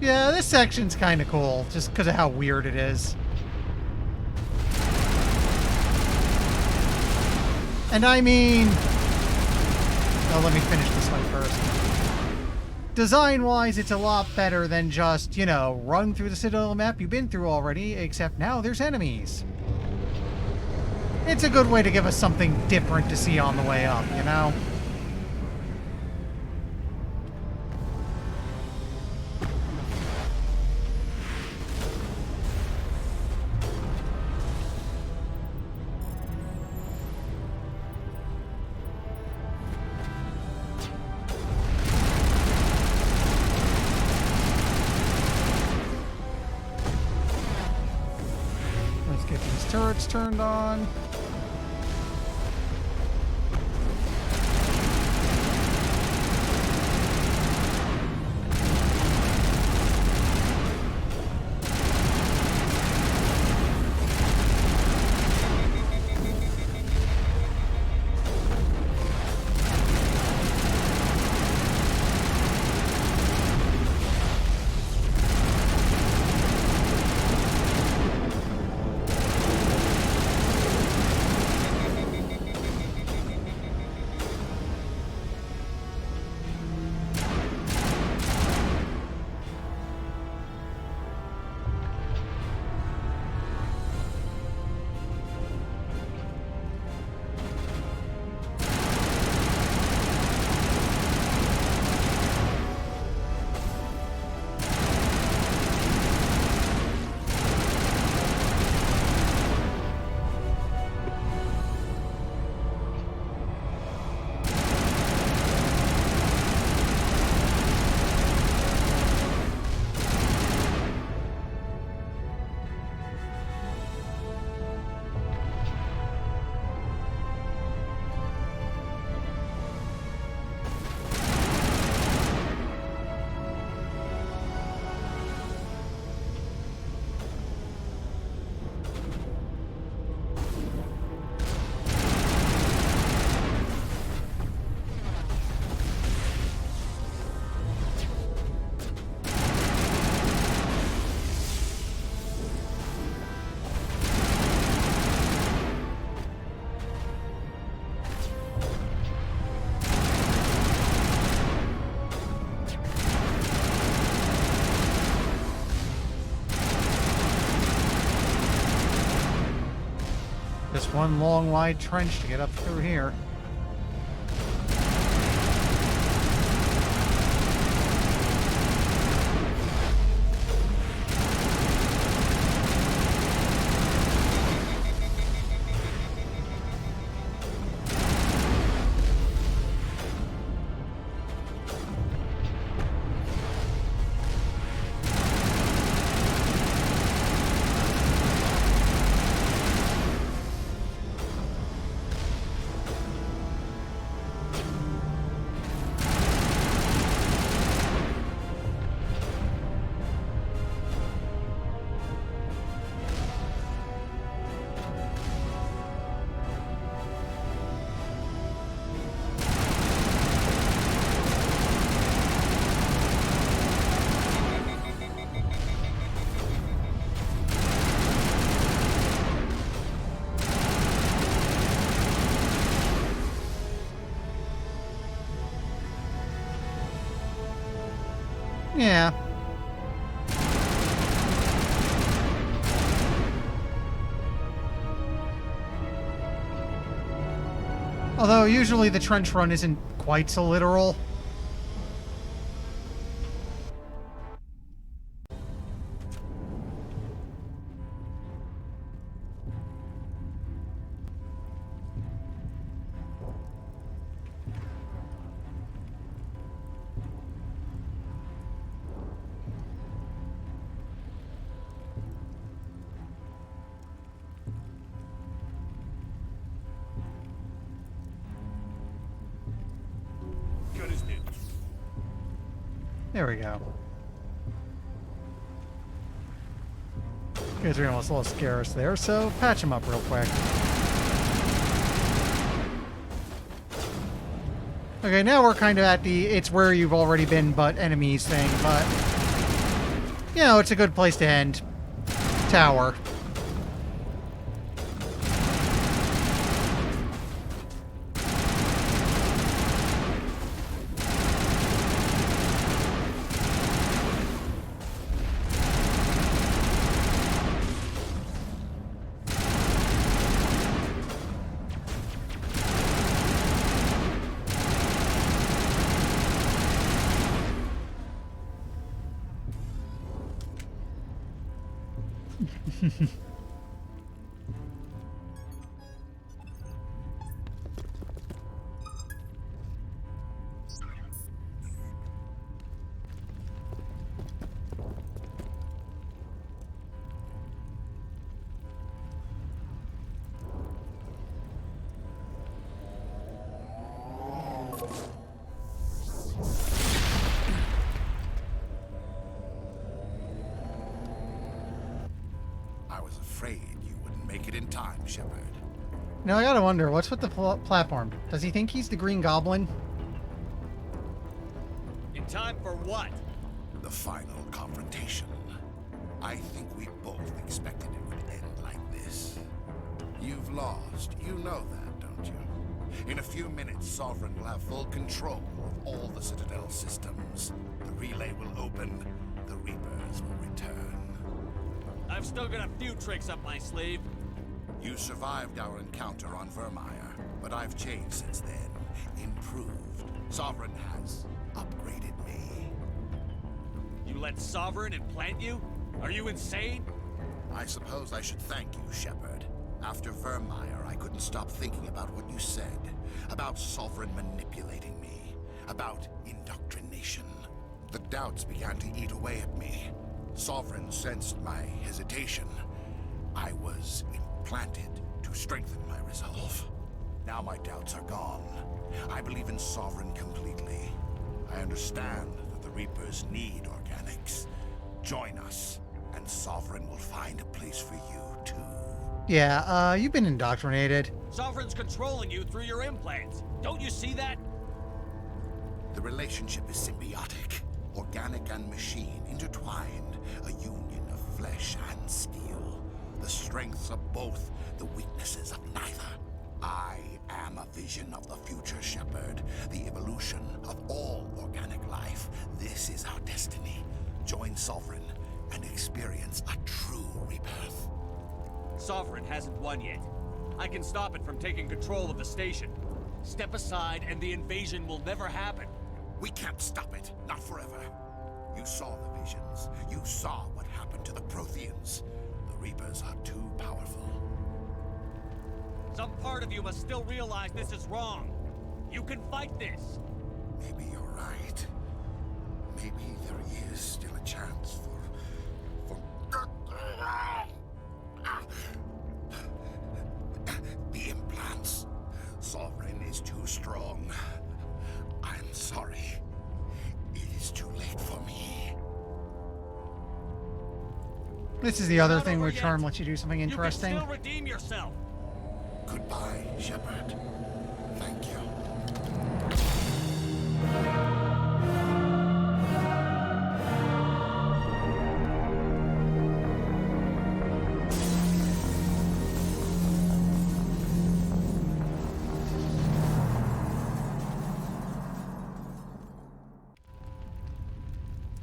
Yeah, this section's kind of cool, just because of how weird it is. And I mean... Oh, let me finish this one first. Design-wise, it's a lot better than just, you know, run through the Citadel map you've been through already, except now there's enemies. It's a good way to give us something different to see on the way up, you know? Turrets turned on. Just one long wide trench to get up through here. Yeah. Although usually the trench run isn't quite so literal. There we go. You guys are almost a little scare us there, so patch him up real quick. Okay, now we're kind of at the it's where you've already been but enemies thing, but you know, it's a good place to end. Tower. Now I gotta wonder, what's with the platform? Does he think he's the Green Goblin? In time for what? The final confrontation. I think we both expected it would end like this. You've lost. You know that, don't you? In a few minutes, Sovereign will have full control of all the Citadel systems. The relay will open. The Reapers will return. I've still got a few tricks up my sleeve. You survived our encounter on Vermeer, but I've changed since then. Improved. Sovereign has upgraded me. You let Sovereign implant you? Are you insane? I suppose I should thank you, Shepard. After Vermeer, I couldn't stop thinking about what you said. About Sovereign manipulating me. About indoctrination. The doubts began to eat away at me. Sovereign sensed my hesitation. I was implanted to strengthen my resolve. Now my doubts are gone. I believe in Sovereign completely. I understand that the Reapers need organics. Join us, and Sovereign will find a place for you, too. Yeah, you've been indoctrinated. Sovereign's controlling you through your implants. Don't you see that? The relationship is symbiotic. Organic and machine intertwined. A union of flesh and steel. The strengths of both, the weaknesses of neither. I am a vision of the future, Shepard. The evolution of all organic life. This is our destiny. Join Sovereign and experience a true rebirth. Sovereign hasn't won yet. I can stop it from taking control of the station. Step aside and the invasion will never happen. We can't stop it. Not forever. You saw the visions. You saw what happened to the Protheans. The Reapers are too powerful. Some part of you must still realize this is wrong. You can fight this. Maybe you're right. Maybe there is still a chance for the implants. Sovereign is too strong. I'm sorry. It is too late for me. This is the other thing where Charm lets you do something interesting. You can still redeem yourself. Goodbye, Shepard. Thank you.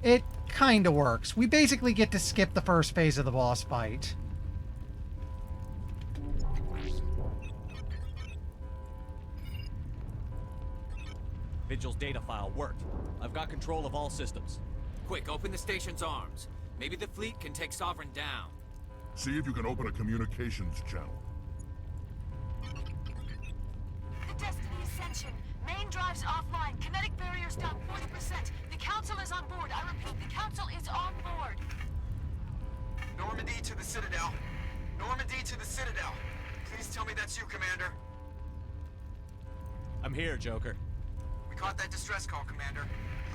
It kinda works. We basically get to skip the first phase of the boss fight. Vigil's data file worked. I've got control of all systems. Quick, open the station's arms. Maybe the fleet can take Sovereign down. See if you can open a communications channel. The Destiny Ascension. Main drives offline. Kinetic barriers down 40%. The Council is on board. I repeat, the Council is on board. Normandy to the Citadel. Normandy to the Citadel. Please tell me that's you, Commander. I'm here, Joker. We caught that distress call, Commander.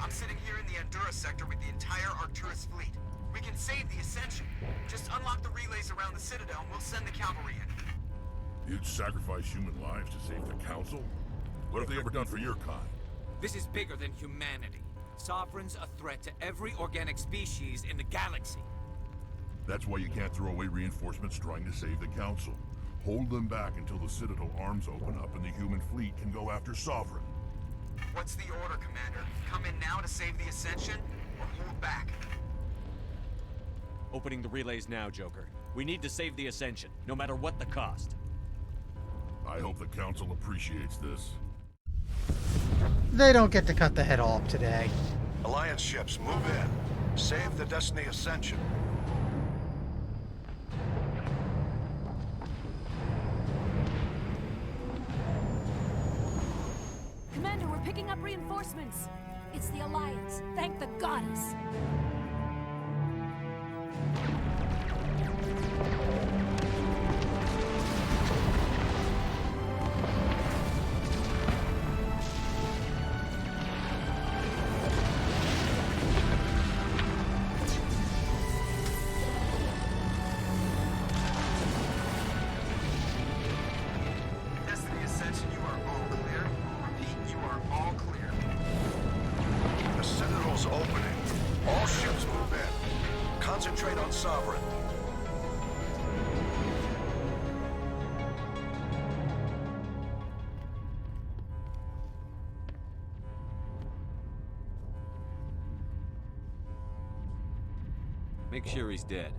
I'm sitting here in the Andurra sector with the entire Arcturus fleet. We can save the Ascension. Just unlock the relays around the Citadel and we'll send the cavalry in. You'd sacrifice human lives to save the Council? What have they ever done for your kind? This is bigger than humanity. Sovereign's a threat to every organic species in the galaxy. That's why you can't throw away reinforcements trying to save the Council. Hold them back until the Citadel arms open up and the human fleet can go after Sovereign. What's the order, Commander? Come in now to save the Ascension, or hold back? Opening the relays now, Joker. We need to save the Ascension, no matter what the cost. I hope the Council appreciates this. They don't get to cut the head off today. Alliance ships, move in. Save the Destiny Ascension. Commander, we're picking up reinforcements. It's the Alliance. Thank the goddess. Destiny Ascension, you are all clear. Repeat, you are all clear. The Citadel's opening. All ships move in. Concentrate on Sovereign. Make sure he's dead.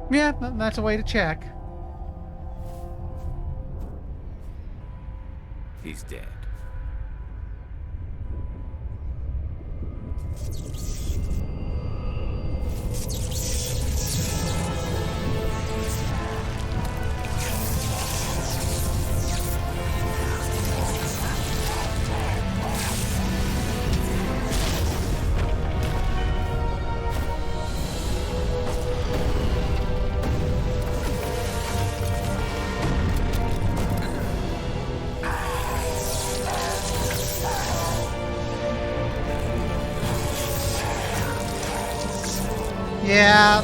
Yeah, that's a way to check. He's dead. Yeah.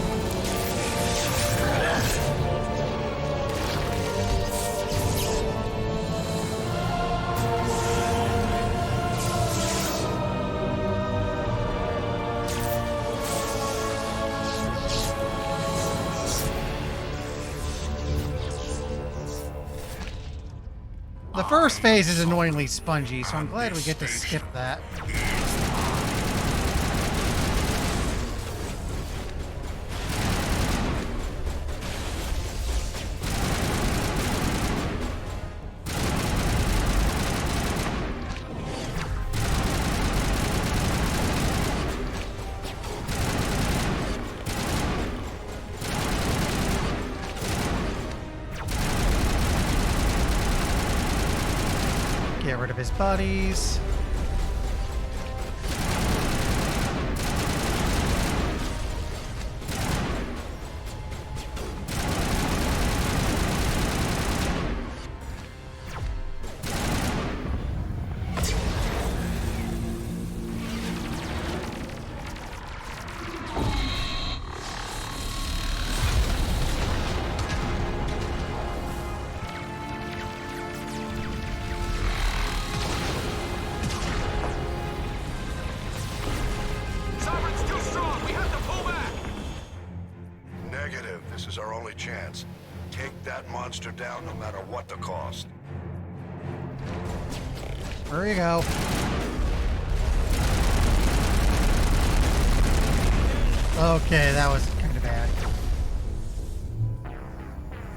The first phase is annoyingly spongy, so I'm glad we get to skip that. Get rid of his buddies. monster down no matter what the cost. There you go. Okay, that was kind of bad.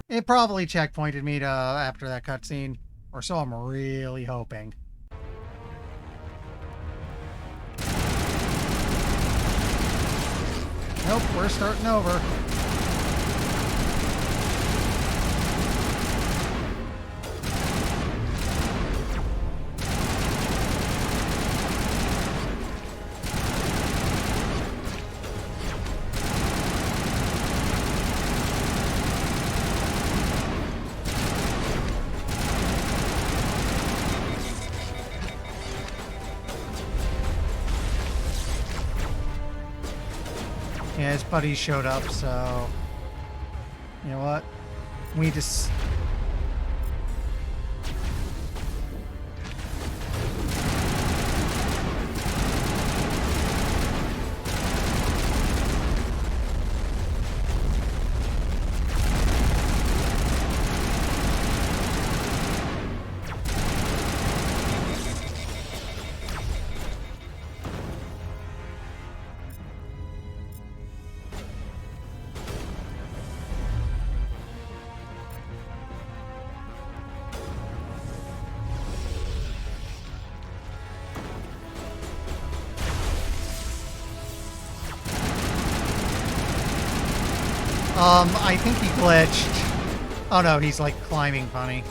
It probably checkpointed me to after that cutscene, or so I'm really hoping. Nope, we're starting over. Yeah, his buddies showed up, so you know what? We just I think he glitched. Oh no, he's like climbing funny.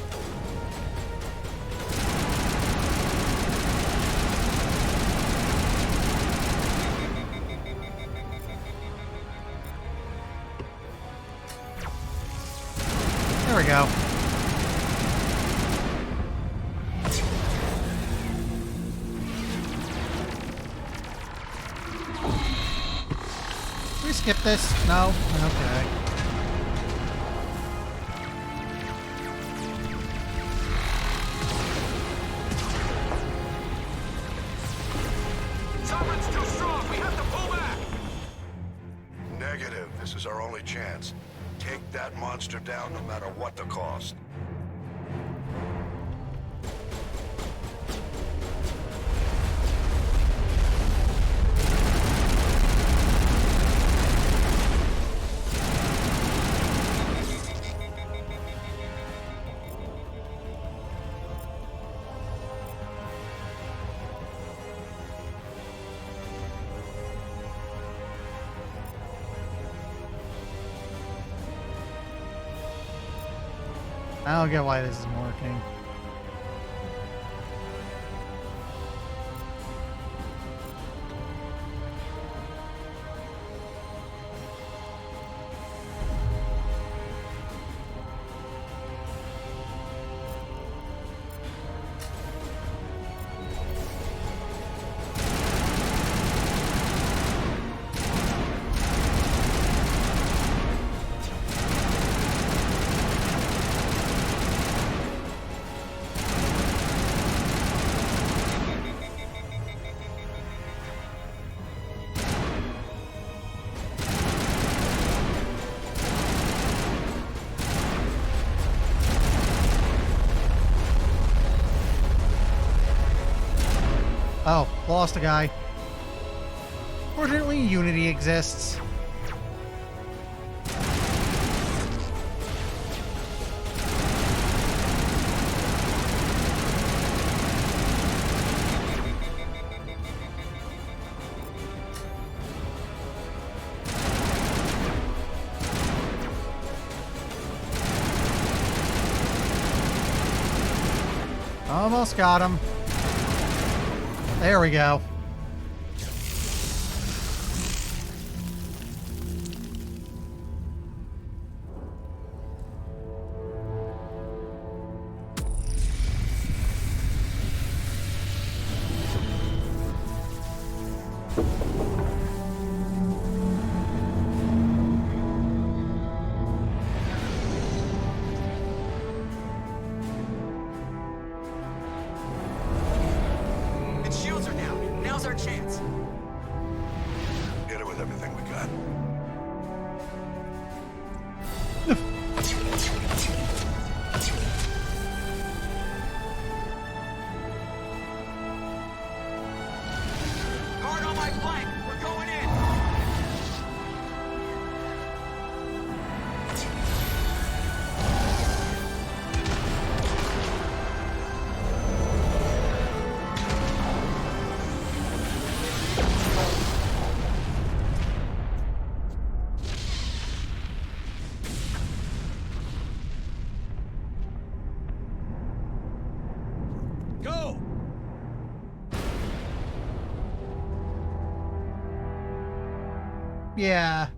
There we go. Can we skip this? No? Okay. Sovereign's too strong. We have to pull back. Negative. This is our only chance. Take that monster down no matter what the cost. I don't get why this isn't working. Oh, lost a guy. Fortunately, Unity exists. Almost got him. There we go. Its shields are down. Now's our chance. Hit it with everything we got. Yeah.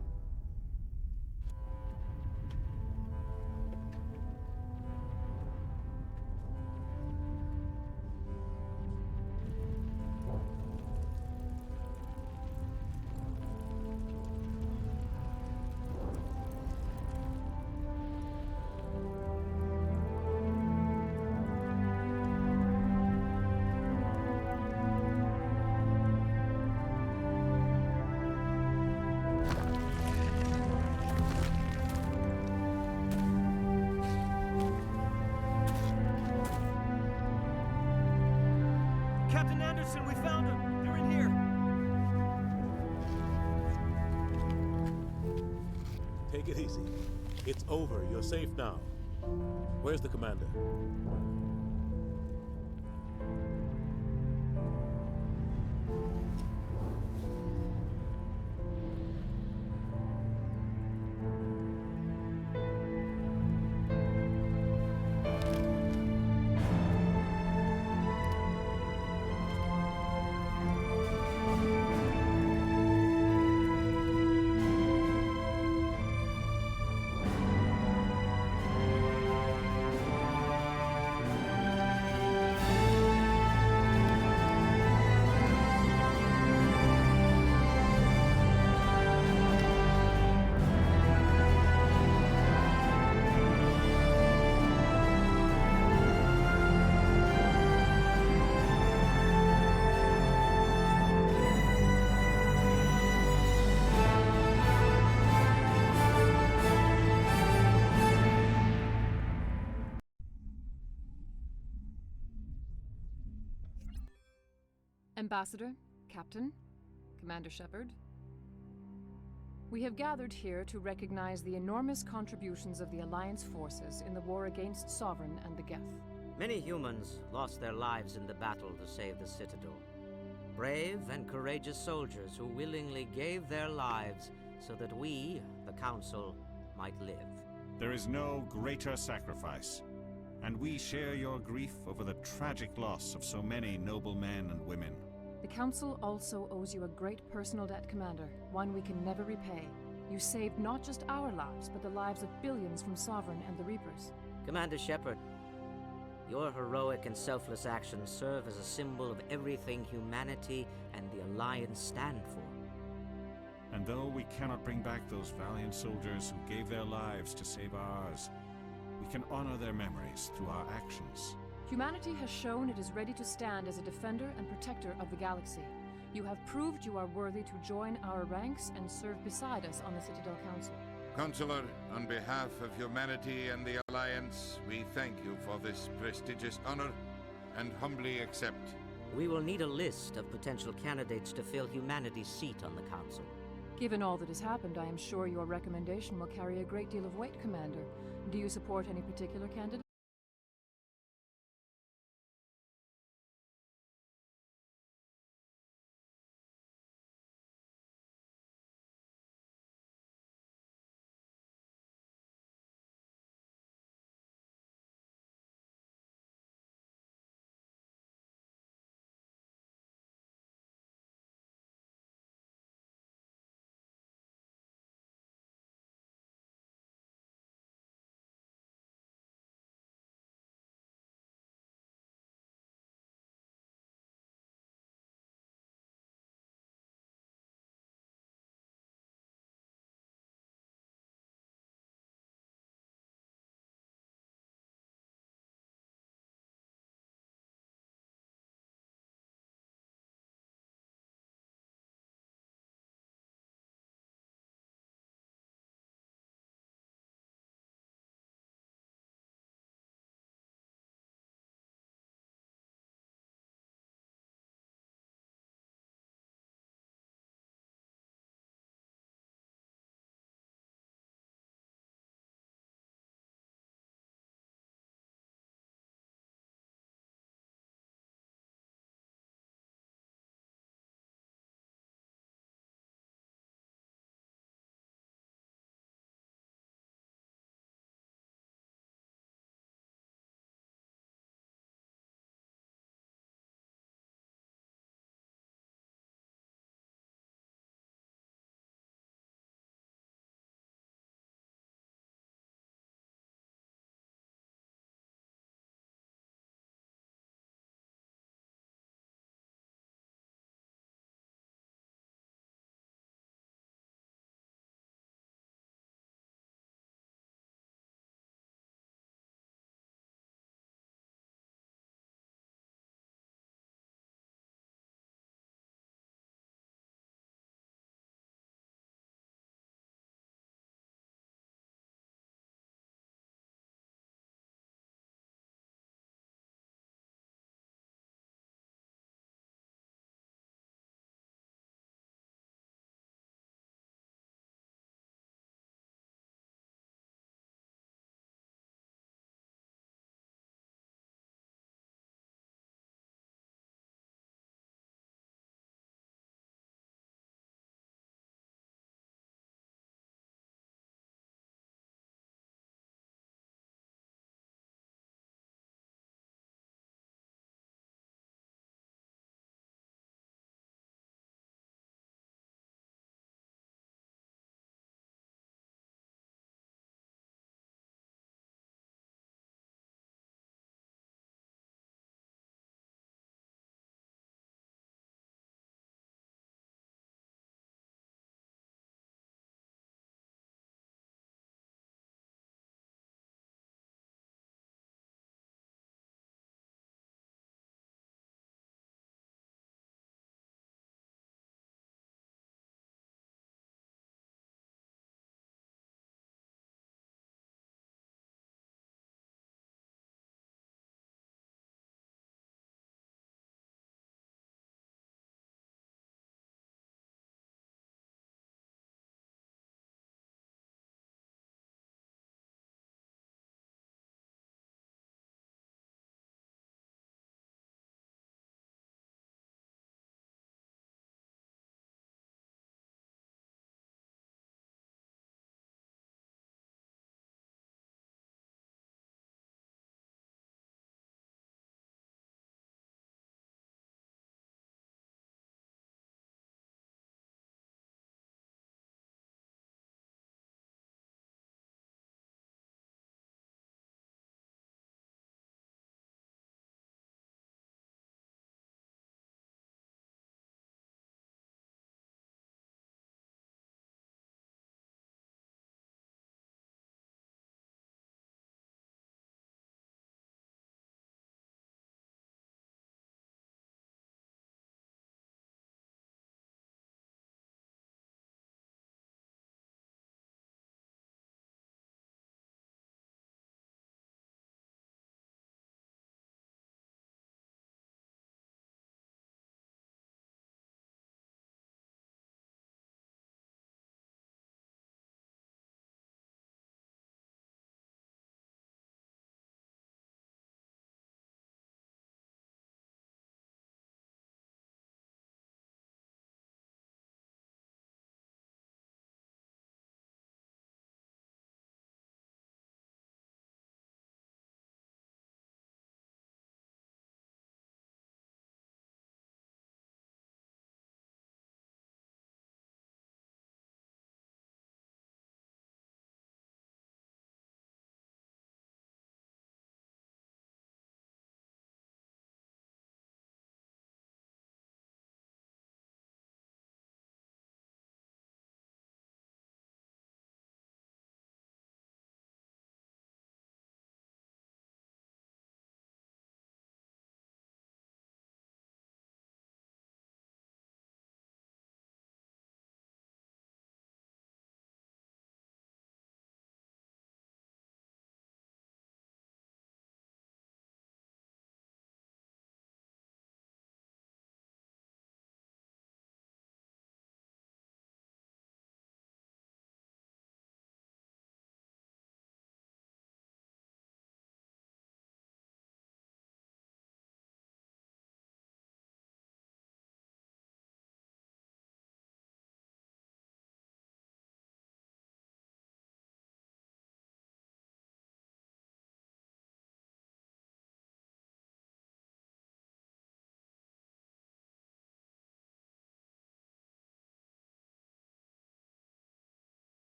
Captain Anderson, we found them. They're in here. Take it easy. It's over. You're safe now. Where's the commander? Ambassador, Captain, Commander Shepard. We have gathered here to recognize the enormous contributions of the Alliance forces in the war against Sovereign and the Geth. Many humans lost their lives in the battle to save the Citadel. Brave and courageous soldiers who willingly gave their lives so that we, the Council, might live. There is no greater sacrifice, and we share your grief over the tragic loss of so many noble men and women. The Council also owes you a great personal debt, Commander, one we can never repay. You saved not just our lives, but the lives of billions from Sovereign and the Reapers. Commander Shepard, your heroic and selfless actions serve as a symbol of everything humanity and the Alliance stand for. And though we cannot bring back those valiant soldiers who gave their lives to save ours, we can honor their memories through our actions. Humanity has shown it is ready to stand as a defender and protector of the galaxy. You have proved you are worthy to join our ranks and serve beside us on the Citadel Council. Counselor, on behalf of humanity and the Alliance, we thank you for this prestigious honor and humbly accept. We will need a list of potential candidates to fill humanity's seat on the Council. Given all that has happened, I am sure your recommendation will carry a great deal of weight, Commander. Do you support any particular candidate?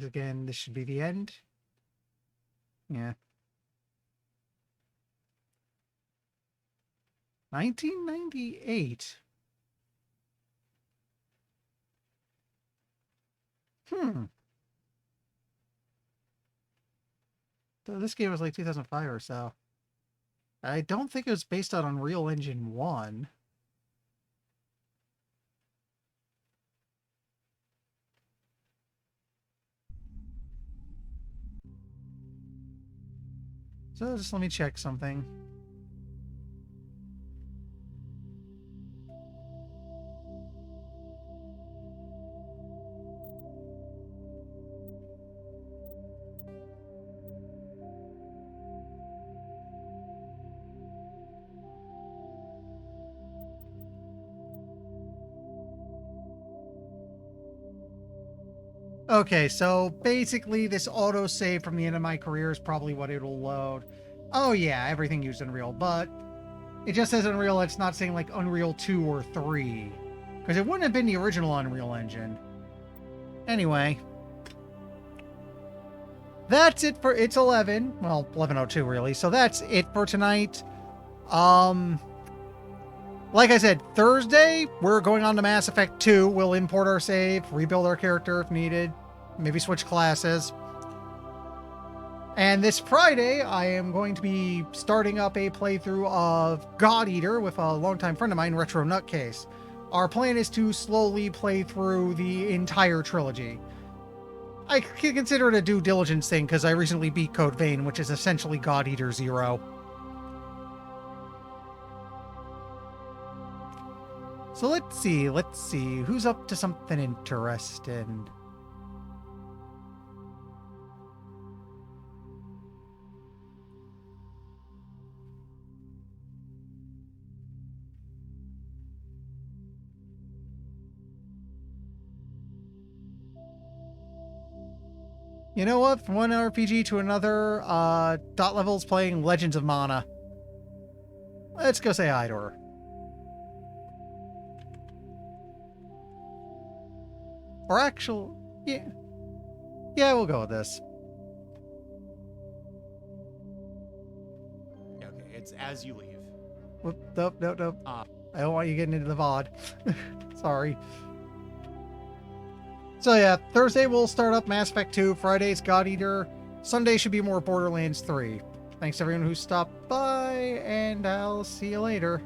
Because again, this should be the end. Yeah. 1998. So this game was like 2005 or so. I don't think it was based on Unreal Engine 1. So just let me check something. Okay, so basically this autosave from the end of my career is probably what it'll load. Oh yeah, everything used Unreal, but it just says Unreal, it's not saying like Unreal 2 or 3. Because it wouldn't have been the original Unreal Engine. Anyway. That's it for, it's 11. Well, 11:02 really. So that's it for tonight. Like I said, Thursday, we're going on to Mass Effect 2. We'll import our save, rebuild our character if needed, maybe switch classes. And this Friday, I am going to be starting up a playthrough of God Eater with a longtime friend of mine, Retro Nutcase. Our plan is to slowly play through the entire trilogy. I can consider it a due diligence thing because I recently beat Code Vein, which is essentially God Eater 0. So let's see, who's up to something interesting? You know what? From one RPG to another, Dot Level's playing Legends of Mana. Let's go say hi to her. Or actual, yeah. Yeah, we'll go with this. Okay, it's as you leave. Whoop, nope. I don't want you getting into the VOD. Sorry. So yeah, Thursday we'll start up Mass Effect 2, Friday's God Eater, Sunday should be more Borderlands 3. Thanks to everyone who stopped by, and I'll see you later.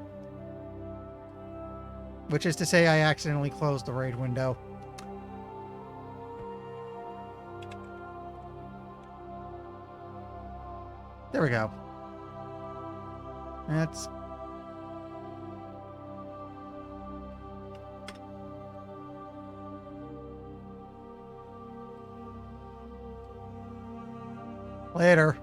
Which is to say I accidentally closed the raid window. There we go. That's... Later.